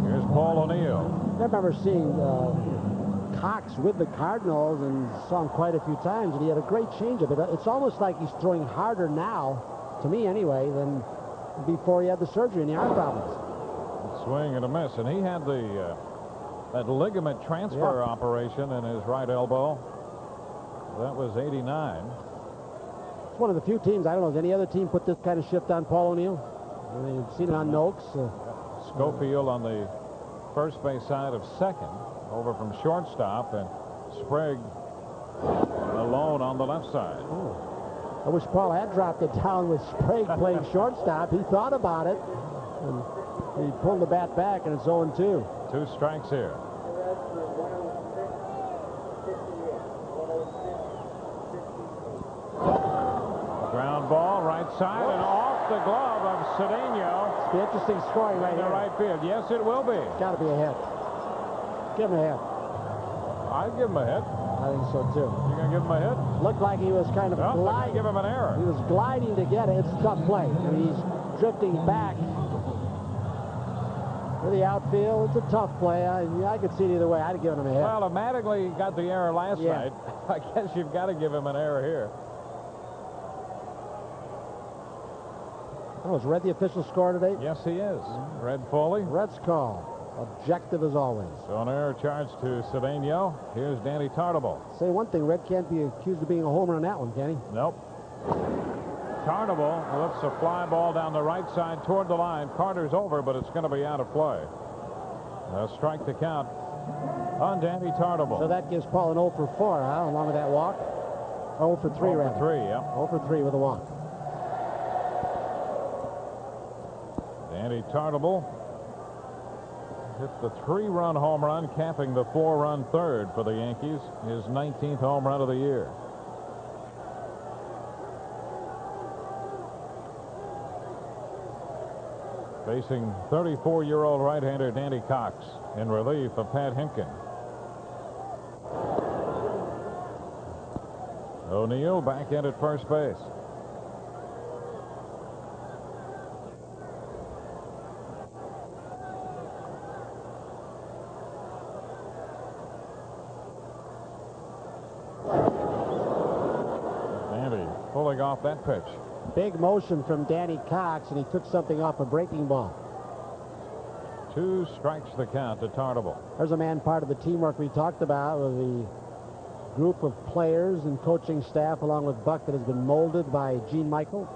Here's Paul O'Neill. I remember seeing Cox with the Cardinals and saw him quite a few times, and he had a great changeup. It's almost like he's throwing harder now, to me anyway, than before he had the surgery and the arm problems. Swing and a miss, and he had the that ligament transfer operation in his right elbow. That was '89. It's one of the few teams, I don't know, has any other team put this kind of shift on Paul O'Neill? I mean, you've seen it on Noakes. Schofield on the first base side of second, over from shortstop, and Sprague alone on the left side. Oh. I wish Paul had dropped it down with Sprague playing shortstop. He thought about it, and he pulled the bat back, and it's 0-2. 2 strikes here. Ground ball, right side, and off the glove of Cedeno. It's an interesting scoring right In the here. right field. Yes, it will be. It's got to be a hit. Give him a hit. I'd give him a hit. I think so, too. You gonna give him a hit? Looked like he was kind of No, they're gonna gliding. give him an error. He was gliding to get it. It's a tough play. I mean, he's drifting back to the outfield. It's a tough play. I could see it either way. I'd have given him a hit. Well, if Mattingly got the error last night, I guess you've got to give him an error here. Oh, is Red the official score today? Yes, he is. Red Foley. Red's call. Objective as always. So an error charged to Cedeno. Here's Danny Tartabull. Say one thing, Red can't be accused of being a homer on that one, can he? Nope. Tartabull lifts a fly ball down the right side toward the line. Carter's over, but it's going to be out of play. A strike to count on Danny Tartabull. So that gives Paul an 0 for 4, huh? Along with that walk. 0 for 3, 0 rather. for 3, yeah. 0 for 3 with a walk. Danny Tartabull hit the 3-run home run, capping the 4-run third for the Yankees. His 19th home run of the year. Facing 34-year-old right-hander Danny Cox in relief of Pat Hentgen. O'Neill back in at first base. rolling off that pitch. Big motion from Danny Cox, and he took something off a breaking ball. 2 strikes the count to Tartabull. There's a man part of the teamwork we talked about with the group of players and coaching staff along with Buck that has been molded by Gene Michael.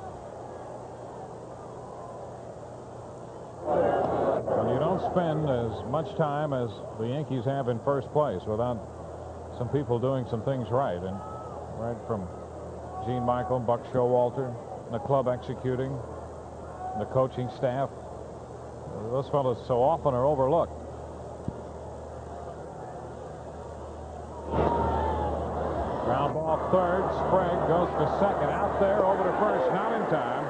And you don't spend as much time as the Yankees have in first place without some people doing some things right. And right from Gene Michael, Buck Showalter, the club executing, the coaching staff. Those fellows so often are overlooked. Ground ball third. Sprague goes to second. Out there over to first. Not in time.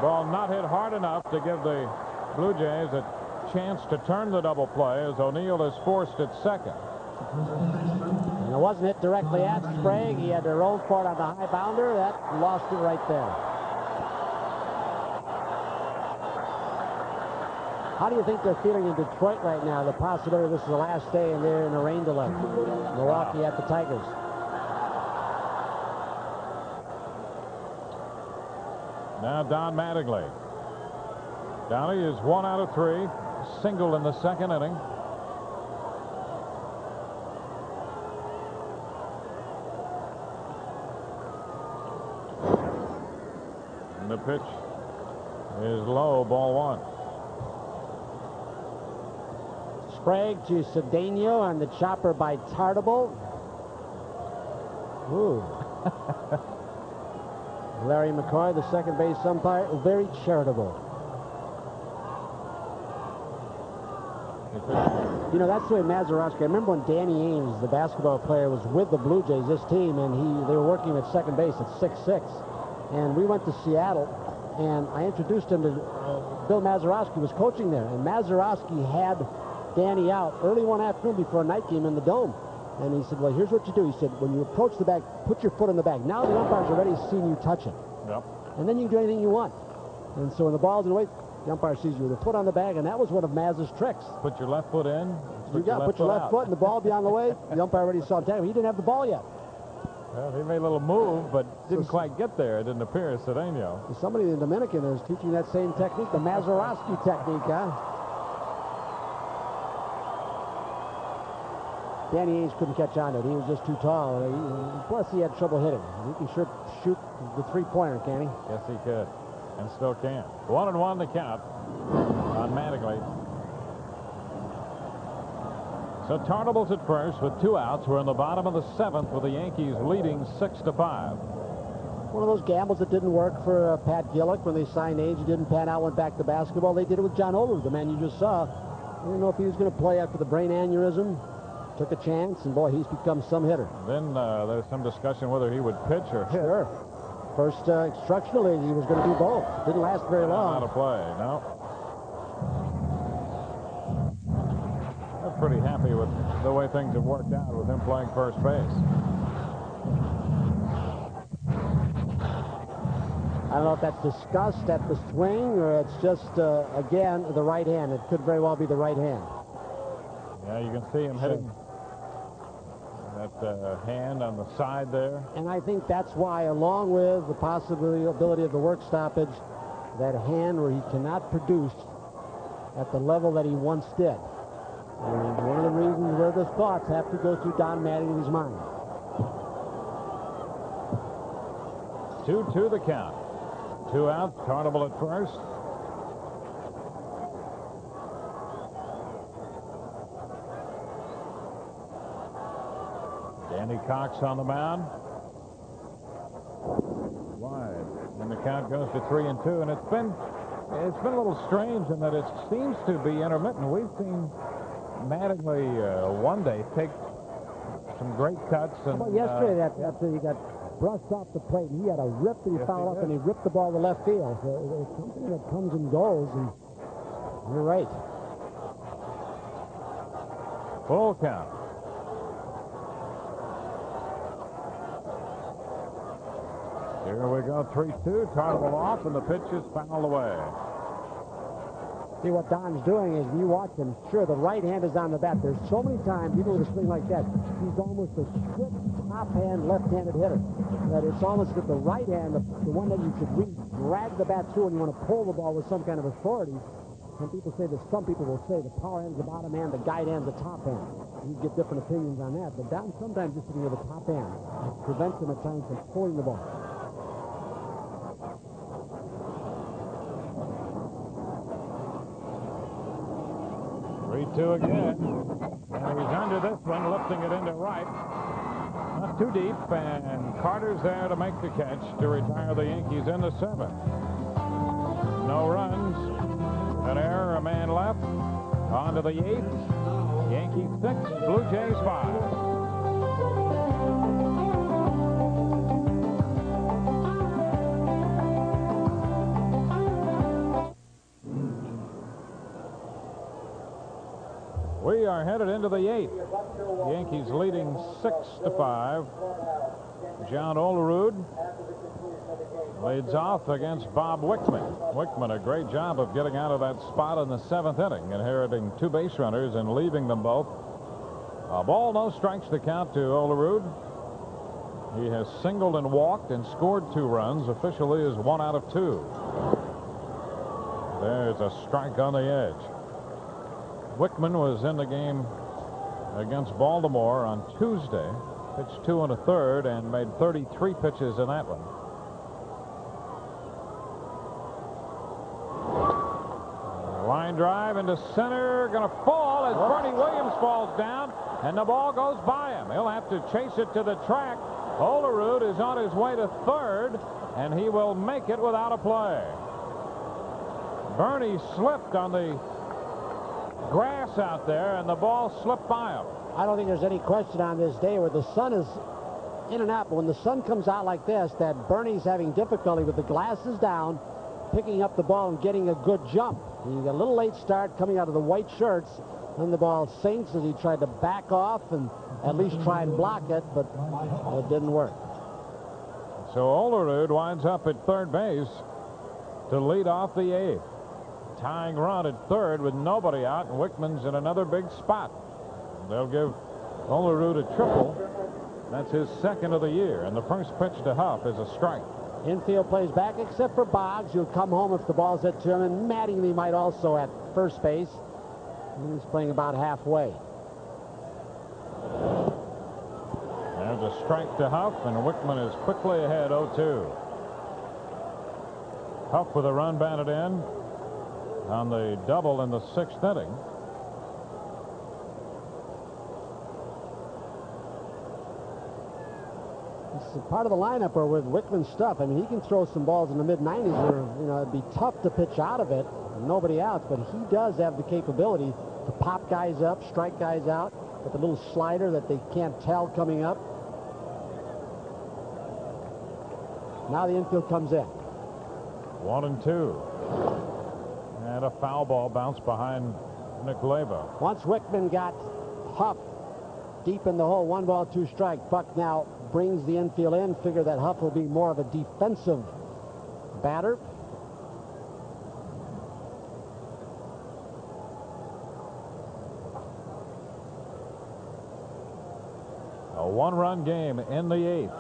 Ball not hit hard enough to give the Blue Jays a chance to turn the double play as O'Neill is forced at second. And it wasn't hit directly at Sprague. He had to roll for it on the high bounder. That lost it right there. How do you think they're feeling in Detroit right now? The possibility this is the last day and they're in a rain delay. Milwaukee at the Tigers. Now Don Mattingly. Downey is 1 out of 3. Single in the second inning. And the pitch is low, ball 1. Sprague to Cedeno on the chopper by Tartabull. Ooh. Larry McCoy, the second base umpire, very charitable. You know, that's the way Mazeroski. I remember when Danny Ainge, the basketball player, was with the Blue Jays, this team, and they were working at second base at 6'6". And we went to Seattle, and I introduced him to Bill Mazeroski, was coaching there. And Mazeroski had Danny out early one afternoon before a night game in the Dome. And he said, well, here's what you do. He said, when you approach the bag, put your foot in the bag. Now the umpire's already seen you touch it. Yep. And then you can do anything you want. And so when the ball's in the way, the umpire sees you with a foot on the bag, and that was one of Maz's tricks. Put your left foot in. Put your left foot, and the ball be on the way. The umpire already saw him. He didn't have the ball yet. Well, he made a little move, but didn't quite get there. It didn't appear, Cedeno. Somebody in Dominican is teaching that same technique, the Mazeroski technique, huh? Danny Ainge couldn't catch on to it. He was just too tall. Plus, he had trouble hitting. He can sure shoot the three-pointer, can he? Yes, he could. And still can. 1-1 the count on Mattingly. So Tartabull's at first with 2 outs. We're in the bottom of the 7th with the Yankees leading 6-5. One of those gambles that didn't work for Pat Gillick when they signed Ainge. He didn't pan out, went back to basketball. They did it with John Olerud, the man you just saw. I didn't know if he was going to play after the brain aneurysm. Took a chance, and boy, he's become some hitter. Then there's some discussion whether he would pitch or hit. Sure. First instructionally, he was going to do both. Didn't last very long. Not a play, no. I'm pretty happy with the way things have worked out with him playing first base. I don't know if that's discussed at the swing or it's just, again, the right hand. It could very well be the right hand. Yeah, you can see him hitting that hand on the side there. And I think that's why, along with the possibility of the work stoppage, that hand where he cannot produce at the level that he once did. And one of the reasons where the thoughts have to go through Don Mattingly's mind. 2-2 the count. 2 outs, Tartabull at first. Danny Cox on the mound. Wide. And the count goes to 3-2. And it's been a little strange in that it seems to be intermittent. We've seen Mattingly one day take some great cuts. And, well, yesterday, after he got brushed off the plate, and he had a rip that he fouled up, and he ripped the ball to left field. So it's something that comes and goes, and you're right. Full count. Here we go, 3-2. Tartabull off, and the pitch is fouled away. See, what Don's doing is, you watch him, sure, the right hand is on the bat. There's so many times, even with a swing like that, he's almost a quick top-hand, left-handed hitter. That it's almost that the right hand, the one that you should really drag the bat through when you want to pull the ball with some kind of authority. Some people say that some people will say the power hand's the bottom hand, the guide hand's the top hand. You get different opinions on that. But Don sometimes just sitting with the top hand prevents him at times from pulling the ball. 3-2 again. And he's under this one, lifting it into right. Not too deep, and Carter's there to make the catch to retire the Yankees in the 7th. No runs, an error, a man left. On to the 8th. Yankees 6, Blue Jays 5. We are headed into the 8th. Yankees leading 6-5. John Olerud leads off against Bob Wickman. Wickman, a great job of getting out of that spot in the 7th inning, inheriting 2 base runners and leaving them both. A ball, no strikes to count to Olerud. He has singled and walked and scored 2 runs. Officially is 1 out of 2. There's a strike on the edge. Wickman was in the game against Baltimore on Tuesday, pitched 2 1/3 and made 33 pitches in that one. Line drive into center, going to fall as Bernie Williams falls down, and the ball goes by him. He'll have to chase it to the track. Olerud is on his way to third, and he will make it without a play. Bernie slipped on the grass out there, and the ball slipped by him. I don't think there's any question on this day where the sun is in and out, but when the sun comes out like this, that Bernie's having difficulty with the glasses down, picking up the ball and getting a good jump. He got a little late start coming out of the white shirts, and the ball sinks as he tried to back off and at least try and block it, but it didn't work. So Olerud winds up at third base to lead off the 8th. Tying run at third with nobody out, and Wickman's in another big spot. They'll give Olerud a triple. That's his 2nd of the year, and the first pitch to Huff is a strike. Infield plays back except for Boggs, who'll come home if the ball's hit to him, and Mattingly might also at first base. He's playing about halfway. There's a strike to Huff, and Wickman is quickly ahead 0-2. Huff with a run batted in on the double in the 6th inning. It's a part of the lineup where with Wickman's stuff, I mean, he can throw some balls in the mid-90s where, it'd be tough to pitch out of it, nobody else, but he does have the capability to pop guys up, strike guys out with a little slider that they can't tell coming up. Now the infield comes in. 1-2. And a foul ball bounced behind Nick Leyba. Once Wickman got Huff deep in the hole, 1 ball, 2 strike. Buck now brings the infield in. Figure that Huff will be more of a defensive batter. A 1-run game in the 8th.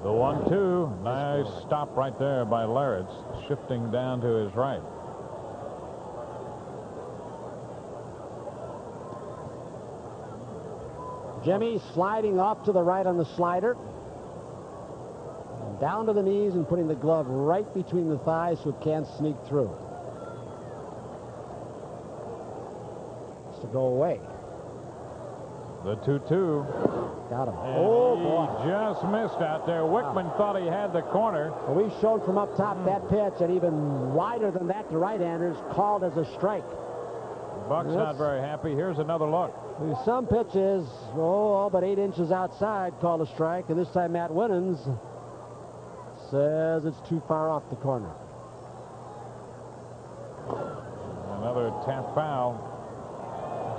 The 1-2, nice stop right there by Larritz, shifting down to his right. Jimmy sliding off to the right on the slider. Down to the knees and putting the glove right between the thighs so it can't sneak through. It's to go away. The 2-2. Got him. And oh, he boy. just missed out there. Wickman thought he had the corner. Well, we showed from up top that pitch, and even wider than that to right-handers, called as a strike. Buck's not very happy. Here's another look. Some pitches, all but 8 inches outside, called a strike, and this time Matt Winans says it's too far off the corner. Another tap foul.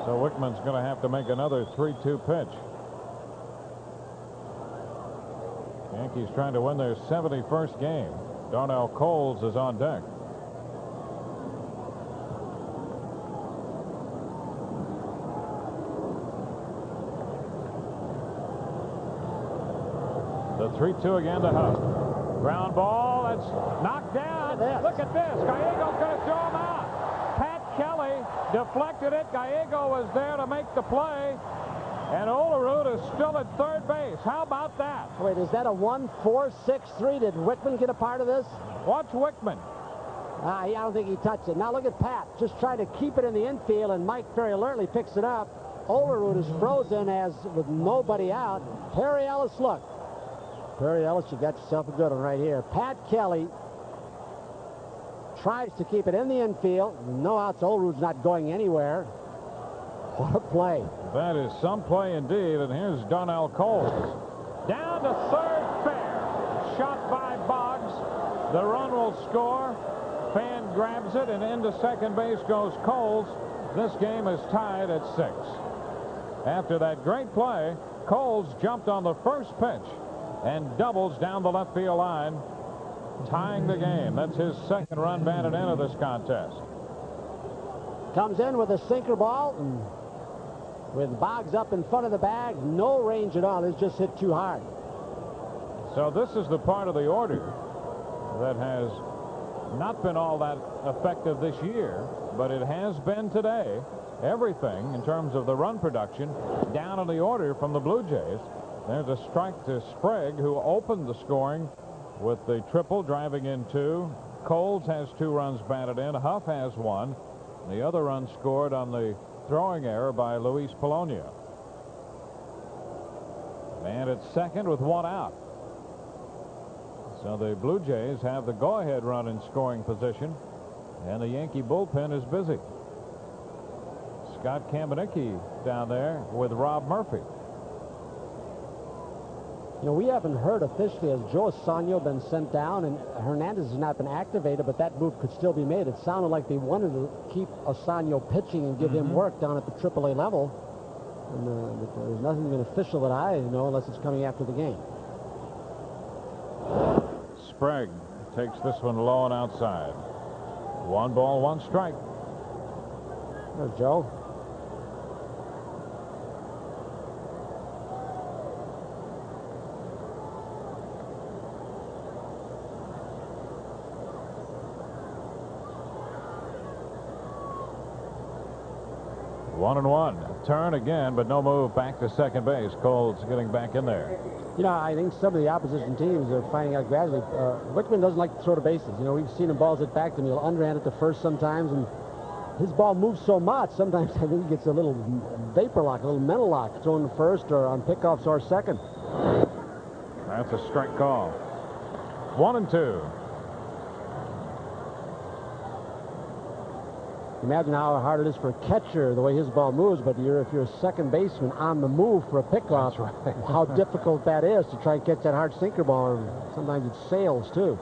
So Wickman's going to have to make another 3-2 pitch. Yankees trying to win their 71st game. Darnell Coles is on deck. The 3-2 again to Huff. Ground ball. That's knocked down. Look at this. Gallego's going to throw him out. Pat Kelly deflected it. Gallego was there to make the play. And Olerud is still at third base. How about that? Wait, is that a 1-4-6-3? Did Wickman get a part of this? Watch Wickman. I don't think he touched it. Now look at Pat, just trying to keep it in the infield, and Mike very alertly picks it up. Olerud is frozen as with nobody out. Perry Ellis, look. Perry Ellis, you got yourself a good one right here. Pat Kelly tries to keep it in the infield. No outs. Olerud's not going anywhere. What a play. That is some play indeed. And here's Darnell Coles. Down to third fair. Shot by Boggs. The run will score. Fan grabs it, and into second base goes Coles. This game is tied at 6. After that great play, Coles jumped on the first pitch and doubles down the left field line, tying the game. That's his second run batted into this contest. Comes in with a sinker ball, and with Boggs up in front of the bag, no range at all. It's just hit too hard. So this is the part of the order that has not been all that effective this year, but it has been today. Everything in terms of the run production down in the order from the Blue Jays. There's a strike to Sprague, who opened the scoring with the triple, driving in 2. Coles has 2 runs batted in. Huff has 1. The other run scored on the throwing error by Luis Polonia. And it's second with 1 out. So the Blue Jays have the go-ahead run in scoring position, and the Yankee bullpen is busy. Scott Kamenicki down there with Rob Murphy. You know, we haven't heard officially, has Joe Osano been sent down, and Hernandez has not been activated, but that move could still be made. It sounded like they wanted to keep Osano pitching and give him work down at the AAA level. And but there's nothing been official that I know, unless it's coming after the game. Sprague takes this one low and outside. 1 ball, 1 strike. There's Joe. One and 1. Turn again, but no move back to second base. Coles getting back in there. You know, I think some of the opposition teams are finding out gradually. Wickman doesn't like to throw the bases. You know, we've seen him balls hit back to him. He'll underhand it to first sometimes, and his ball moves so much. Sometimes I think he gets a little vapor lock, a little mental lock, throwing to first or on pickoffs or second. That's a strike call. 1 and 2. Imagine how hard it is for a catcher, the way his ball moves, but if you're a second baseman on the move for a pickoff, right. How difficult that is to try and catch that hard sinker ball, and sometimes it sails, too.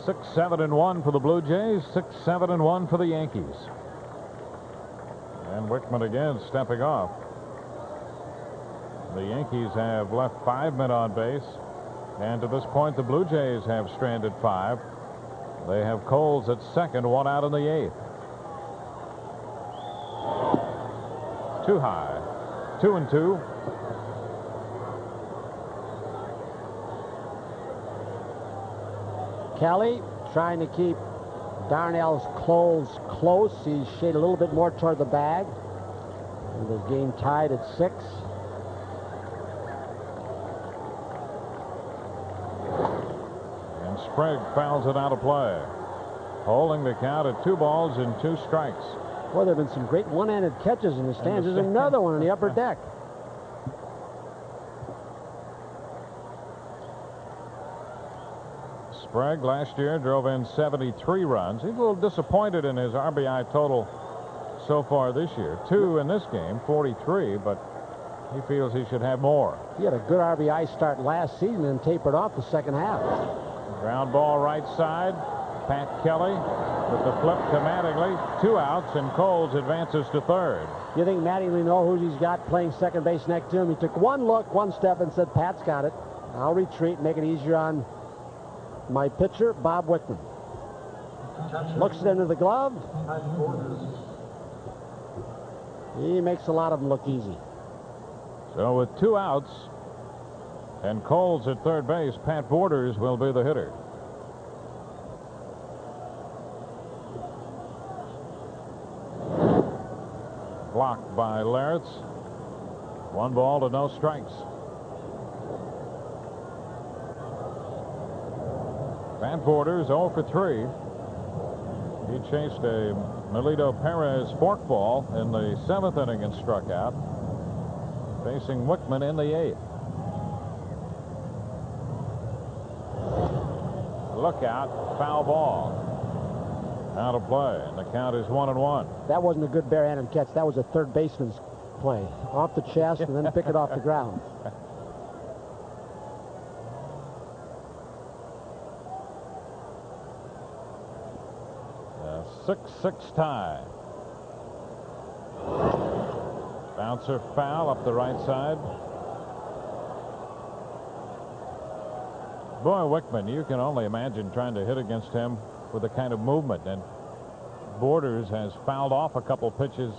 6-7-1 for the Blue Jays, 6-7-1 for the Yankees. And Wickman again stepping off. The Yankees have left 5 men on base, and to this point the Blue Jays have stranded 5. They have Coles at second, 1 out in the 8th. Too high. 2 and 2. Kelly trying to keep Darnell's close. He's shaded a little bit more toward the bag. And the game tied at 6. Sprague fouls it out of play, holding the count at 2 balls and 2 strikes. Well, there have been some great one-handed catches in the stands. There's another one on the upper deck. Sprague last year drove in 73 runs. He's a little disappointed in his RBI total so far this year. 2 in this game, 43, but he feels he should have more. He had a good RBI start last season and tapered off the second half. Ground ball right side. Pat Kelly with the flip to Mattingly. 2 outs, and Coles advances to third. You think Mattingly knows who he's got playing second base next to him? He took 1 look, 1 step, and said, Pat's got it. I'll retreat, make it easier on my pitcher, Bob Wickman. Looks it into the glove. He makes a lot of them look easy. So with 2 outs, And Coles at third base. Pat Borders will be the hitter. Blocked by Larritz. 1 ball to no strikes. Pat Borders 0 for 3. He chased a Melito Perez forkball in the 7th inning and struck out, facing Wickman in the 8th. Look out, foul ball. Out of play, and the count is 1-1. That wasn't a good barehanded catch. That was a third baseman's play. Off the chest and then pick it off the ground. 6-6 tie. Bouncer foul up the right side. Boy, Wickman, you can only imagine trying to hit against him with the kind of movement. And Borders has fouled off a couple pitches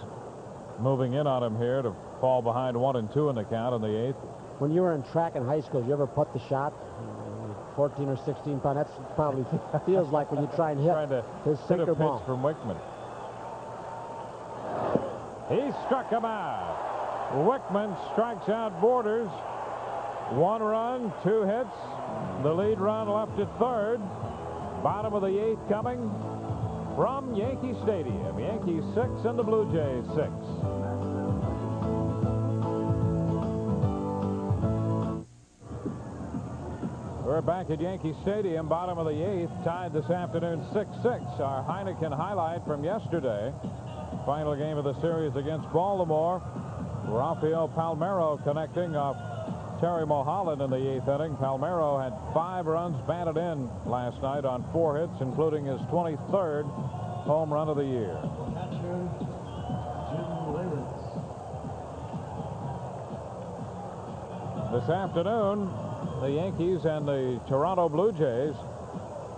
moving in on him here to fall behind 1-2 in the count in the 8th. When you were in track in high school, you ever put the shot? 14 or 16 pounds. That's probably feels like when you try and hit his sinker ball. From Wickman. He struck him out. Wickman strikes out Borders. 1 run, 2 hits. The lead run left at third. Bottom of the 8th coming from Yankee Stadium. Yankees 6 and the Blue Jays 6. We're back at Yankee Stadium, bottom of the 8th, tied this afternoon 6-6. Our Heineken highlight from yesterday. Final game of the series against Baltimore. Rafael Palmeiro connecting off Terry Mulholland in the 8th inning. Palmeiro had 5 runs batted in last night on 4 hits, including his 23rd home run of the year. This afternoon, the Yankees and the Toronto Blue Jays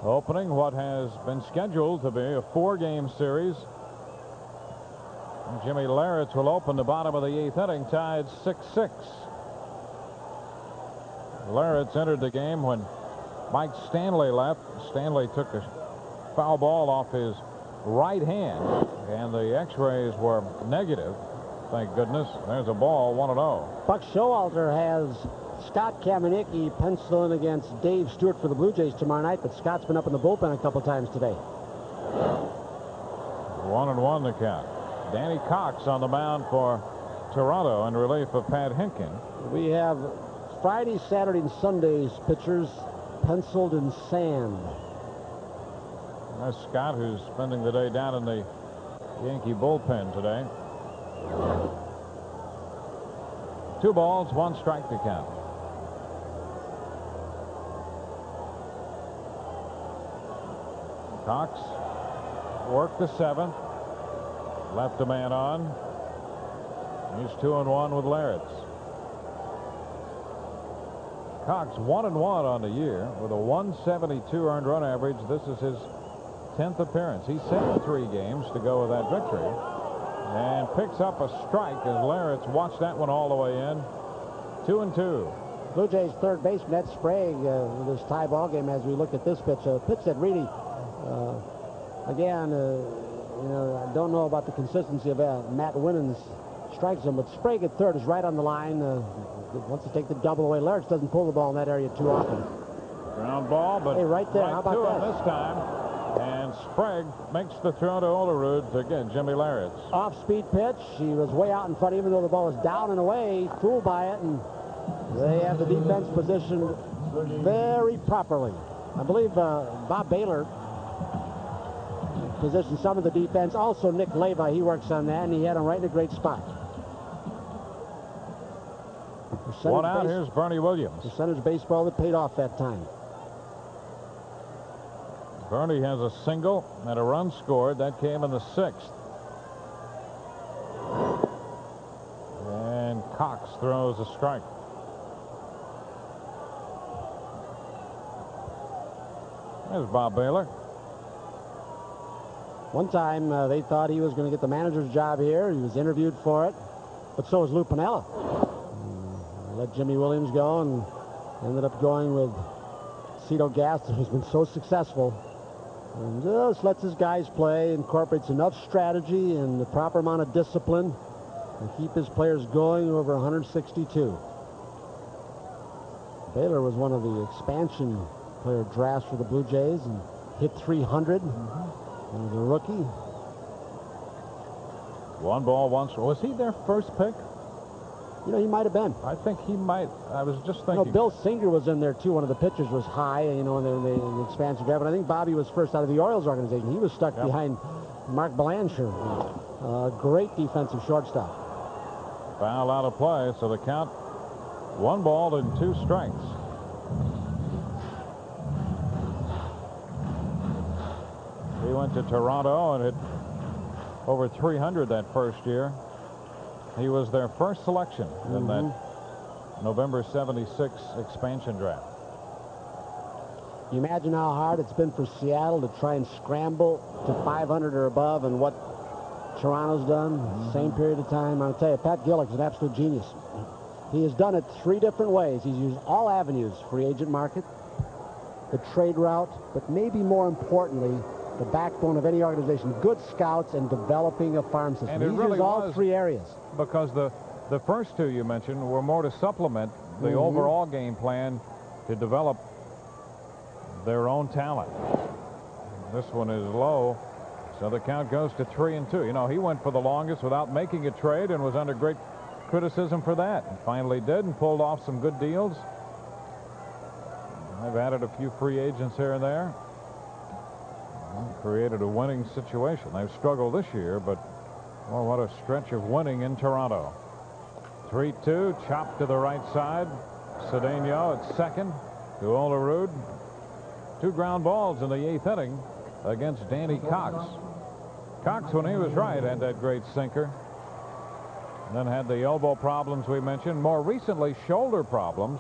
opening what has been scheduled to be a 4-game series. Jimmy Larritz will open the bottom of the 8th inning, tied 6-6. Larritz entered the game when Mike Stanley left. Stanley took a foul ball off his right hand, and the x-rays were negative. Thank goodness. There's a ball, 1-0. Buck Showalter has Scott Kamenicki penciling against Dave Stewart for the Blue Jays tomorrow night, but Scott's been up in the bullpen a couple times today. 1-1 the count. Danny Cox on the mound for Toronto in relief of Pat Hinkin. We have Friday, Saturday, and Sunday's pitchers penciled in sand. That's Scott, who's spending the day down in the Yankee bullpen today. 2 balls, 1 strike to count. Cox worked the 7th. Left a man on. He's 2-1 with Larritz. Cox 1-1 on the year with a 172 earned run average. This is his 10th appearance. He's set 3 games to go with that victory. And picks up a strike as Larritz watched that one all the way in. 2-2. Blue Jays third baseman Ed Sprague with this tie ball game as we look at this pitch. A pitch that really, again, you know, I don't know about the consistency of Matt Winans strikes him, but Sprague at third is right on the line. Wants to take the double away. Larritz doesn't pull the ball in that area too often. Ground ball, but hey, right there. How about to that? Him this time. And Sprague makes the throw to Olerud to get Jimmy Larritz. Off-speed pitch. He was way out in front, even though the ball was down and away. Fooled by it, and they have the defense positioned very properly. I believe Bob Baylor positioned some of the defense. Also, Nick Leyva, he works on that, and he had him right in a great spot. One out. Here's Bernie Williams. Percentage baseball that paid off that time. Bernie has a single and a run scored. That came in the 6th. And Cox throws a strike. There's Bob Baylor. One time they thought he was going to get the manager's job here. He was interviewed for it, but so was Lou Piniella. Let Jimmy Williams go, and Ended up going with Cito Gaston, who's been so successful. And just lets his guys play, incorporates enough strategy and the proper amount of discipline to keep his players going over 162. Baylor was one of the expansion player drafts for the Blue Jays and hit 300 as a rookie. 1 ball, 1 strike. Was he their first pick? You know, he might have been. I think he might. I was just thinking. You know, Bill Singer was in there, too. One of the pitchers was high, you know, in the expansion draft. And I think Bobby was first out of the Orioles organization. He was stuck behind Mark Blanchard. Great defensive shortstop. Foul out of play, so the count 1 ball and 2 strikes. He went to Toronto and hit over 300 that first year. He was their first selection in that November '76 expansion draft. You imagine how hard it's been for Seattle to try and scramble to 500 or above, and what Toronto's done, same period of time. I'll tell you, Pat Gillick's an absolute genius. He has done it 3 different ways. He's used all avenues: free agent market, the trade route, but maybe more importantly, the backbone of any organization, good scouts and developing a farm system. And it He's really used all was, 3 areas. because the first 2 you mentioned were more to supplement the overall game plan to develop their own talent. This one is low, so the count goes to 3-2. You know, he went for the longest without making a trade and was under great criticism for that, and finally did and pulled off some good deals. I've added a few free agents here and there. Created a winning situation. They've struggled this year, but oh, what a stretch of winning in Toronto. 3-2, chopped to the right side. Cedeno at second to Olerud. 2 ground balls in the 8th inning against Danny Cox. Cox, when he was right, had that great sinker. And then had the elbow problems we mentioned. More recently, shoulder problems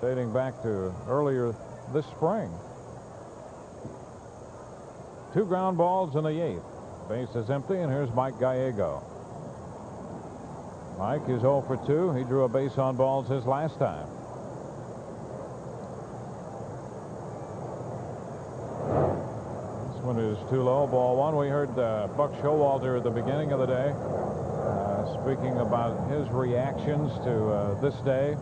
dating back to earlier this spring. 2 ground balls in the 8th. Base is empty, and here's Mike Gallego. Mike is 0 for 2. He drew a base on balls his last time. This one is too low. Ball 1. We heard Buck Showalter at the beginning of the day speaking about his reactions to this day.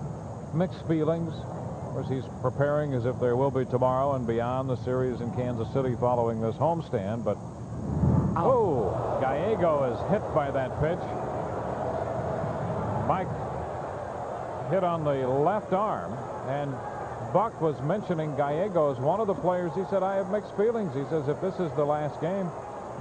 Mixed feelings. Of course, he's preparing as if there will be tomorrow and beyond the series in Kansas City following this homestand. But oh, Gallego is hit by that pitch. Mike hit on the left arm, and Buck was mentioning Gallego as one of the players. He said, I have mixed feelings. He says, if this is the last game,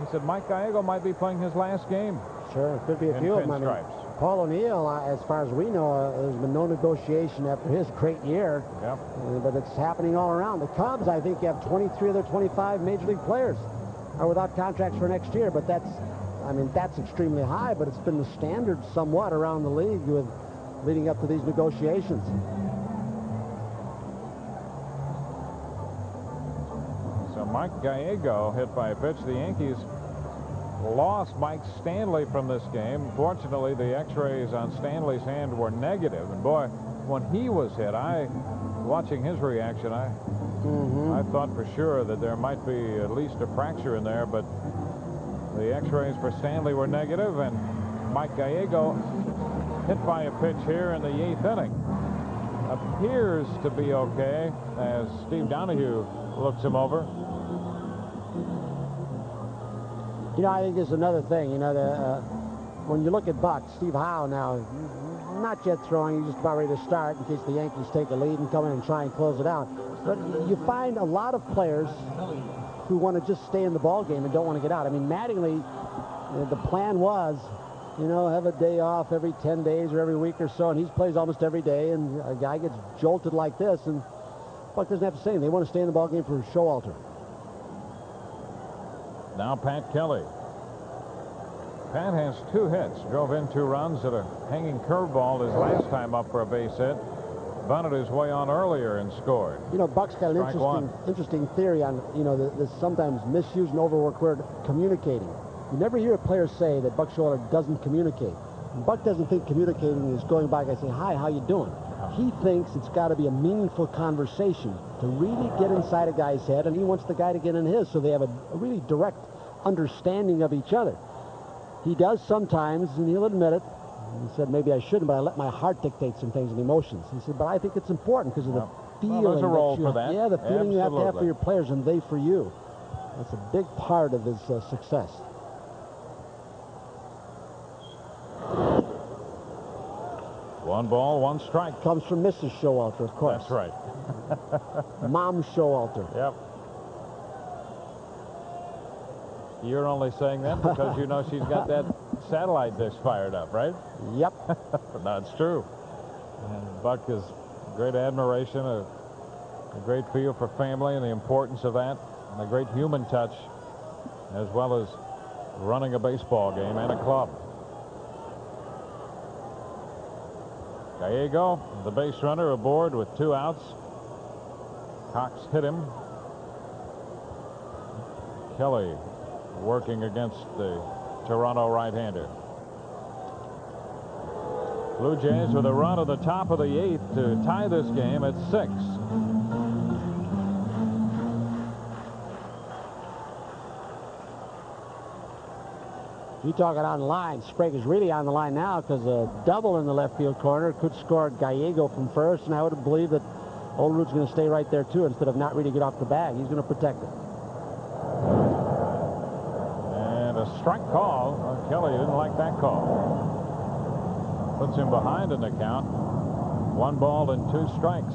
he said, Mike Gallego might be playing his last game. Sure, it could be a few of them. I mean, Paul O'Neill, as far as we know, there's been no negotiation after his great year. Yep. But it's happening all around. The Cubs, I think, have 23 of their 25 major league players are without contracts for next year. But that's, I mean, that's extremely high. But it's been the standard somewhat around the league with leading up to these negotiations. So Mike Gallego hit by a pitch. The Yankees lost Mike Stanley from this game. Fortunately, the x-rays on Stanley's hand were negative, and boy, when he was hit, watching his reaction, I thought for sure that there might be at least a fracture in there, but the x-rays for Stanley were negative, and Mike Gallego hit by a pitch here in the 8th inning appears to be okay as Steve Donahue looks him over. You know, I think there's another thing. You know, when you look at Buck, Steve Howe now, not yet throwing, he's just about ready to start in case the Yankees take a lead and come in and try and close it out. But you find a lot of players who want to just stay in the ball game and don't want to get out. I mean, Mattingly, the plan was, you know, have a day off every 10 days or every week or so, and he plays almost every day, and a guy gets jolted like this, and Buck doesn't have to say anything. They want to stay in the ball game for Showalter. Now Pat Kelly. Pat has 2 hits. Drove in 2 runs at a hanging curveball his last time up for a base hit. Bunted his way on earlier and scored. You know, Buck's got an interesting theory on, you know, the sometimes misused and overworked word, communicating. You never hear a player say that Buck Showalter doesn't communicate. And Buck doesn't think communicating is going by and saying, hi, how you doing? He thinks it's got to be a meaningful conversation to really get inside a guy's head, and he wants the guy to get in his, so they have a really direct understanding of each other. He does sometimes, and he'll admit it. He said, maybe I shouldn't, but I let my heart dictate some things and emotions. He said, but I think it's important because of the feeling. Well, there's a role for that. Yeah, the feeling you have to have for Absolutely. your players and they for you. That's a big part of his success. One ball, one strike. Comes from Mrs. Showalter, of course. That's right. Mom Showalter. Yep. You're only saying that because you know she's got that satellite dish fired up, right? Yep. No, it's true. And Buck is great admiration, a great feel for family and the importance of that, and a great human touch, as well as running a baseball game and a club. Gallego, the base runner, aboard with 2 outs. Cox hit him. Kelly working against the Toronto right-hander. Blue Jays with a run at the top of the 8th to tie this game at 6. You talking on the line. Sprague is really on the line now because a double in the left field corner could score Gallego from first, and I would believe that Olerud's going to stay right there too instead of not really get off the bag. He's going to protect it. And a strike call. Well, Kelly didn't like that call. Puts him behind in the count. 1 ball and 2 strikes.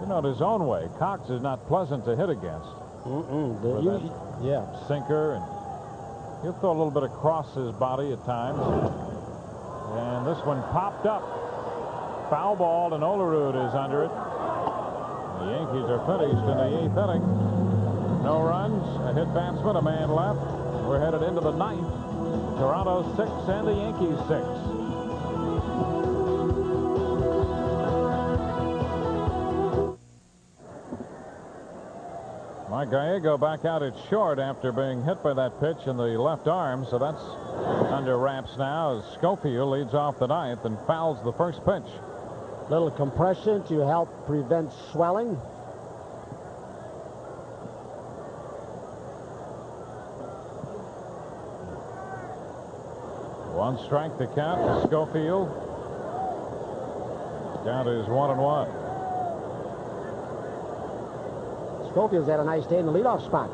You know, his own way, Cox is not pleasant to hit against. Yeah. Sinker, and he'll throw a little bit across his body at times. And this one popped up. Foul ball, and Olerud is under it. The Yankees are finished in the 8th inning. No runs, a hit batsman, a man left. We're headed into the 9th. Toronto 6 and the Yankees 6. Mike Gallego back out at short after being hit by that pitch in the left arm, so that's under wraps now as Schofield leads off the 9th and fouls the first pitch. Little compression to help prevent swelling. One strike to count to Schofield. Count is 1-1. Schofield's had a nice day in the leadoff spot.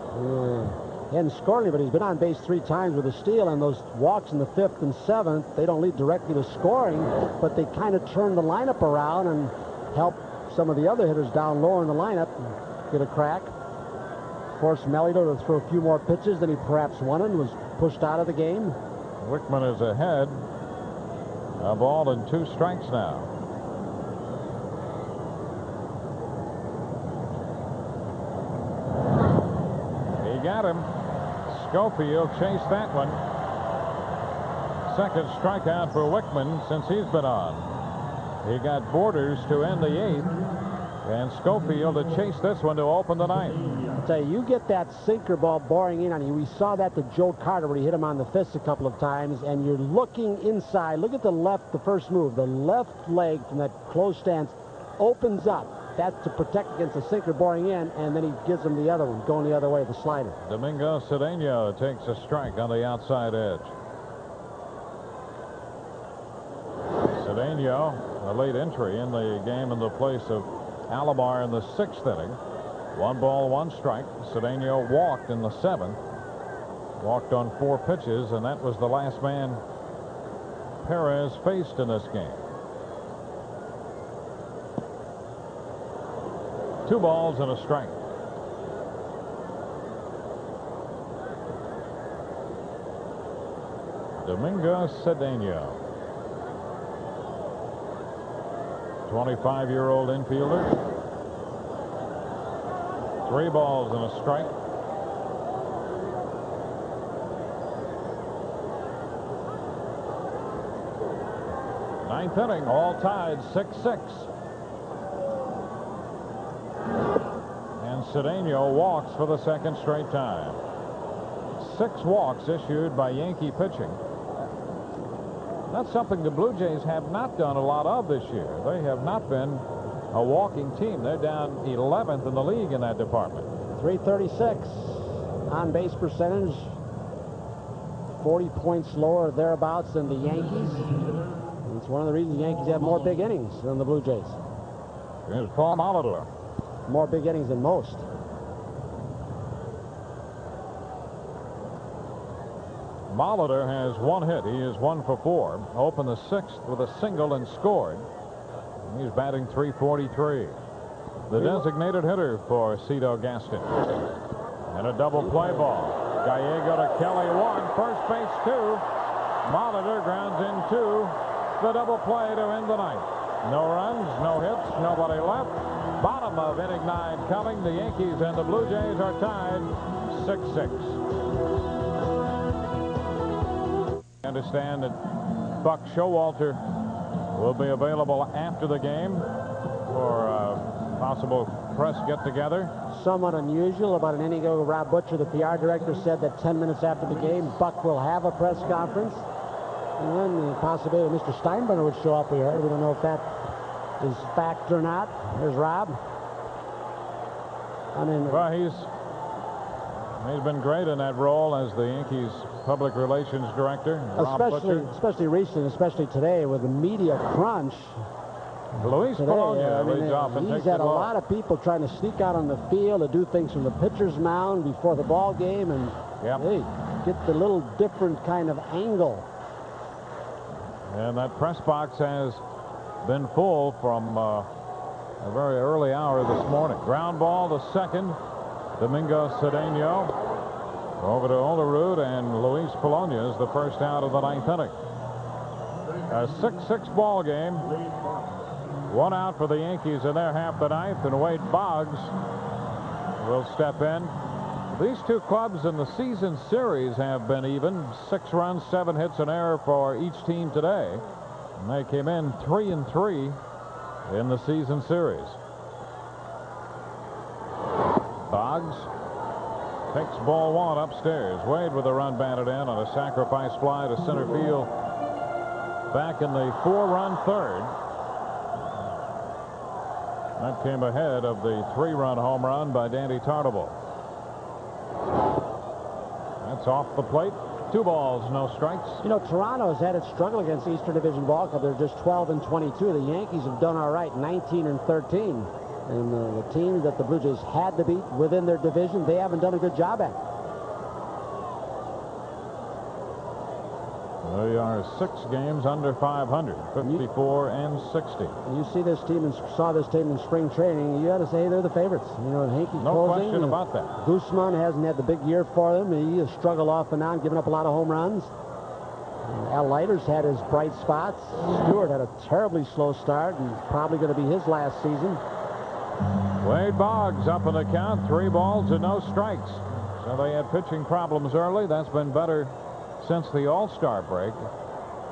He hadn't scored any, but he's been on base 3 times with a steal, and those walks in the 5th and 7th, they don't lead directly to scoring, but they kind of turn the lineup around and help some of the other hitters down lower in the lineup get a crack. Forced Melito to throw a few more pitches than he perhaps wanted, was pushed out of the game. Wickman is ahead. A ball and 2 strikes now. Got him. Schofield chased that one. Second strikeout for Wickman since he's been on. He got Borders to end the 8th, and Schofield to chase this one to open the 9th. I'll tell you, you get that sinker ball boring in on you. We saw that to Joe Carter where he hit him on the fist a couple of times, and you're looking inside. Look at the left, the first move. The left leg from that closed stance opens up. That's to protect against the sinker boring in, and then he gives him the other one, going the other way, the slider. Domingo Cedeno takes a strike on the outside edge. Cedeno, a late entry in the game in the place of Alomar in the 6th inning. 1 ball, 1 strike. Cedeno walked in the 7th. Walked on 4 pitches, and that was the last man Perez faced in this game. 2 balls and a strike. Domingo Cedeno, 25-year-old infielder. 3 balls and a strike. Ninth inning, all tied 6-6. Cedeno walks for the second straight time. 6 walks issued by Yankee pitching. That's something the Blue Jays have not done a lot of this year. They have not been a walking team. They're down 11th in the league in that department. .336 on base percentage, 40 points lower thereabouts than the Yankees. And it's one of the reasons the Yankees have more big innings than the Blue Jays. Here's Paul Molitor. More big innings than most. Molitor has 1 hit. He is 1 for 4. Opened the 6th with a single and scored. He's batting .343. The designated hitter for Cito Gaston. And a double play ball. Gallego to Kelly, 1. First base 2. Molitor grounds in 2. The double play to end the ninth. No runs, no hits, nobody left. Bottom of inning 9 coming. The Yankees and the Blue Jays are tied 6-6. I understand that Buck Showalter will be available after the game for a possible press get-together. Somewhat unusual. About an inning ago, Rob Butcher, the PR director, said that 10 minutes after the game, Buck will have a press conference. And then the possibility that Mr. Steinbrenner would show up, we heard. We don't know if that is fact or not. There's Rob. I mean, well, he's been great in that role as the Yankees public relations director. Especially recently, especially today with the media crunch. Luis Polonia leads off and takes he's had a lot of people trying to sneak out on the field to do things from the pitcher's mound before the ball game and hey, get the little different kind of angle. And that press box has been full from a very early hour this morning. Ground ball to second. Domingo Cedeno over to Olerud, and Luis Polonia is the first out of the 9th inning. A 6-6 ball game. 1 out for the Yankees in their half the 9th, and Wade Boggs will step in. These two clubs in the season series have been even. 6 runs, 7 hits, an error for each team today. And they came in 3-3 in the season series. Boggs takes ball 1 upstairs. Wade with a run batted in on a sacrifice fly to center field back in the 4-run 3rd. That came ahead of the 3-run home run by Danny Tartabull. That's off the plate. 2 balls, no strikes. You know, Toronto has had its struggle against Eastern Division ball club. They're just 12-22. The Yankees have done all right, 19-13. And the teams that the Blue Jays had to beat within their division, they haven't done a good job at. They are 6 games under 500, 54 and 60. You see this team and saw this team in spring training. You got to say they're the favorites. You know, Hanky no question about that. Guzman hasn't had the big year for them. He has struggled off and on, giving up a lot of home runs. Al Leiter's had his bright spots. Stewart had a terribly slow start and probably going to be his last season. Wade Boggs up in the count, 3 balls and no strikes. So they had pitching problems early. That's been better since the All-Star break.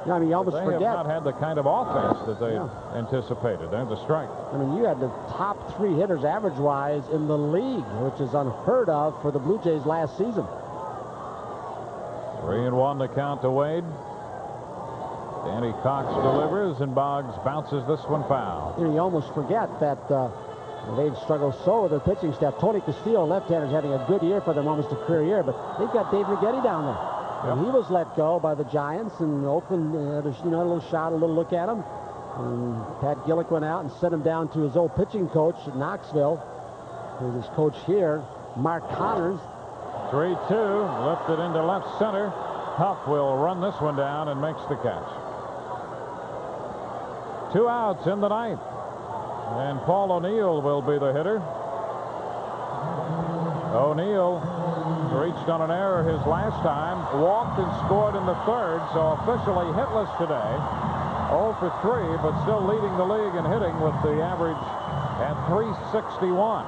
Yeah, I mean, you almost they forget. They have not had the kind of offense that they anticipated. There's a strike. I mean, you had the top 3 hitters average-wise in the league, which is unheard of for the Blue Jays last season. 3-1 the count to Wade. Danny Cox delivers, and Boggs bounces this one foul. You know, you almost forget that they've struggled so with their pitching staff. Tony Castillo, left-hander, is having a good year for them, almost a career year, but they've got Dave Righetti down there. Yep. And he was let go by the Giants, and Oakland had a little shot, a little look at him. And Pat Gillick went out and sent him down to his old pitching coach at Knoxville. His coach here, Mark Connors. 3-2, lifted into left center. Huff will run this one down and makes the catch. 2 outs in the 9th. And Paul O'Neill will be the hitter. O'Neill reached on an error his last time, walked and scored in the 3rd, so officially hitless today. 0 for 3, but still leading the league in hitting with the average at .361.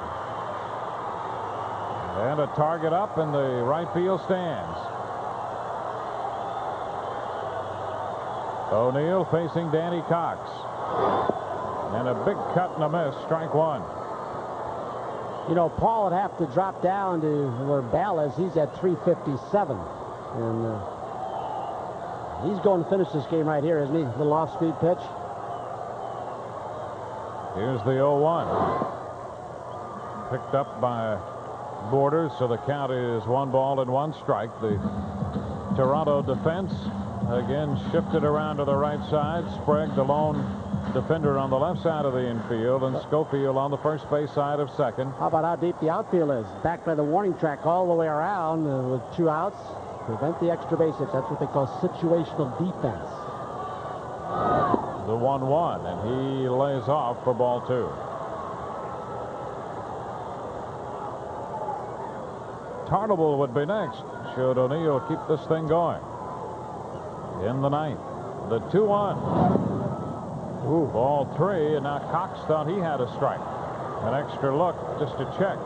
And a target up in the right field stands. O'Neill facing Danny Cox. And a big cut and a miss, strike 1. You know, Paul would have to drop down to where Bell is. He's at 357. And he's going to finish this game right here, isn't he? Little off-speed pitch. Here's the 0-1. Picked up by Borders, so the count is 1 ball and 1 strike. The Toronto defense again shifted around to the right side. Sprague, the lone defender, on the left side of the infield, and Schofield on the first base side of second. How about how deep the outfield is? Back by the warning track all the way around with 2 outs. Prevent the extra base hits. That's what they call situational defense. The 1-1, and he lays off for ball 2. Tarnable would be next should O'Neill keep this thing going. In the 9th, the 2-1. Ball 3, and now Cox thought he had a strike. An extra look just to check.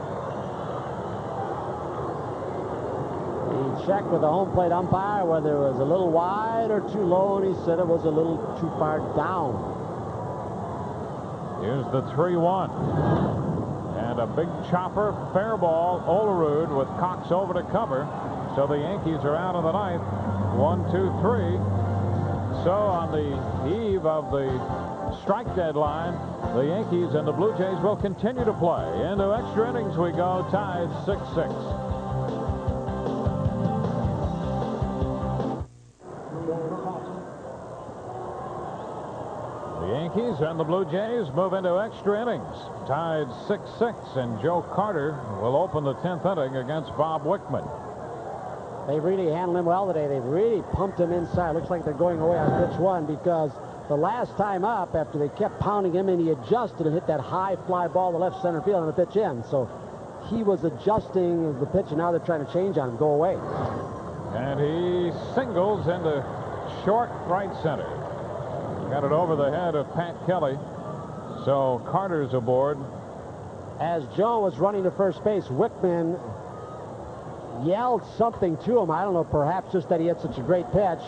He checked with the home plate umpire whether it was a little wide or too low, and he said it was a little too far down. Here's the 3-1. And a big chopper, fair ball. Olerud with Cox over to cover. So the Yankees are out of the 9th. 1, 2, 3. So on the eve of the strike deadline, the Yankees and the Blue Jays will continue to play. Into extra innings we go, tied 6-6. The Yankees and the Blue Jays move into extra innings, tied 6-6, and Joe Carter will open the 10th inning against Bob Wickman. They really handled him well today. They've really pumped him inside. Looks like they're going away on pitch 1, because the last time up, after they kept pounding him and he adjusted and hit that high fly ball to left center field on the pitch in. So he was adjusting the pitch, and now they're trying to change on him. Go away. And he singles into short right center. Got it over the head of Pat Kelly. So Carter's aboard. As Joe was running to first base, Wickman yelled something to him. I don't know, perhaps just that he had such a great pitch.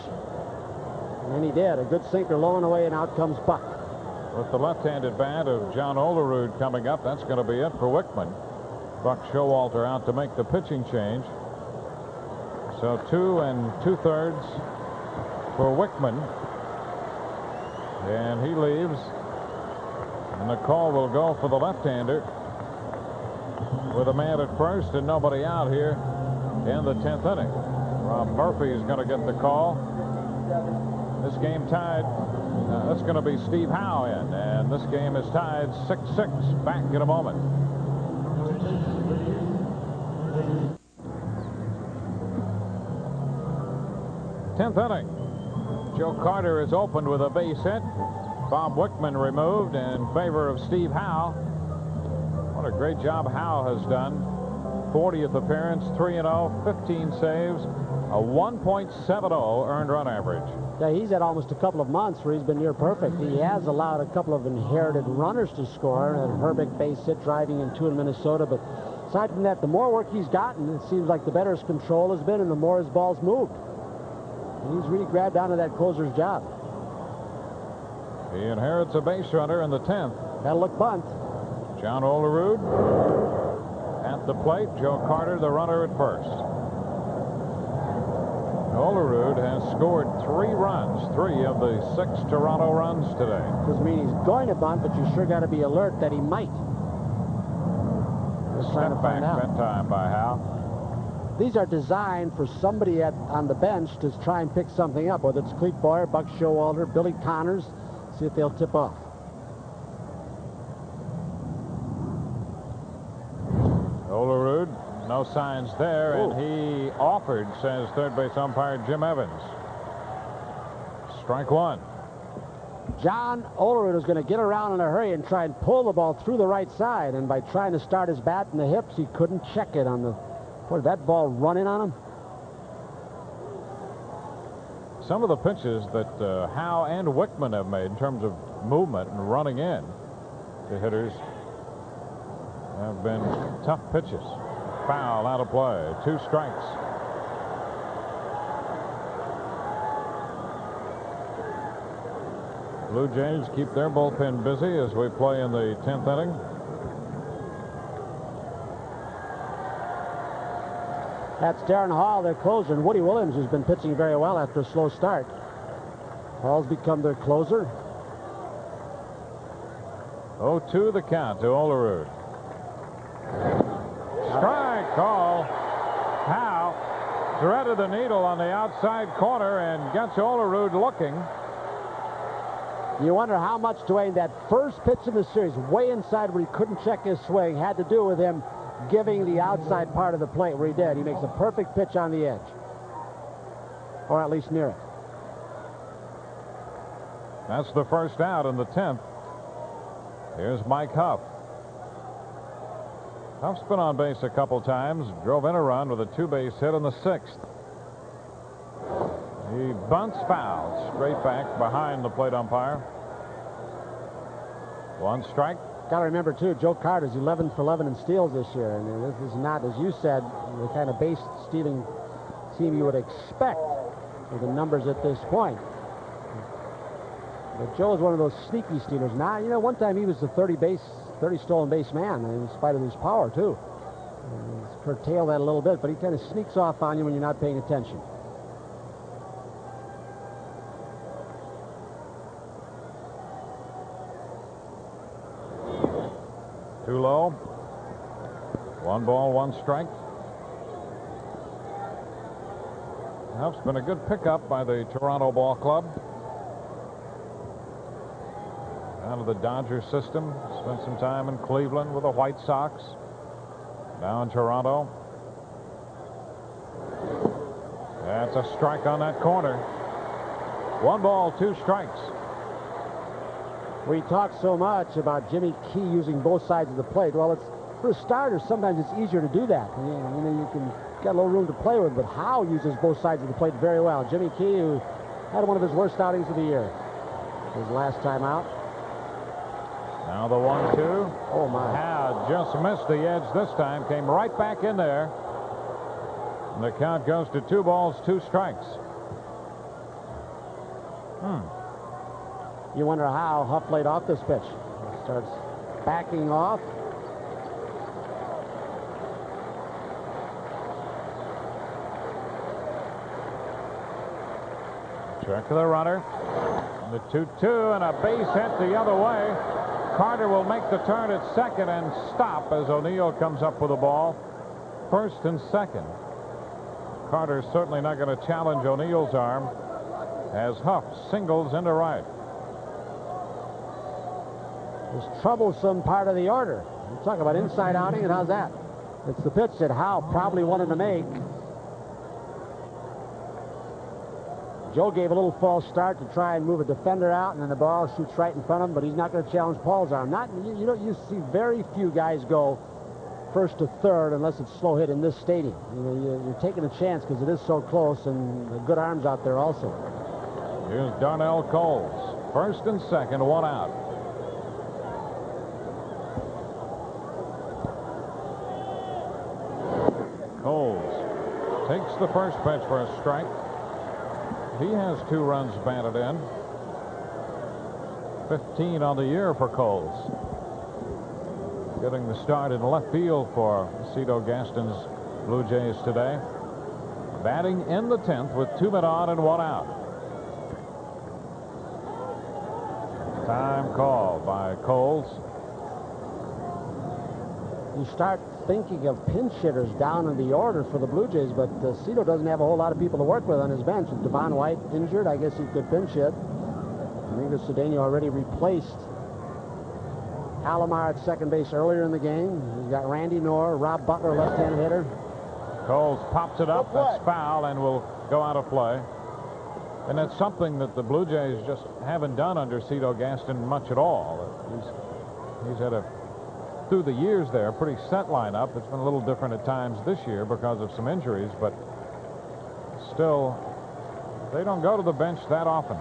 And he did. A good sinker low and away, and out comes Buck. With the left-handed bat of John Olerud coming up, that's going to be it for Wickman. Buck Showalter out to make the pitching change. So 2 2/3 for Wickman. And he leaves. And the call will go for the left-hander with a man at first and nobody out here in the 10th inning. Rob Murphy is going to get the call. This game tied. That's going to be Steve Howe in. And this game is tied 6-6. Back in a moment. Tenth inning. Joe Carter is opened with a base hit. Bob Wickman removed in favor of Steve Howe. What a great job Howe has done. 40th appearance, 3-0, 15 saves, a 1.70 earned run average. Yeah, he's had almost a couple of months where he's been near perfect. He has allowed a couple of inherited runners to score, and Herbeck base hit, driving in 2 in Minnesota. But aside from that, the more work he's gotten, it seems like the better his control has been and the more his ball's moved. And he's really grabbed onto that closer's job. He inherits a base runner in the 10th. That'll look bunt. John Olerud at the plate. Joe Carter, the runner at first. Olerud has scored 3 runs, 3 of the 6 Toronto runs today. Doesn't mean he's going to bunt, but you sure got to be alert that he might. Just trying to Step back find out. that time by Howe. These are designed for somebody on the bench to try and pick something up, whether it's Clete Boyer, Buck Showalter, Billy Connors. See if they'll tip off. Olerud, no signs there, and he offered, says third base umpire Jim Evans. Strike 1. John Olerud is going to get around in a hurry and try and pull the ball through the right side, and by trying to start his bat in the hips, he couldn't check it on the... Boy, did that ball run in on him? Some of the pitches that Howe and Wickman have made in terms of movement and running in to hitters have been tough pitches. Foul, out of play. 2 strikes. Blue Jays keep their bullpen busy as we play in the 10th inning. That's Darren Hall, their closer, and Woody Williams, who's been pitching very well after a slow start. Hall's become their closer. 0-2 the count to Olerud. Strike call. Howe threaded the needle on the outside corner and gets Olerud looking. You wonder how much, Dwayne, that first pitch in the series, way inside where he couldn't check his swing, had to do with him giving the outside part of the plate where he did. He makes a perfect pitch on the edge, or at least near it. That's the first out in the 10th. Here's Mike Huff. Huff's been on base a couple times, drove in a run with a 2-base hit in the 6th. He bunts foul straight back behind the plate umpire. 1 strike. Got to remember, too, Joe Carter's 11 for 11 in steals this year, and this is not, as you said, the kind of base stealing team you would expect with the numbers at this point. But Joe is one of those sneaky stealers. Now, you know, one time he was the 30 stolen base man, in spite of his power, too. He's curtailed that a little bit, but he kind of sneaks off on you when you're not paying attention. Too low. 1 ball, 1 strike. Huff's been a good pickup by the Toronto Ball Club. Out of the Dodger system. Spent some time in Cleveland with the White Sox. Now in Toronto. That's a strike on that corner. 1 ball, 2 strikes. We talk so much about Jimmy Key using both sides of the plate. Well, it's for a starter, sometimes it's easier to do that. You know, you can get a little room to play with, but Howe uses both sides of the plate very well. Jimmy Key, who had one of his worst outings of the year, his last time out. Now the 1-2. Oh, my. Howe just missed the edge this time. Came right back in there. And the count goes to 2 balls, 2 strikes. You wonder how Huff laid off this pitch. Starts backing off. Check to the runner. The 2-2 and a base hit the other way. Carter will make the turn at second and stop as O'Neill comes up with the ball. First and second. Carter's certainly not going to challenge O'Neill's arm as Huff singles into right. This troublesome part of the order. You talk about inside outing, and how's that? It's the pitch that Howe probably wanted to make. Joe gave a little false start to try and move a defender out, and then the ball shoots right in front of him, but he's not going to challenge Paul's arm. You see very few guys go first to third unless it's slow hit in this stadium. You know, you're taking a chance because it is so close, and the good arms out there also. Here's Darnell Coles. First and second, 1 out. Coles takes the first pitch for a strike. He has 2 runs batted in. 15 on the year for Coles. Getting the start in left field for Cito Gaston's Blue Jays today. Batting in the 10th with 2 men on and 1 out. Time called by Coles. You start thinking of pinch hitters down in the order for the Blue Jays, but Cito doesn't have a whole lot of people to work with on his bench. With Devon White injured, I guess he could pinch hit. Domingo Cedeno already replaced Alomar at second base earlier in the game. He's got Randy Knorr, Rob Butler, left-handed hitter. Coles pops it up. That's foul and will go out of play. And that's something that the Blue Jays just haven't done under Cito Gaston much at all. He's had a, through the years there, a pretty set lineup. It's been a little different at times this year because of some injuries, but still, they don't go to the bench that often.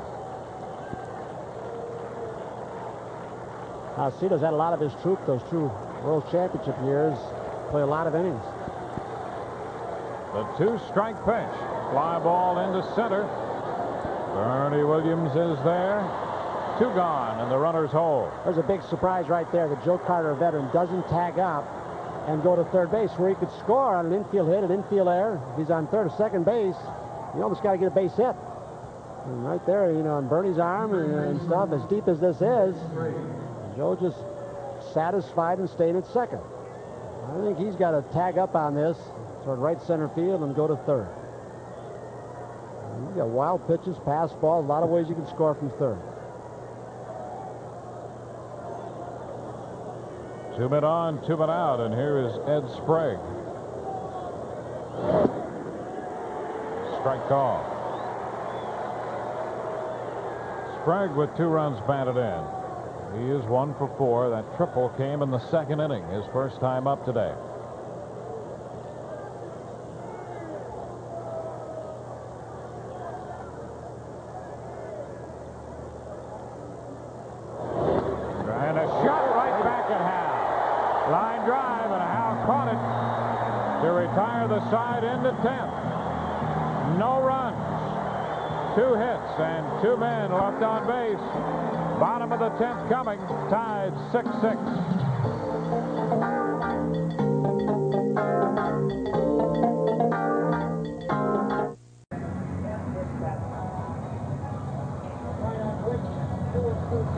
Cito's had a lot of his troop, those 2 World Championship years, play a lot of innings. The 2-strike pitch. Fly ball into center. Bernie Williams is there. 2 gone, and the runners hold. There's a big surprise right there. The Joe Carter veteran doesn't tag up. and go to third base, where he could score on an infield hit, an infield error. If he's on third or second base, you almost got to get a base hit. And right there, you know, on Bernie's arm and stuff, as deep as this is, Joe just satisfied and stayed at second. I think he's got to tag up on this toward right center field and go to third. You got wild pitches, pass balls, a lot of ways you can score from third. 2 men on, 2 men out, and here is Ed Sprague. Strike call. Sprague with 2 runs batted in. He is 1 for 4. That triple came in the second inning, his first time up today. And a shot right back at Hal. Line drive, and Hal caught it to retire the side into 10th. No runs, 2 hits, and 2 men left on base. Bottom of the 10th coming, tied 6-6.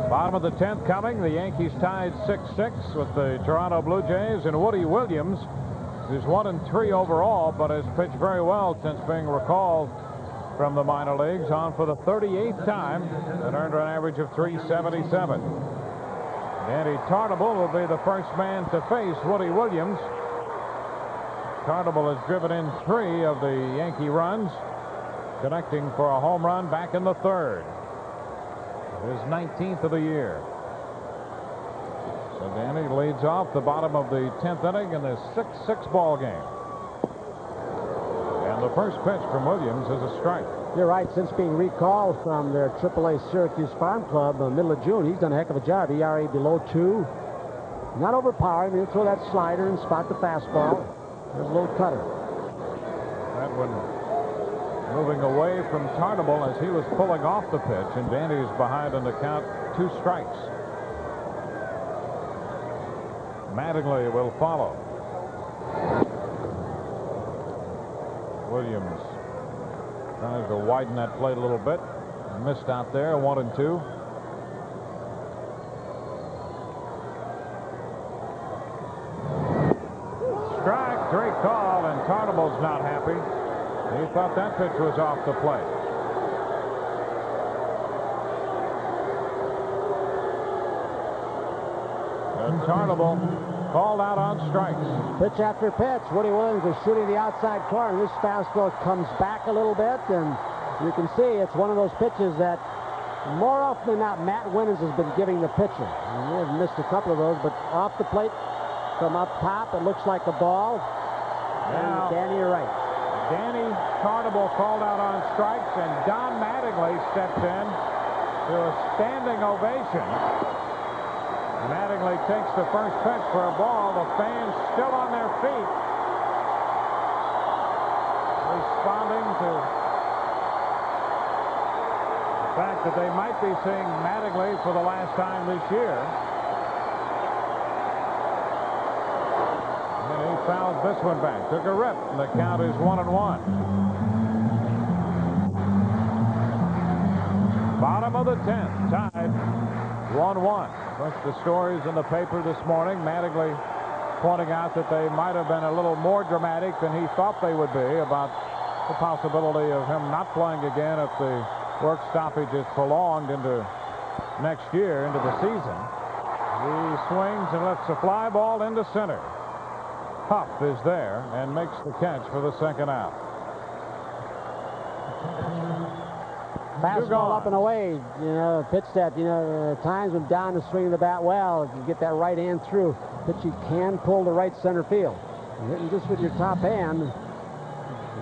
Bottom of the 10th coming, the Yankees tied 6-6 with the Toronto Blue Jays, and Woody Williams, who's 1-3 overall, but has pitched very well since being recalled from the minor leagues, on for the 38th time and earned an average of .377. Danny Tartabull will be the first man to face Woody Williams. Tartabull has driven in 3 of the Yankee runs, connecting for a home run back in the 3rd. His 19th of the year. So Danny leads off the bottom of the 10th inning in this 6-6 ball game. The first pitch from Williams is a strike. You're right. Since being recalled from their AAA Syracuse Farm Club in the middle of June, he's done a heck of a job. ERA below 2. Not overpowering. He'll throw that slider and spot the fastball. There's a little cutter. That one moving away from Tartabull as he was pulling off the pitch, and Danny's behind on the count, 2 strikes. Mattingly will follow. Williams tries to widen that plate a little bit. Missed out there, 1-2. Strike, 3 call, and Tartabull's not happy. He thought that pitch was off the plate. And Tartabull called out on strikes. Pitch after pitch. Woody Williams is shooting the outside corner. This fastball comes back a little bit, and you can see it's one of those pitches that more often than not Matt Winans has been giving the pitcher. He may have missed a couple of those, but off the plate from up top, it looks like a ball. Now, and Danny, you're right. Danny Tartabull called out on strikes, and Don Mattingly steps in to a standing ovation. Mattingly takes the first pitch for a ball. The fans still on their feet, responding to the fact that they might be seeing Mattingly for the last time this year. And he fouls this one back. Took a rip, and the count is 1-1. Bottom of the 10th, tied 1-1. Bunch of the stories in the paper this morning, Mattingly pointing out that they might have been a little more dramatic than he thought they would be about the possibility of him not playing again if the work stoppage is prolonged into next year, into the season. He swings and lets a fly ball into center. Huff is there and makes the catch for the second out. Fastball up and away, you know, pitch that, you know, times when Don is swinging the bat well, if you get that right hand through, pitch you can pull to right center field. And hitting just with your top hand,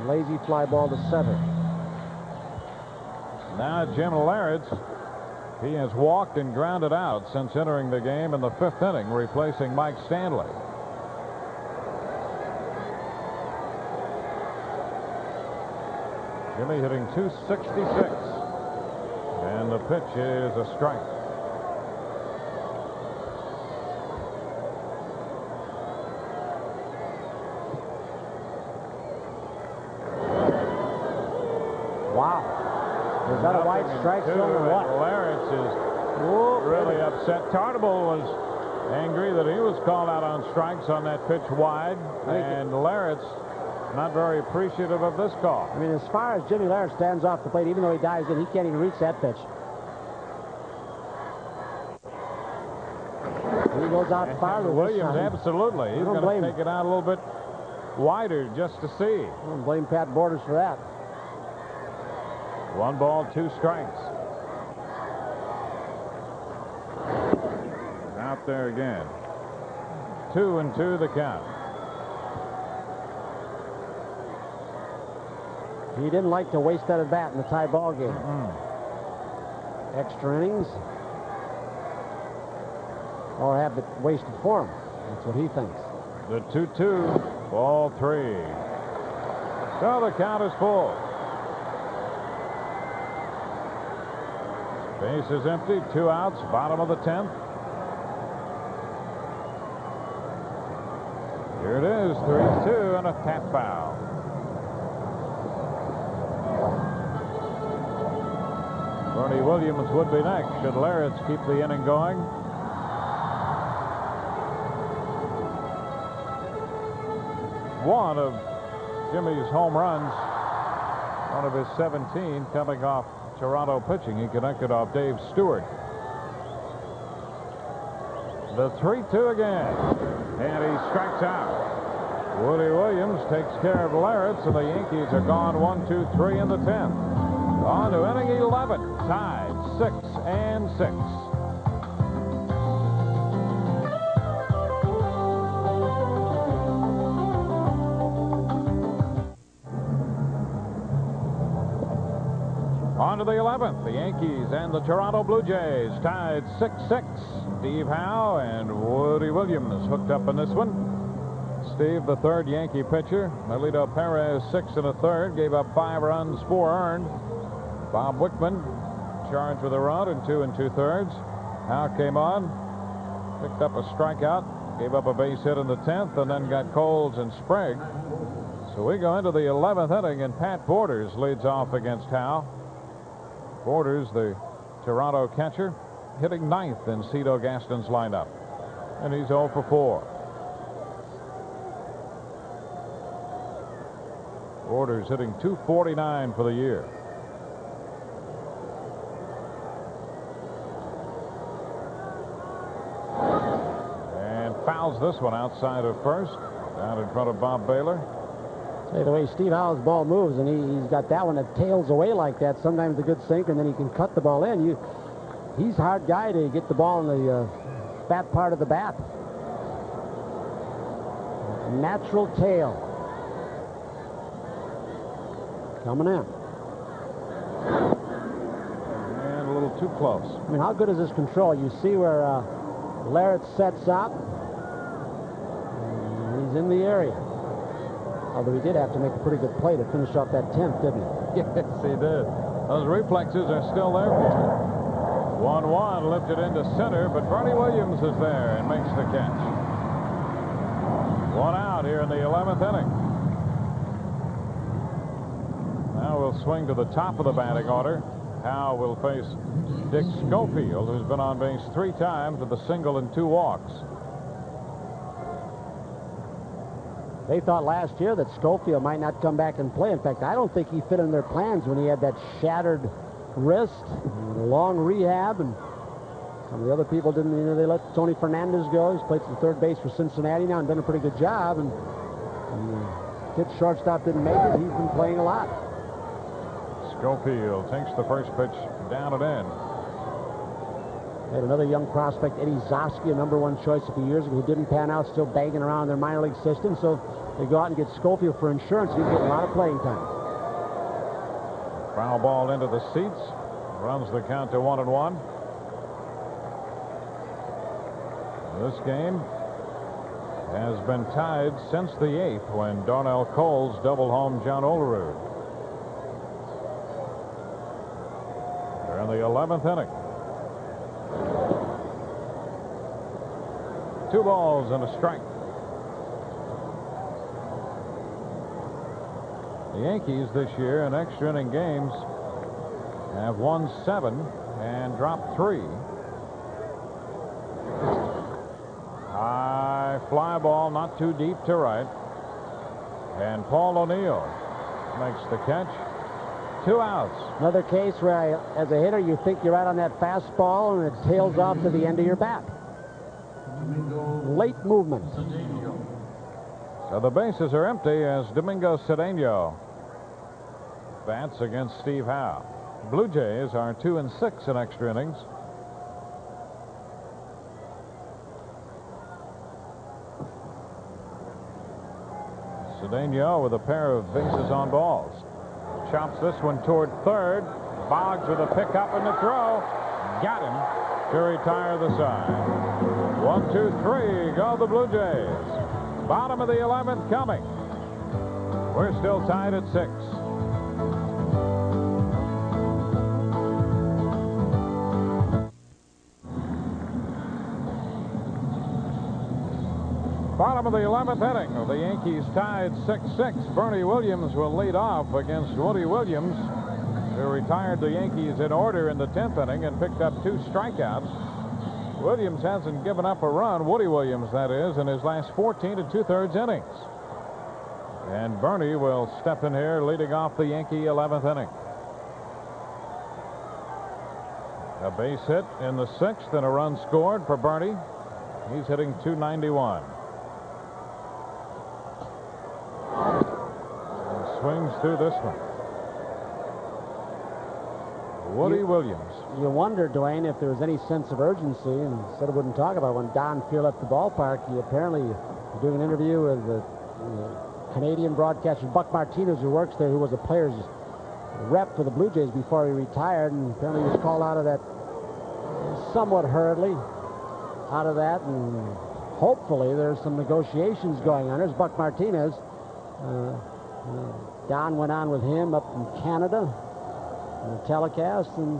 lazy fly ball to center. Now Jim Larids, he has walked and grounded out since entering the game in the 5th inning, replacing Mike Stanley. Jimmy hitting .266. And the pitch is a strike. Is that a wide strike zone or what? Larritz is really upset. Tartabull was angry that he was called out on strikes on that pitch wide, and Larritz not very appreciative of this call. I mean, as far as Jimmy Larritz stands off the plate, even though he dives in, he can't even reach that pitch. He goes out farther. Williams, absolutely. He's going to take it out a little bit wider just to see. I don't blame Pat Borders for that. 1 ball, 2 strikes. Out there again. 2-2 the count. He didn't like to waste that at bat in the tie ball game. Extra innings, or have it wasted for him. That's what he thinks. The 2-2, ball 3. So the count is full. Base is empty, 2 outs, bottom of the 10th. Here it is, 3-2 and a tap foul. Bernie Williams would be next should Larritz keep the inning going. One of Jimmy's home runs, one of his 17 coming off Toronto pitching. He connected off Dave Stewart. The 3-2 again, and he strikes out. Woody Williams takes care of Larritz, and the Yankees are gone 1-2-3 in the 10th. On to inning 11, tied 6-6. On to the 11th, the Yankees and the Toronto Blue Jays tied 6-6. Steve Howe and Woody Williams hooked up in this one. Steve, the third Yankee pitcher. Melito Perez, 6 1/3, gave up 5 runs, 4 earned. Bob Wickman charged with a run in 2 2/3. Howe came on, picked up a strikeout, gave up a base hit in the 10th, and then got Coles and Sprague. So we go into the 11th inning, and Pat Borders leads off against Howe. Borders, the Toronto catcher, hitting 9th in Cito Gaston's lineup, and he's 0 for 4. Borders hitting .249 for the year. And fouls this one outside of first, down in front of Bob Baylor. Say, the way Steve Howe's ball moves, and he's got that one that tails away like that, sometimes a good sinker, and then he can cut the ball in. He's a hard guy to get the ball in the fat part of the bat. Natural tail. Coming in. And a little too close. I mean, how good is this control? You see where Larritz sets up. He's in the area. Although he did have to make a pretty good play to finish off that 10th, didn't he? Yes, he did. Those reflexes are still there for him. 1-1, lifted into center, but Bernie Williams is there and makes the catch. 1 out here in the 11th inning. Now we'll swing to the top of the batting order. Howe will face Dick Schofield, who's been on base 3 times with a single and 2 walks. They thought last year that Schofield might not come back and play. In fact, I don't think he fit in their plans when he had that shattered wrist, long rehab, and some of the other people didn't. You know, they let Tony Fernandez go. He's played some third base for Cincinnati now and done a pretty good job. And kid shortstop didn't make it. He's been playing a lot. Schofield takes the first pitch down and in. They had another young prospect, Eddie Zosky, a #1 choice a few years ago, who didn't pan out, still banging around their minor league system. So they go out and get Schofield for insurance. He's getting a lot of playing time. Foul ball into the seats. Runs the count to 1-1. This game has been tied since the 8th when Darnell Coles doubled home John Olerud. They're in the 11th inning. 2 balls and a strike. The Yankees this year in extra inning games have won 7 and dropped 3. High fly ball, not too deep to right. And Paul O'Neill makes the catch. 2 outs. Another case where, as a hitter, you think you're right on that fastball, and it tails off to the end of your bat. Late movement. So the bases are empty as Domingo Cedeno bats against Steve Howe. Blue Jays are 2 and 6 in extra innings. Cedeno with a pair of bases on balls. Chops this one toward third. Boggs with a pickup and the throw. Got him to retire the side. 1, 2, 3. Go the Blue Jays. Bottom of the 11th coming. We're still tied at 6. Bottom of the 11th inning. The Yankees tied 6-6. Bernie Williams will lead off against Woody Williams, who retired the Yankees in order in the 10th inning and picked up 2 strikeouts. Williams hasn't given up a run, Woody Williams that is, in his last 14 2/3 innings. And Bernie will step in here leading off the Yankee 11th inning. A base hit in the 6th and a run scored for Bernie. He's hitting .291. Swings through this one. Woody Williams. You wonder, Dwayne, if there was any sense of urgency, and said I wouldn't talk about it. When Don Fehr left the ballpark, he apparently was doing an interview with the Canadian broadcaster Buck Martinez, who works there, who was a player's rep for the Blue Jays before he retired, and apparently he was called out of that somewhat hurriedly, out of that, and hopefully there's some negotiations going on. There's Buck Martinez. Don went on with him up in Canada in the telecast, and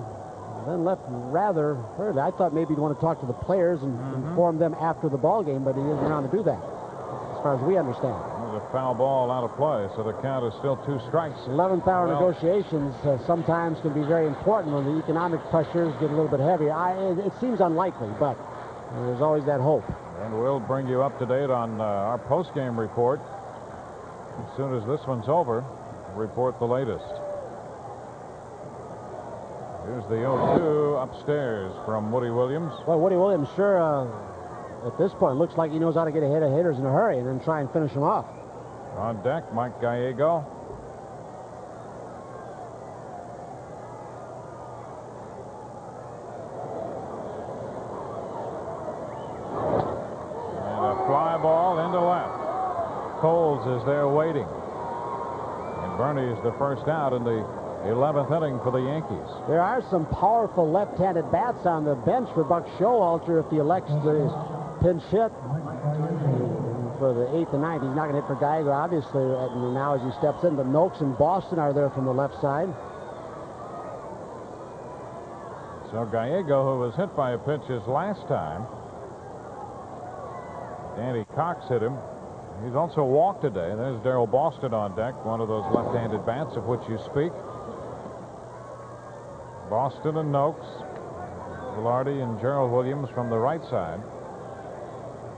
then left rather hurriedly. I thought maybe he'd want to talk to the players and inform them after the ball game, but he isn't around to do that, as far as we understand. There's a foul ball out of play, so the count is still 2 strikes. 11th hour negotiations sometimes can be very important when the economic pressures get a little bit heavier. It seems unlikely, but there's always that hope. And we'll bring you up to date on our post-game report. As soon as this one's over, report the latest. Here's the 0-2 upstairs from Woody Williams. Well, Woody Williams sure, at this point, looks like he knows how to get ahead of hitters in a hurry and then try and finish them off. On deck, Mike Gallego. And a fly ball into left. Coles is there waiting. And Bernie is the first out in the 11th inning for the Yankees. There are some powerful left-handed bats on the bench for Buck Showalter if he elects to pinch hit for the 8th and 9th. He's not going to hit for Gallego, obviously, now as he steps in. But Noakes and Boston are there from the left side. So Gallego, who was hit by a pitch his last time, Danny Cox hit him. He's also walked today. There's Darrell Boston on deck, one of those left-handed bats of which you speak. Boston and Noakes, Velarde and Gerald Williams from the right side.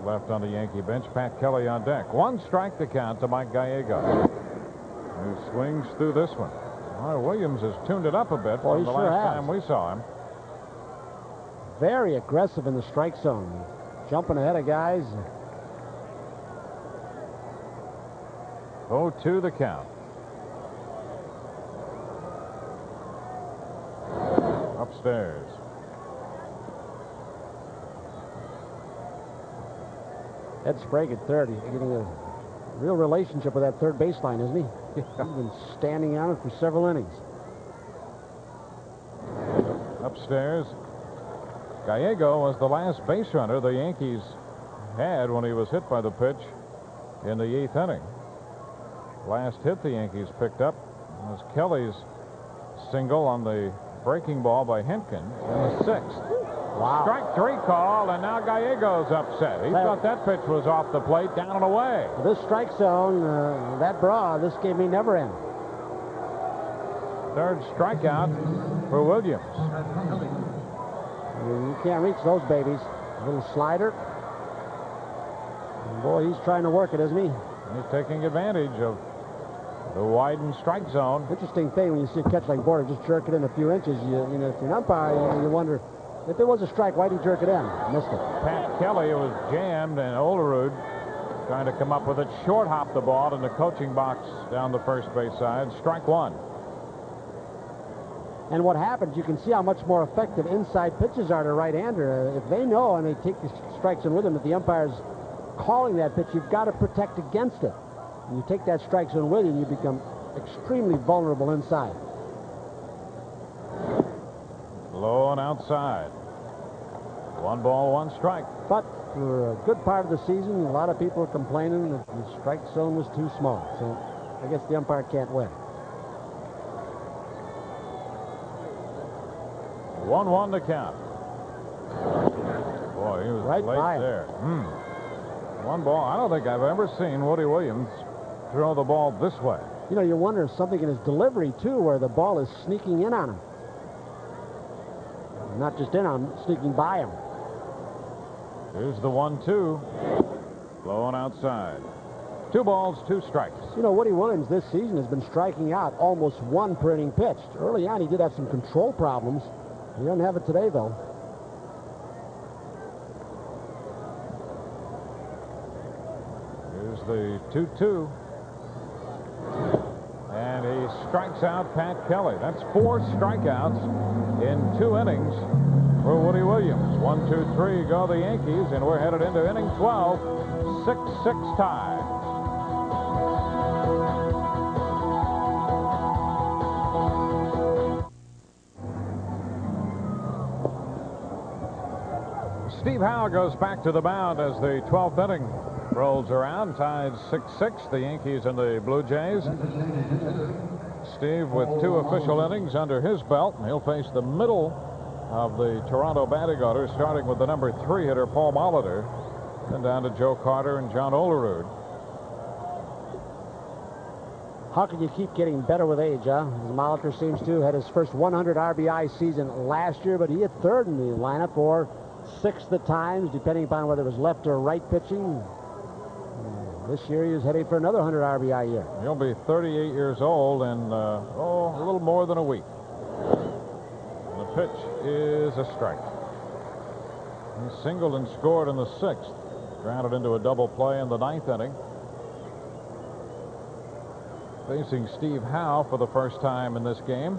Left on the Yankee bench, Pat Kelly on deck. 1 strike to count to Mike Gallego, who swings through this one. Well, Williams has tuned it up a bit from the last time we saw him. Very aggressive in the strike zone, jumping ahead of guys. 0-2 the count. Upstairs. Ed Sprague at third. He's getting a real relationship with that third baseline, isn't he? He's been standing on it for several innings. Upstairs. Gallego was the last base runner the Yankees had when he was hit by the pitch in the 8th inning. Last hit the Yankees picked up was Kelly's single on the breaking ball by Henkin in the 6th. Wow. Strike 3 call, and now Gallego's upset. He thought that pitch was off the plate, down and away. This strike zone, that broad, this game may never end. 3rd strikeout for Williams. You can't reach those babies. A little slider. And boy, he's trying to work it, isn't he? He's taking advantage of the widened strike zone. Interesting thing when you see a catch like Border just jerk it in a few inches. You know, if you're an umpire, you wonder if there was a strike, why'd he jerk it in? Missed it. Pat Kelly was jammed, and Olerud trying to come up with it. Short hop the ball in the coaching box down the first base side. Strike one. And what happens, you can see how much more effective inside pitches are to a right-hander. If they know and they take the strikes in with them, if the umpire's calling that pitch, you've got to protect against it. And you take that strike zone with you, and you become extremely vulnerable inside. Low and outside. 1 ball, 1 strike. But for a good part of the season, a lot of people are complaining that the strike zone was too small. So I guess the umpire can't win. 1-1 to count. Boy, he was Right late by there. 1 ball. I don't think I've ever seen Woody Williams throw the ball this way. You know, you wonder if something in his delivery, too, where the ball is sneaking in on him. Not just in on him, sneaking by him. Here's the 1-2. Low and outside. 2 balls, 2 strikes. You know, Woody Williams this season has been striking out almost 1 per inning pitched. Early on, he did have some control problems. He doesn't have it today, though. Here's the 2-2. And he strikes out Pat Kelly. That's 4 strikeouts in 2 innings for Woody Williams. 1, 2, 3 go the Yankees, and we're headed into inning 12. 6-6 tie. Steve Howe goes back to the mound as the 12th inning rolls around, tied 6-6, the Yankees and the Blue Jays. Steve with 2 official innings under his belt, and he'll face the middle of the Toronto batting order, starting with the number 3 hitter, Paul Molitor, then down to Joe Carter and John Olerud. How can you keep getting better with age, huh? Molitor seems to had his first 100 RBI season last year, but he hit 3rd in the lineup, or 6th at times, depending upon whether it was left or right pitching. This year he is heading for another 100 RBI year. He'll be 38 years old in, a little more than a week. And the pitch is a strike. He singled and scored in the 6th. Grounded into a double play in the 9th inning. Facing Steve Howe for the first time in this game.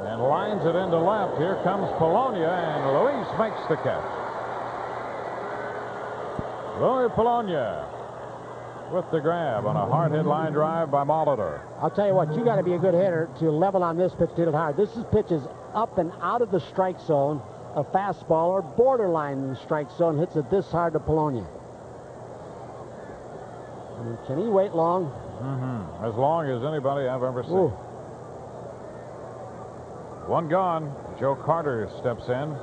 And lines it into left. Here comes Polonia, and Luis makes the catch. Louis Polonia with the grab on a hard hit line drive by Molitor. I'll tell you what, you got to be a good hitter to level on this pitch, to hit it hard. This pitch is up and out of the strike zone. A fastball or borderline in the strike zone hits it this hard to Polonia. Can he wait long? As long as anybody I've ever seen. 1 gone. Joe Carter steps in.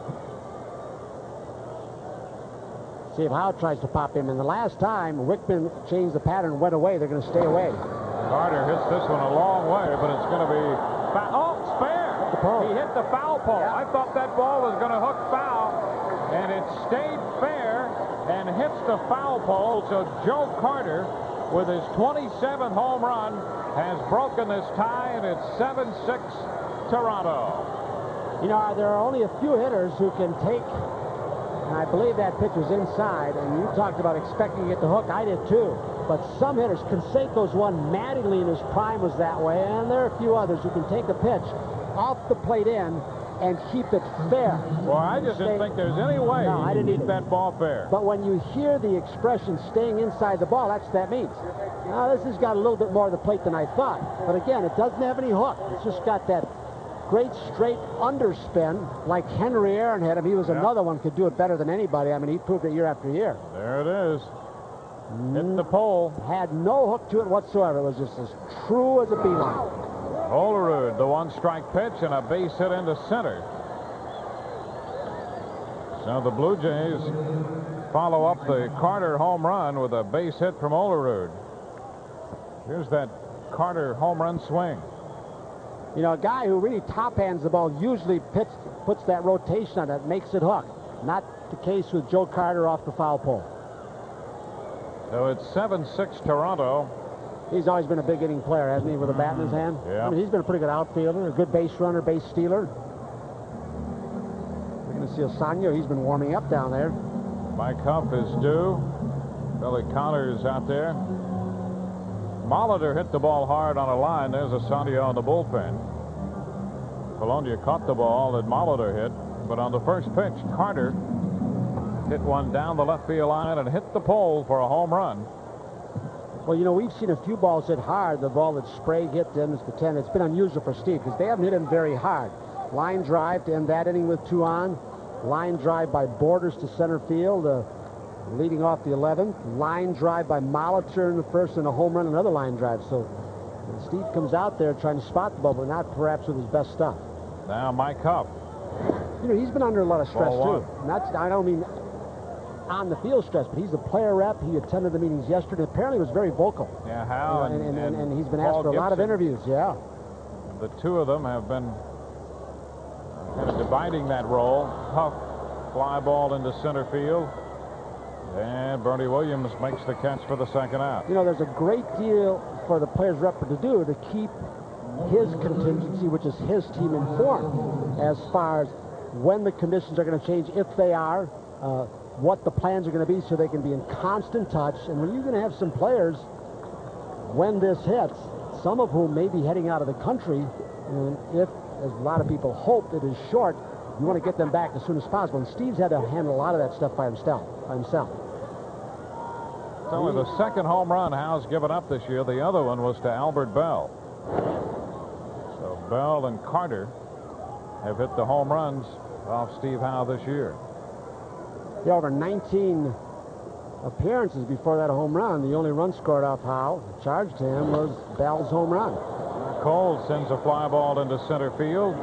See if Howe tries to pop him. And the last time Wickman changed the pattern and went away, they're going to stay away. Carter hits this one a long way, but it's going to be foul. Oh, it's fair. He hit the foul pole. Yeah. I thought that ball was going to hook foul, and it stayed fair and hits the foul pole. So Joe Carter, with his 27th home run, has broken this tie, and it's 7-6 Toronto. You know, there are only a few hitters who can take, and I believe that pitch was inside, and you talked about expecting it to hook. I did too. But some hitters, Canseco's one, Mattingly in his prime was that way, and there are a few others who can take a pitch off the plate in and keep it fair. Well, I just didn't think there's any way I didn't keep that ball fair. But when you hear the expression staying inside the ball, that's what that means. Now, this has got a little bit more of the plate than I thought. But again, it doesn't have any hook. It's just got that great straight underspin like Henry Aaron had him. He was another one, could do it better than anybody. I mean, he proved it year after year. There it is. Hit the pole. Had no hook to it whatsoever. It was just as true as a beeline. Olerud, the 1-strike pitch, and a base hit into center. So the Blue Jays follow up the Carter home run with a base hit from Olerud. Here's that Carter home run swing. You know, a guy who really top hands the ball usually puts that rotation on it, makes it hook. Not the case with Joe Carter off the foul pole. So it's 7-6 Toronto. He's always been a big hitting player, hasn't he, with a bat in his hand? Yeah. I mean, he's been a pretty good outfielder, a good base runner, base stealer. We're going to see Osanyo. He's been warming up down there. Mike Huff is due. Billy Connors out there. Molitor hit the ball hard on a line. There's Osanyo on the bullpen. Polonia caught the ball that Molitor hit, but on the first pitch, Carter hit one down the left field line and hit the pole for a home run. Well, you know, we've seen a few balls hit hard. The ball that Sprague hit to end the 10, it's been unusual for Steve because they haven't hit him very hard. Line drive to end that inning with 2 on. Line drive by Borders to center field, leading off the 11th. Line drive by Molitor in the first, and a home run, another line drive. So Steve comes out there trying to spot the ball, but not perhaps with his best stuff. Now Mike Huff. You know, he's been under a lot of stress, Ball too. I don't mean on the field stress, but he's a player rep. He attended the meetings yesterday. Apparently was very vocal. Yeah, Hal and he's been asked Paul for a lot of Gibson. interviews. Yeah. The two of them have been kind of dividing that role. Huff, fly ball into center field. And Bernie Williams makes the catch for the second out. You know, there's a great deal for the players rep to do to keep his contingency, which is his team, informed as far as when the conditions are going to change, if they are, what the plans are going to be, so they can be in constant touch. And when you're going to have some players, when this hits, some of whom may be heading out of the country, and if, as a lot of people hope, it is short, you want to get them back as soon as possible. And Steve's had to handle a lot of that stuff by himself. It's only the second home run Hal's given up this year. The other one was to Albert Bell. So Bell and Carter have hit the home runs off Steve Howe this year. Yeah, over 19 appearances before that home run. The only run scored off Howe, charged to him, was Bell's home run. Cole sends a fly ball into center field.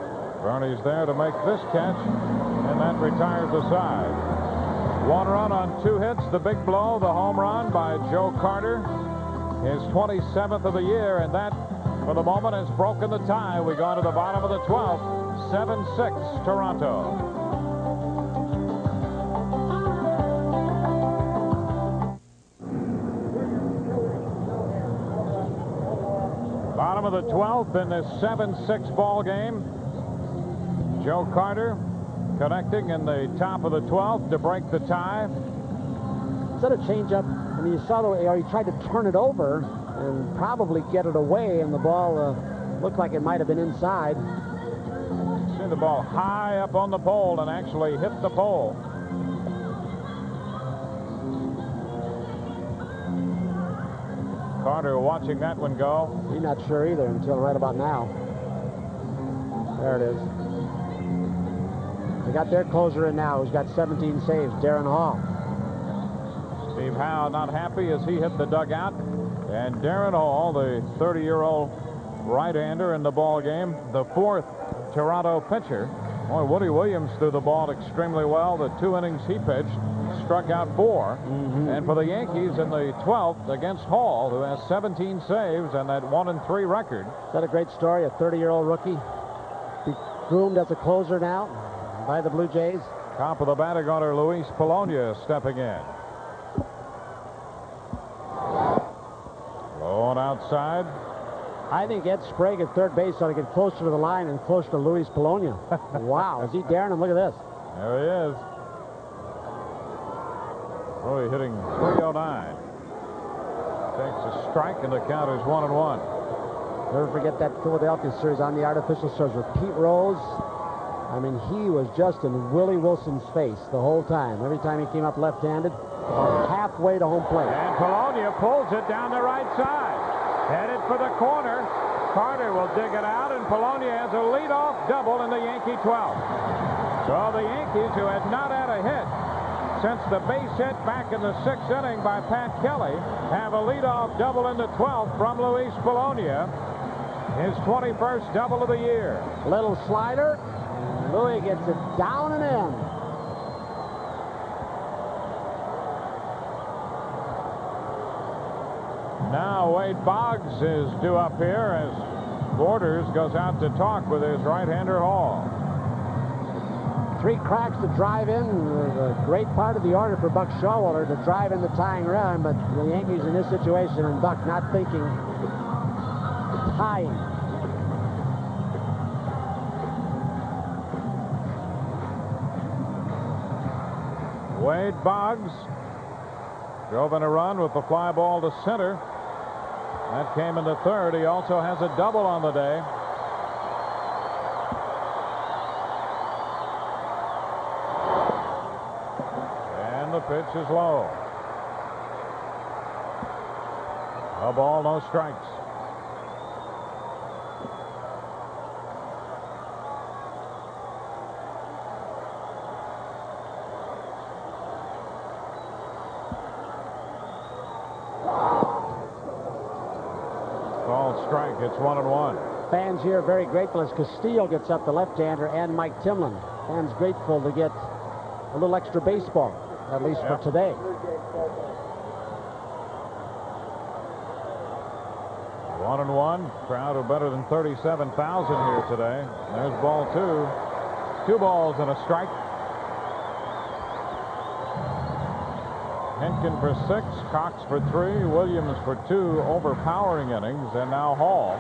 Bernie's there to make this catch, and that retires the side. 1 run on 2 hits. The big blow, the home run by Joe Carter, his 27th of the year, and that, for the moment, has broken the tie. We go to the bottom of the 12th. 7-6 Toronto. Bottom of the 12th in this 7-6 ball game. Joe Carter connecting in the top of the 12th to break the tie. Instead of changeup, I mean, you saw the way he tried to turn it over and probably get it away, and the ball looked like it might have been inside. See the ball high up on the pole and actually hit the pole. Carter watching that one go. He's not sure either until right about now. There it is. They got their closer in now, who's got 17 saves, Darren Hall. Steve Howe not happy as he hit the dugout. And Darren Hall, the 30-year-old right-hander in the ball game, the 4th Toronto pitcher. Boy, Woody Williams threw the ball extremely well. The 2 innings he pitched, struck out 4. And for the Yankees in the 12th against Hall, who has 17 saves and that 1-3 record. Is that a great story? A 30-year-old rookie be groomed as a closer now by the Blue Jays. Top of the batting order, Luis Polonia stepping in. Going outside. I think Ed Sprague at third base ought to get closer to the line and closer to Luis Polonia. Wow, is he daring him? Look at this. There he is. Oh, he's hitting 309. Takes a strike, and the count is 1-1. Never forget that Philadelphia series on the artificial surge with Pete Rose. I mean, he was just in Willie Wilson's face the whole time. Every time he came up left-handed, about halfway to home plate. And Polonia pulls it down the right side. Headed for the corner. Carter will dig it out, and Polonia has a leadoff double in the Yankee 12th. So the Yankees, who had not had a hit since the base hit back in the 6th inning by Pat Kelly, have a leadoff double in the 12th from Luis Polonia. His 21st double of the year. Little slider. Louis gets it down and in. Now Wade Boggs is due up here as Borders goes out to talk with his right-hander Hall. 3 cracks to drive in. The great part of the order for Buck Showalter to drive in the tying run, but the Yankees in this situation and Buck not thinking tying. Wade Boggs drove in a run with the fly ball to center. That came in the third. He also has a double on the day. And the pitch is low. A ball, no strikes. Strike. It's 1-1. Fans here very grateful as Castillo gets up, the left-hander, and Mike Timlin. Fans grateful to get a little extra baseball, at least for today. 1-1. Crowd of better than 37,000 here today. There's ball 2. 2 balls and a strike. Henkin for 6, Cox for 3, Williams for 2 overpowering innings, and now Hall.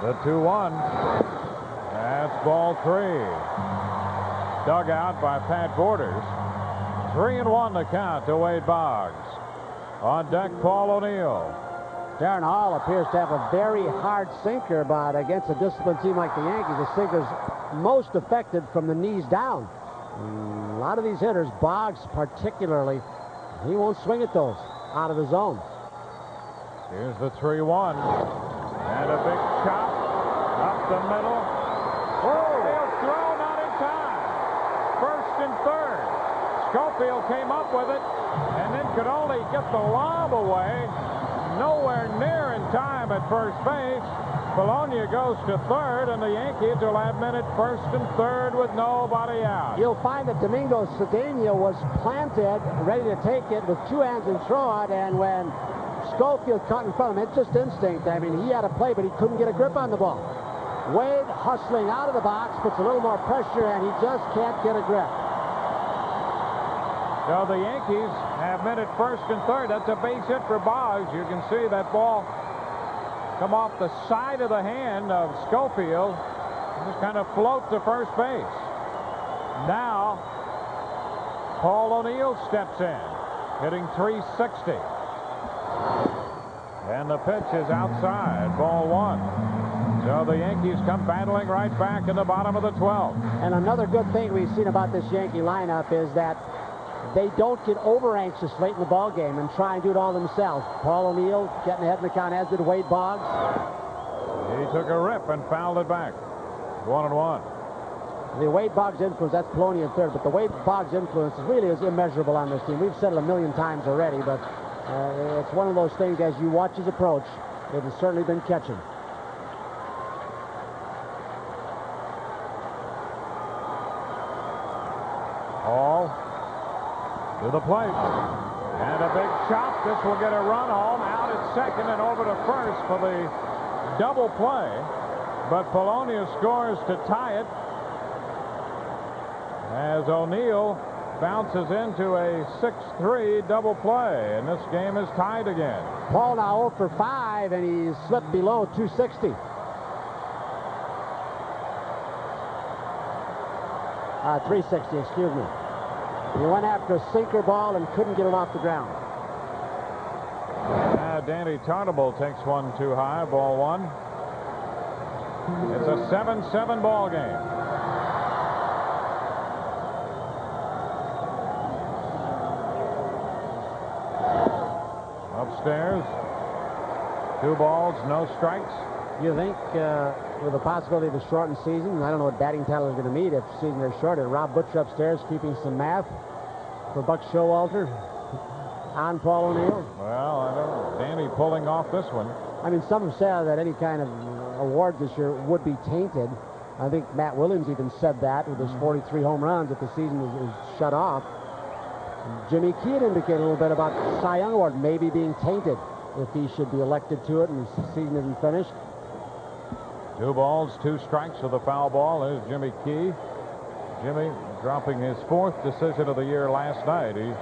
The 2-1. That's ball 3. Dug out by Pat Borders. 3-1 the count to Wade Boggs. On deck, Paul O'Neill. Darren Hall appears to have a very hard sinker, but against a disciplined team like the Yankees, the sinker's most effective from the knees down. A lot of these hitters, Boggs particularly, he won't swing at those out of the zone. Here's the 3-1. And a big chop up the middle. Schofield throw not in time. First and third. Schofield came up with it and then could only get the lob away. Nowhere near in time at first base. Polonia goes to third, and the Yankees will have men at first and third with nobody out. You'll find that Domingo Cedeno was planted, ready to take it with 2 hands and throw it, and when Schofield caught in front of him, it's just instinct. I mean, he had a play, but he couldn't get a grip on the ball. Wade hustling out of the box, puts a little more pressure, and he just can't get a grip. So the Yankees have men at first and third. That's a base hit for Boggs. You can see that ball come off the side of the hand of Schofield. Just kind of float to first base. Now, Paul O'Neill steps in, hitting .360. And the pitch is outside, ball 1. So the Yankees come battling right back in the bottom of the 12th. And another good thing we've seen about this Yankee lineup is that they don't get over anxious late in the ball game and try and do it all themselves. Paul O'Neill getting ahead in the count, as did Wade Boggs. He took a rip and fouled it back. 1-1. The Wade Boggs influence, that's Polonia in third, but the Wade Boggs influence really is immeasurable on this team. We've said it a million times already, but it's one of those things as you watch his approach, it has certainly been catching. Hall to the plate. And a big chop. This will get a run home. Out at second and over to first for the double play. But Polonia scores to tie it as O'Neill bounces into a 6-3 double play. And this game is tied again. Paul now 0 for 5, and he's slipped below 260. 360, excuse me. He went after a sinker ball and couldn't get it off the ground. Danny Tarnable takes one too high, ball 1. It's a 7-7 ball game. Upstairs, 2 balls, no strikes. You think with the possibility of a shortened season, I don't know what batting title is going to meet if the season is shorter. Rob Butcher upstairs keeping some math for Buck Showalter on Paul O'Neill. Well, I don't know. Danny pulling off this one. I mean, some have said that any kind of awards this year would be tainted. I think Matt Williams even said that with his 43 home runs if the season is shut off. Jimmy Key had indicated a little bit about the Cy Young Award maybe being tainted if he should be elected to it and the season isn't finished. 2 balls, 2 strikes with a foul ball. There's Jimmy Key. Jimmy dropping his 4th decision of the year last night. He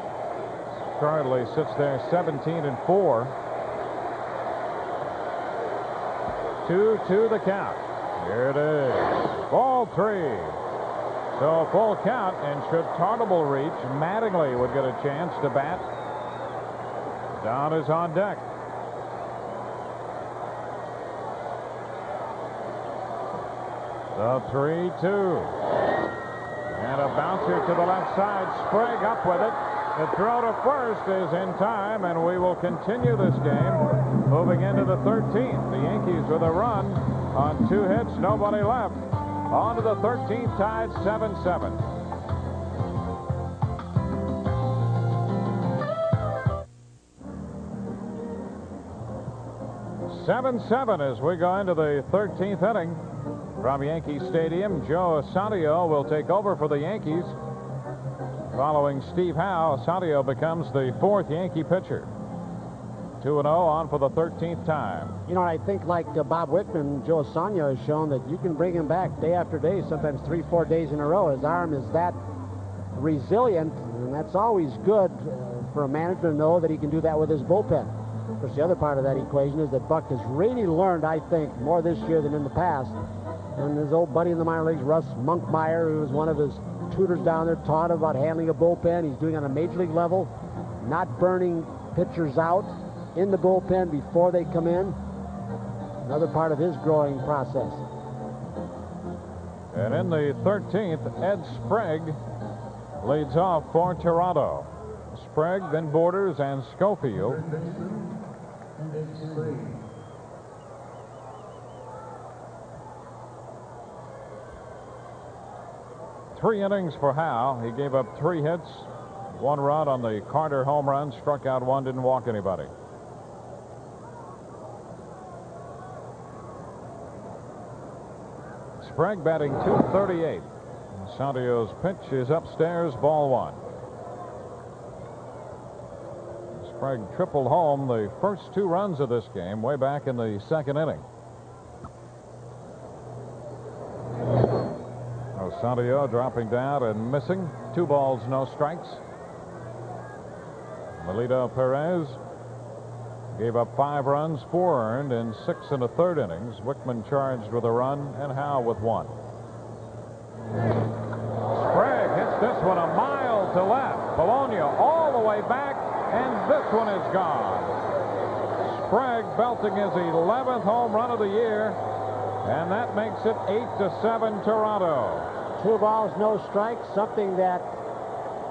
currently sits there 17-4. 2-2 the count. Here it is. Ball 3. So a full count, and should Tarnable reach, Mattingly would get a chance to bat. Don is on deck. The 3-2. And a bouncer to the left side. Sprague up with it. The throw to first is in time, and we will continue this game moving into the 13th. The Yankees with a run on 2 hits, nobody left. On to the 13th, tied 7-7. As we go into the 13th inning. From Yankee Stadium, Joe Asandio will take over for the Yankees. Following Steve Howe, Asandio becomes the 4th Yankee pitcher. 2-0 on for the 13th time. You know, I think like Bob Wickman, Joe Asandio has shown that you can bring him back day after day, sometimes 3-4 days in a row. His arm is that resilient, and that's always good for a manager to know that he can do that with his bullpen. Of course, the other part of that equation is that Buck has really learned, I think, more this year than in the past. And his old buddy in the minor leagues, Russ Monkmeyer, who was one of his tutors down there, taught him about handling a bullpen. He's doing it on a major league level, not burning pitchers out in the bullpen before they come in. Another part of his growing process. And in the 13th, Ed Sprague leads off for Toronto. Sprague, then Borders, and Schofield. Three innings for Howe. He gave up 3 hits, 1 run on the Carter home run, struck out 1, didn't walk anybody. Sprague batting .238. Santio's pitch is upstairs, ball 1. Sprague tripled home the first 2 runs of this game way back in the 2nd inning. Santio dropping down and missing. 2 balls, no strikes. Melito Perez gave up 5 runs, 4 earned in 6 1/3 innings. Wickman charged with a run and Howe with 1. Sprague hits this one a mile to left. Bologna all the way back, and this one is gone. Sprague belting his 11th home run of the year, and that makes it 8-7 Toronto. 2 balls, no strikes, something that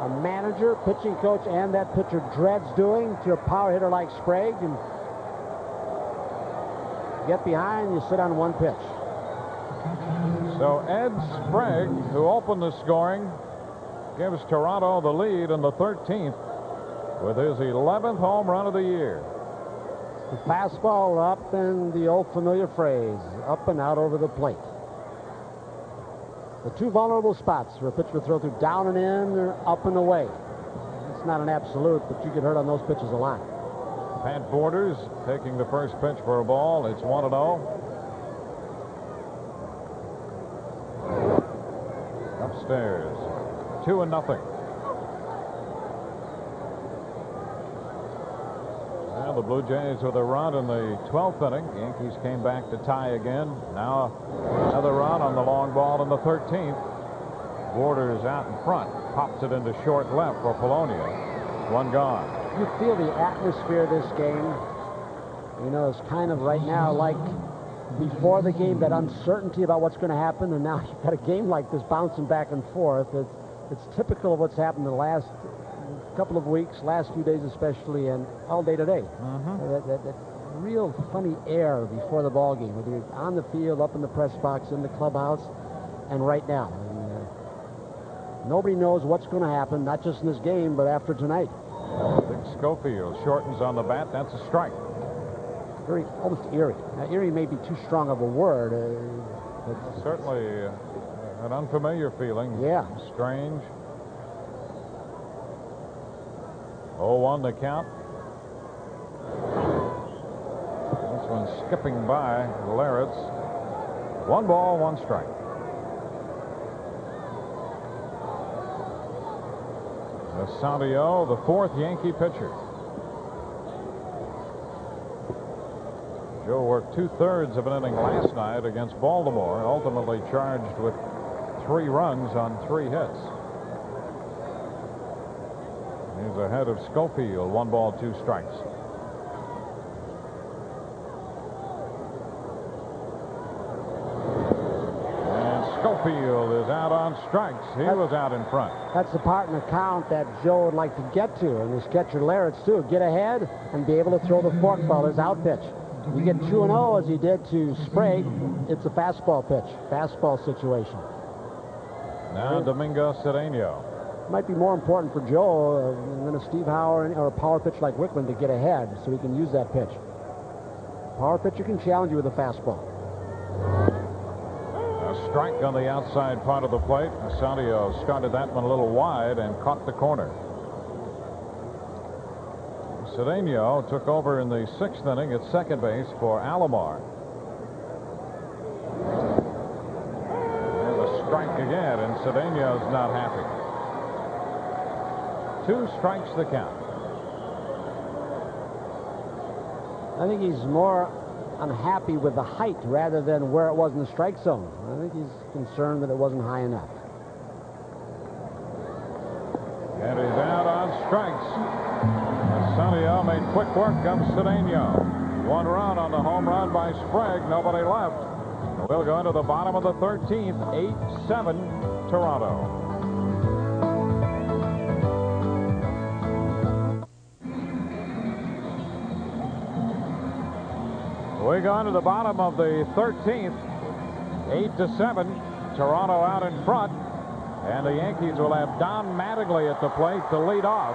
a manager, pitching coach, and that pitcher dreads doing to a power hitter like Sprague. And get behind, you sit on 1 pitch. So Ed Sprague, who opened the scoring, gives Toronto the lead in the 13th with his 11th home run of the year. The fastball up, and the old familiar phrase, up and out over the plate. The 2 vulnerable spots for a pitcher to throw through: down and in, or up and away. It's not an absolute, but you get hurt on those pitches a lot. Pat Borders taking the first pitch for a ball. It's 1-0. Upstairs, 2-0. Now the Blue Jays with a run in the 12th inning. Yankees came back to tie again. Now another run on the long ball in the 13th. Borders out in front, pops it into short left for Polonia. 1 gone. You feel the atmosphere of this game. You know, it's kind of right now like before the game, that uncertainty about what's going to happen, and now you've got a game like this bouncing back and forth. It's typical of what's happened in the last couple of weeks, last few days especially, and all day today. That real funny air before the ball game, whether you're on the field, up in the press box, in the clubhouse, and right now. And, nobody knows what's going to happen, not just in this game, but after tonight. Dick Schofield shortens on the bat. That's a strike. Very almost eerie. Now, eerie may be too strong of a word. But certainly an unfamiliar feeling. Yeah. Strange. 0-1 the count. This one skipping by Larritz. 1 ball, 1 strike. Sandio, the 4th Yankee pitcher. Joe worked 2/3 of an inning last night against Baltimore, ultimately charged with 3 runs on 3 hits. He's ahead of Schofield. 1 ball, 2 strikes. And Schofield is out on strikes. He was out in front. That's the part in the count that Joe would like to get to, and his catcher Larritz too. Get ahead and be able to throw the forkball, his out pitch. You get 2-0 as he did to Sprague, it's a fastball pitch, fastball situation. Now Domingo Cedeno. Might be more important for Joe than a Steve Howard or a power pitch like Wickman to get ahead so he can use that pitch. Power pitcher can challenge you with a fastball. A strike on the outside part of the plate. Sandio started that one a little wide and caught the corner. Cedeno took over in the 6th inning at second base for Alomar. And a strike again, and Cedeno's not happy. 2 strikes the count. I think he's more unhappy with the height rather than where it was in the strike zone. I think he's concerned that it wasn't high enough. And he's out on strikes. Sandio made quick work of Cedeno. 1 run on the home run by Sprague. Nobody left. We'll go into the bottom of the 13th. 8-7 Toronto. We go into the bottom of the 13th. 8-7. Toronto out in front. And the Yankees will have Don Mattingly at the plate to lead off.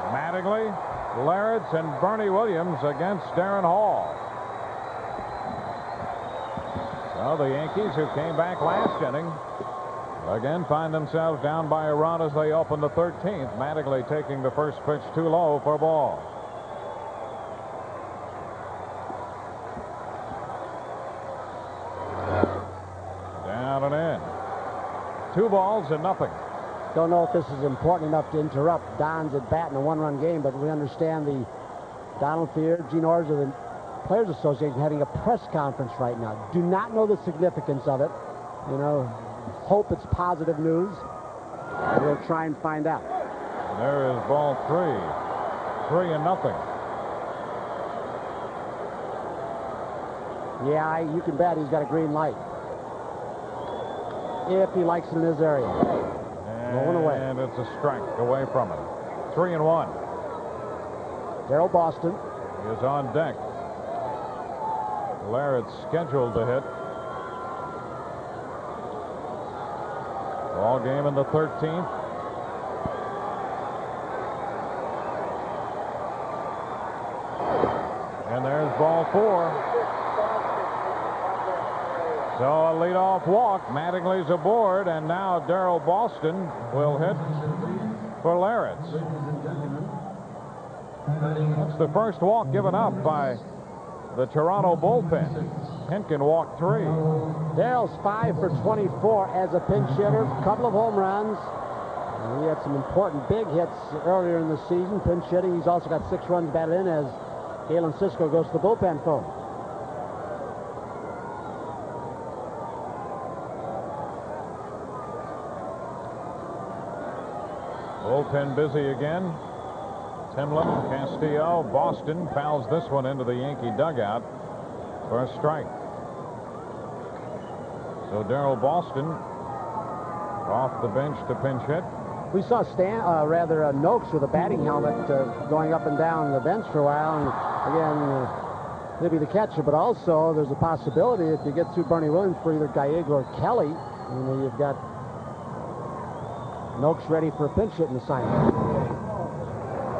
Mattingly, Larritz, and Bernie Williams against Darren Hall. So the Yankees, who came back last inning, again find themselves down by a run as they open the 13th. Mattingly taking the first pitch too low for ball. Down and in. 2 balls and nothing. Don't know if this is important enough to interrupt Don's at bat in a 1-run game, but we understand the Donald Fear, Gene Orrs of the Players Association having a press conference right now. Do not know the significance of it. You know, hope it's positive news. We'll try and find out. And there is ball 3. 3-0. Yeah, you can bet he's got a green light. If he likes it in his area. Going away. And it's a strike away from him. 3-1. Darrell Boston is on deck. Larritz scheduled to hit. Ball game in the 13th. And there's ball 4. So a leadoff walk. Mattingly's aboard, and now Darrell Boston will hit for Larritz. That's the first walk given up by the Toronto bullpen. Hinkin walked 3. Darrell's 5 for 24 as a pinch hitter. A couple of home runs. And he had some important big hits earlier in the season. Pinch hitting. He's also got 6 runs batted in as Galen Cisco goes to the bullpen phone. Bullpen busy again. Timlin, Castillo, Boston fouls this one into the Yankee dugout for a strike. So Darrell Boston off the bench to pinch hit. We saw Noakes with a batting helmet going up and down the bench for a while. And again, he'll be the catcher, but also there's a possibility if you get through Bernie Williams for either Gallego or Kelly, you know, you've got Noakes ready for a pinch hitting assignment.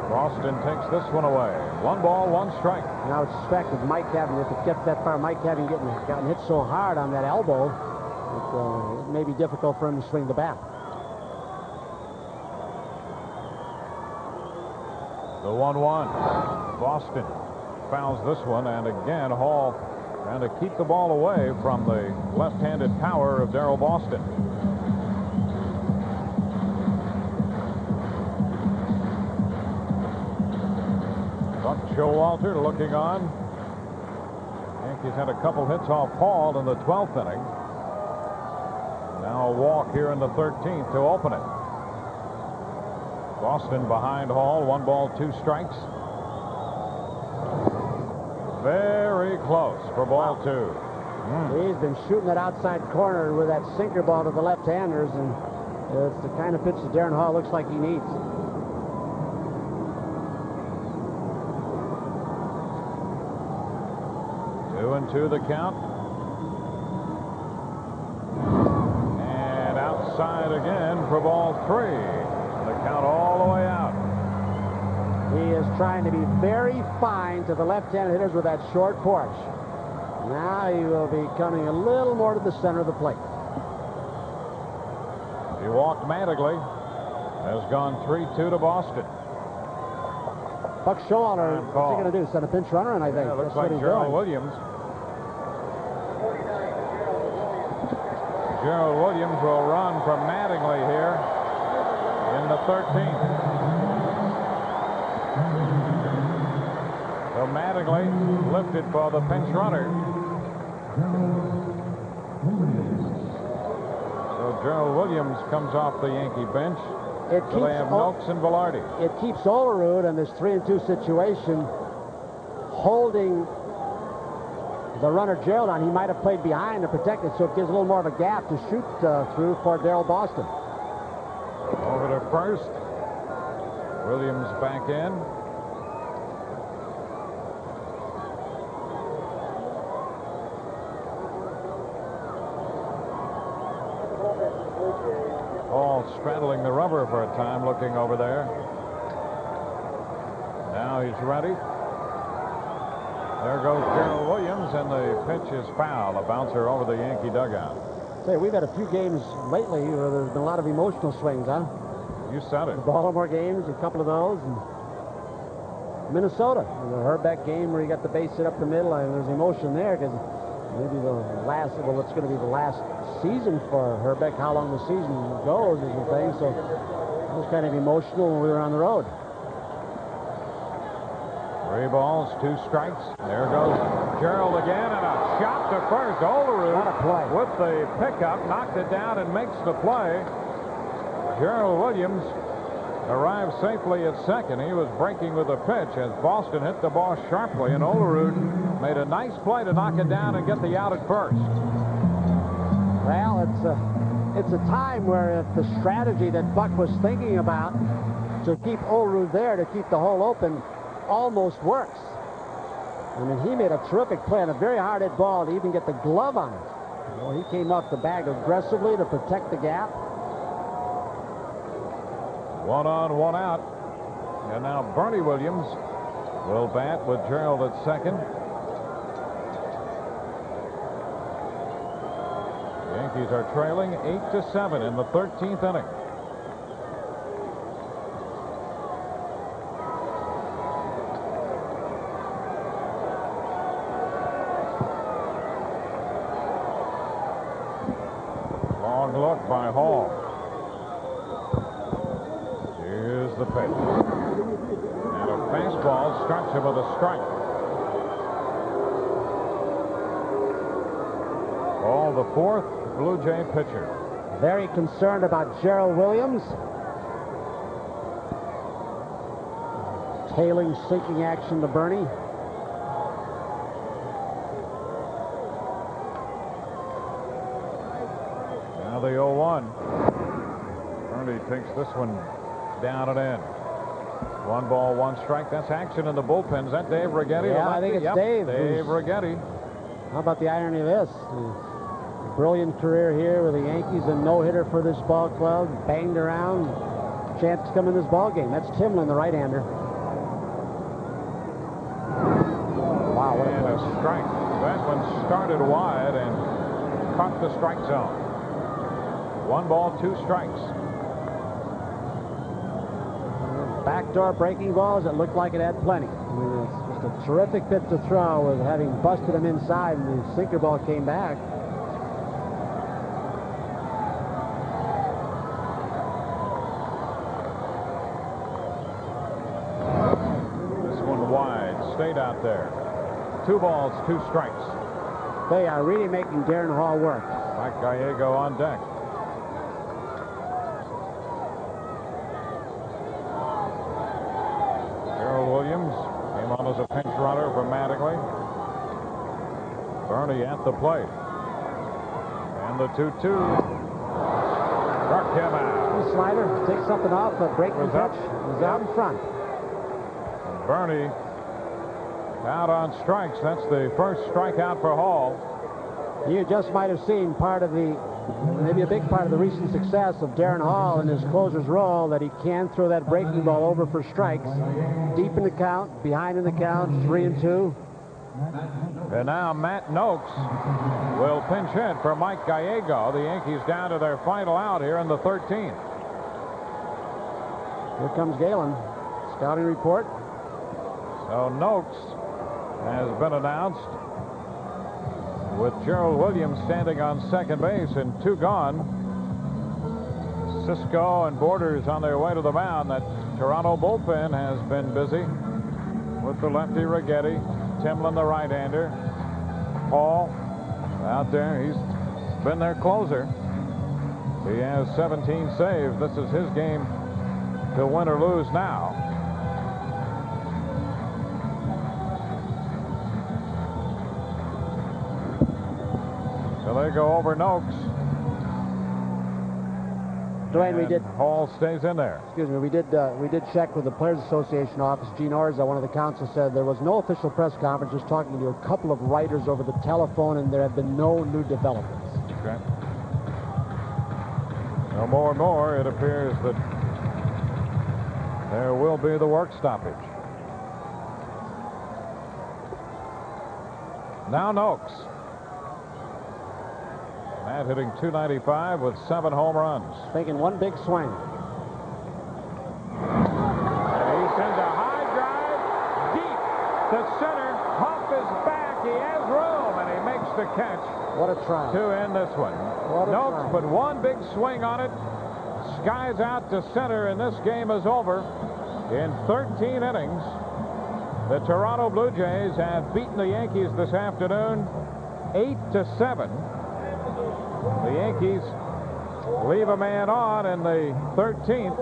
Boston takes this one away. 1 ball, 1 strike. And I would suspect with Mike having, if it gets that far, Mike having gotten hit so hard on that elbow, it may be difficult for him to swing the bat. The 1-1. Boston fouls this one, and again Hall trying to keep the ball away from the left-handed power of Darrell Boston. Buck Showalter looking on. Yankees had a couple hits off Hall in the 12th inning. Now a walk here in the 13th to open it. Boston behind Hall. 1 ball, 2 strikes. Very close for ball 2. He's been shooting that outside corner with that sinker ball to the left-handers, and it's the kind of pitch that Darren Hall looks like he needs. Two and two the count. And outside again for ball 3. The count all the way out. He is trying to be very fine to the left-handed hitters with that short porch. Now he will be coming a little more to the center of the plate. He walked Mattingly. Has gone 3-2 to Boston. Buck Showalter, what's he going to do? Send a pinch runner, and I think Yeah, looks that's like what he's Gerald doing. Williams. Gerald Williams will run from Mattingly here in the 13th. So Mattingly lifted for the pinch runner. So Gerald Williams comes off the Yankee bench. It So they have Noakes and Velarde. It keeps Olerud in this 3-2 situation holding the runner Gerald on. He might have played behind to protect it, so it gives a little more of a gap to shoot through for Darrell Boston. Over to first. Williams back in. Hall straddling the rubber for a time, looking over there. Now he's ready. There goes Gerald Williams, and the pitch is foul. A bouncer over the Yankee dugout. Say, we've had a few games lately where there's been a lot of emotional swings, huh? You said it. The Baltimore games, a couple of those, and Minnesota, the Herbeck game where he got the base hit up the middle, and there's emotion there because maybe the last, well, it's going to be the last season for Herbeck. How long the season goes is the thing, so it was kind of emotional when we were on the road. 3 balls, 2 strikes. There goes Gerald again, and a shot to first. Olerud What a play. with the pickup, knocked it down and makes the play. Gerald Williams arrived safely at second. He was breaking with a pitch as Boston hit the ball sharply, and Olerud made a nice play to knock it down and get the out at first. Well, it's a time where if the strategy that Buck was thinking about to keep Olerud there, to keep the hole open, almost works. I mean, he made a terrific play on a very hard hit ball to even get the glove on it. Well, he came off the bag aggressively to protect the gap. 1 on, 1 out. And now Bernie Williams will bat with Gerald at second. Yankees are trailing 8-7 in the 13th inning. Long look by Hall. Here's the pitch. And a fastball strikes him with a strike. Hall, the 4th Blue Jay pitcher. Very concerned about Gerald Williams. Tailing, sinking action to Bernie. Now the 0-1. Bernie takes this one down and in. 1 ball, 1 strike. That's action in the bullpen. Is that Dave Righetti? Yeah, I think it's Yep, Dave. Dave Righetti. How about the irony of this? Brilliant career here with the Yankees, a no-hitter for this ball club. Banged around. Chance to come in this ball game. That's Timlin, the right-hander. Wow, what a And play. a strike. That one started wide and caught the strike zone. 1 ball, 2 strikes. Backdoor breaking balls, it looked like it had plenty. I mean, it's just a terrific pitch to throw with having busted him inside, and the sinker ball came back. This one wide, stayed out there. 2 balls, 2 strikes. They are really making Darren Hall work. Mike Gallego on deck. Gerald Williams came on as a pinch runner for Mattingly. Bernie at the plate. And the 2-2 struck him out. The slider, take something off, a breaking pitch. Was out in front. Bernie out on strikes. That's the first strikeout for Hall. You just might have seen part of the, maybe a big part of the recent success of Darren Hall in his closer's role, that he can throw that breaking ball over for strikes. Deep in the count, behind in the count, 3-2. And now Matt Noakes will pinch hit for Mike Gallego. The Yankees down to their final out here in the 13th. Here comes Galen. Scouting report. So Noakes has been announced, with Gerald Williams standing on second base and 2 gone. Cisco and Borders on their way to the mound. That Toronto bullpen has been busy with the lefty Righetti, Timlin the right-hander, Hall out there. He's been their closer. He has 17 saves. This is his game to win or lose now. So they go over Noakes. Dwayne, we did. Hall stays in there. Excuse me. We did check with the Players Association office. Gene Orza, one of the counsel, said there was no official press conference. Just talking to a couple of writers over the telephone, and there have been no new developments. Okay. No more and more. It appears that there will be the work stoppage. Now Noakes. Matt hitting .295 with 7 home runs. Making one big swing. And he sends a high drive deep to center. Huff is back. He has room, and he makes the catch. What a try. To end this one. Noakes put one big swing on it. Skies out to center, and this game is over. In 13 innings, the Toronto Blue Jays have beaten the Yankees this afternoon 8-7. The Yankees leave a man on in the 13th,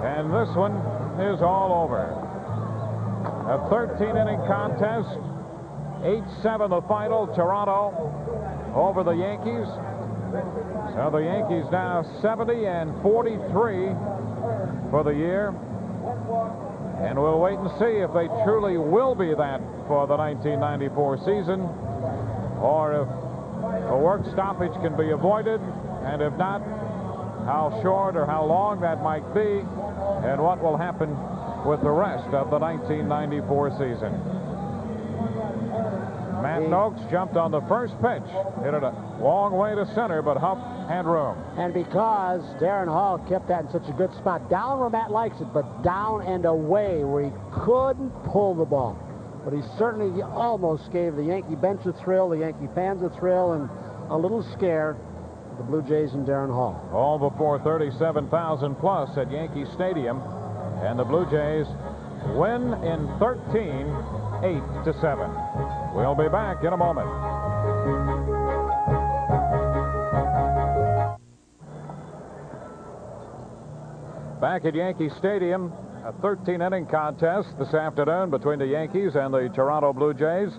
and this one is all over. A 13-inning contest, 8-7 the final. Toronto over the Yankees. So the Yankees now 70-43 for the year, and we'll wait and see if they truly will be that for the 1994 season, or if a work stoppage can be avoided, and if not, how short or how long that might be, and what will happen with the rest of the 1994 season. Matt Noakes jumped on the first pitch, hit it a long way to center, but Huff had room. And because Darren Hall kept that in such a good spot, down where Matt likes it, but down and away where he couldn't pull the ball. But he certainly almost gave the Yankee bench a thrill, the Yankee fans a thrill, and a little scare the Blue Jays and Darren Hall. All before 37,000 plus at Yankee Stadium, and the Blue Jays win in 13, 8-7. We'll be back in a moment. Back at Yankee Stadium, a 13-inning contest this afternoon between the Yankees and the Toronto Blue Jays.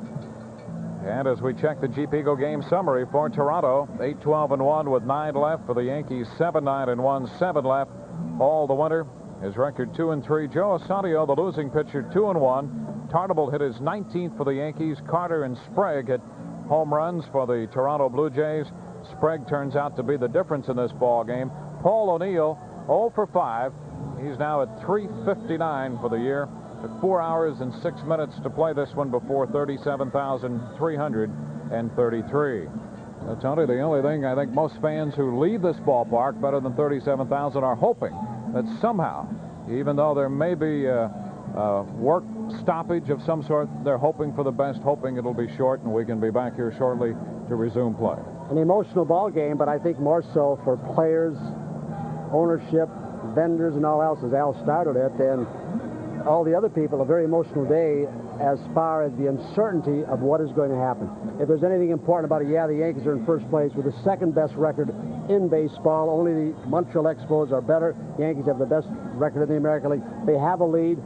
And as we check the Jeep Eagle game summary for Toronto, 8-12-1 with 9 left. For the Yankees, 7-9-1, 7 left. All the winter. His record 2-3. Joe Osorio, the losing pitcher, 2-1. Tarnable hit his 19th for the Yankees. Carter and Sprague hit home runs for the Toronto Blue Jays. Sprague turns out to be the difference in this ball game. Paul O'Neill, 0 for 5. He's now at .359 for the year. Took 4 hours and 6 minutes to play this one before 37,333. So, Tony, the only thing I think most fans who leave this ballpark better than 37,000 are hoping that somehow, even though there may be a work stoppage of some sort, they're hoping for the best, hoping it'll be short and we can be back here shortly to resume play. An emotional ball game, but I think more so for players, ownership, vendors, and all else, as Al started it, and all the other people. A very emotional day as far as the uncertainty of what is going to happen. If there's anything important about it, yeah, the Yankees are in first place with the second best record in baseball. Only the Montreal Expos are better. The Yankees have the best record in the American League. They have a lead.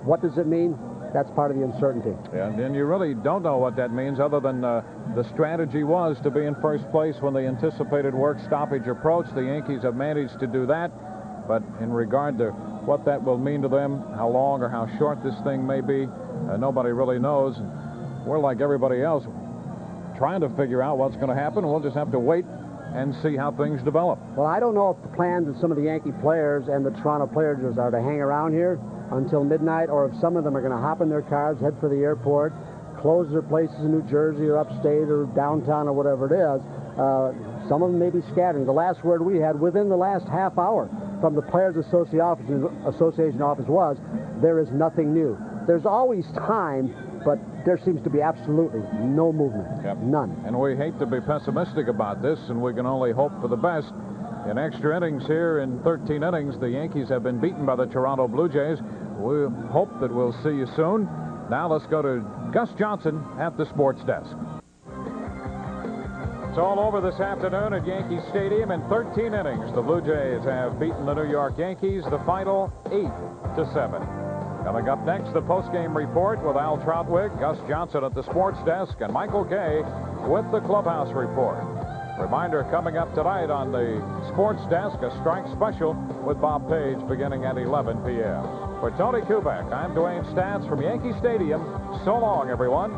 What does it mean? That's part of the uncertainty. Yeah, and you really don't know what that means other than the strategy was to be in first place when the anticipated work stoppage approached. The Yankees have managed to do that, but in regard to what that will mean to them, how long or how short this thing may be, nobody really knows. We're like everybody else trying to figure out what's going to happen. We'll just have to wait and see how things develop. Well, I don't know if the plans of some of the Yankee players and the Toronto players are to hang around here until midnight, or if some of them are going to hop in their cars, head for the airport, close their places in New Jersey or upstate or downtown or whatever it is. Some of them may be scattering. The last word we had within the last half hour from the Players Association office was, there is nothing new. There's always time, but there seems to be absolutely no movement. Yep. None. And we hate to be pessimistic about this, and we can only hope for the best. In extra innings here, in 13 innings, the Yankees have been beaten by the Toronto Blue Jays. We hope that we'll see you soon. Now let's go to Gus Johnson at the sports desk. It's all over this afternoon at Yankee Stadium. In 13 innings, the Blue Jays have beaten the New York Yankees, the final 8-7. Coming up next, the postgame report with Al Trautwig, Gus Johnson at the sports desk, and Michael Kay with the clubhouse report. Reminder coming up tonight on the sports desk, a strike special with Bob Page beginning at 11 p.m. For Tony Kubek, I'm Dwayne Stats from Yankee Stadium. So long, everyone.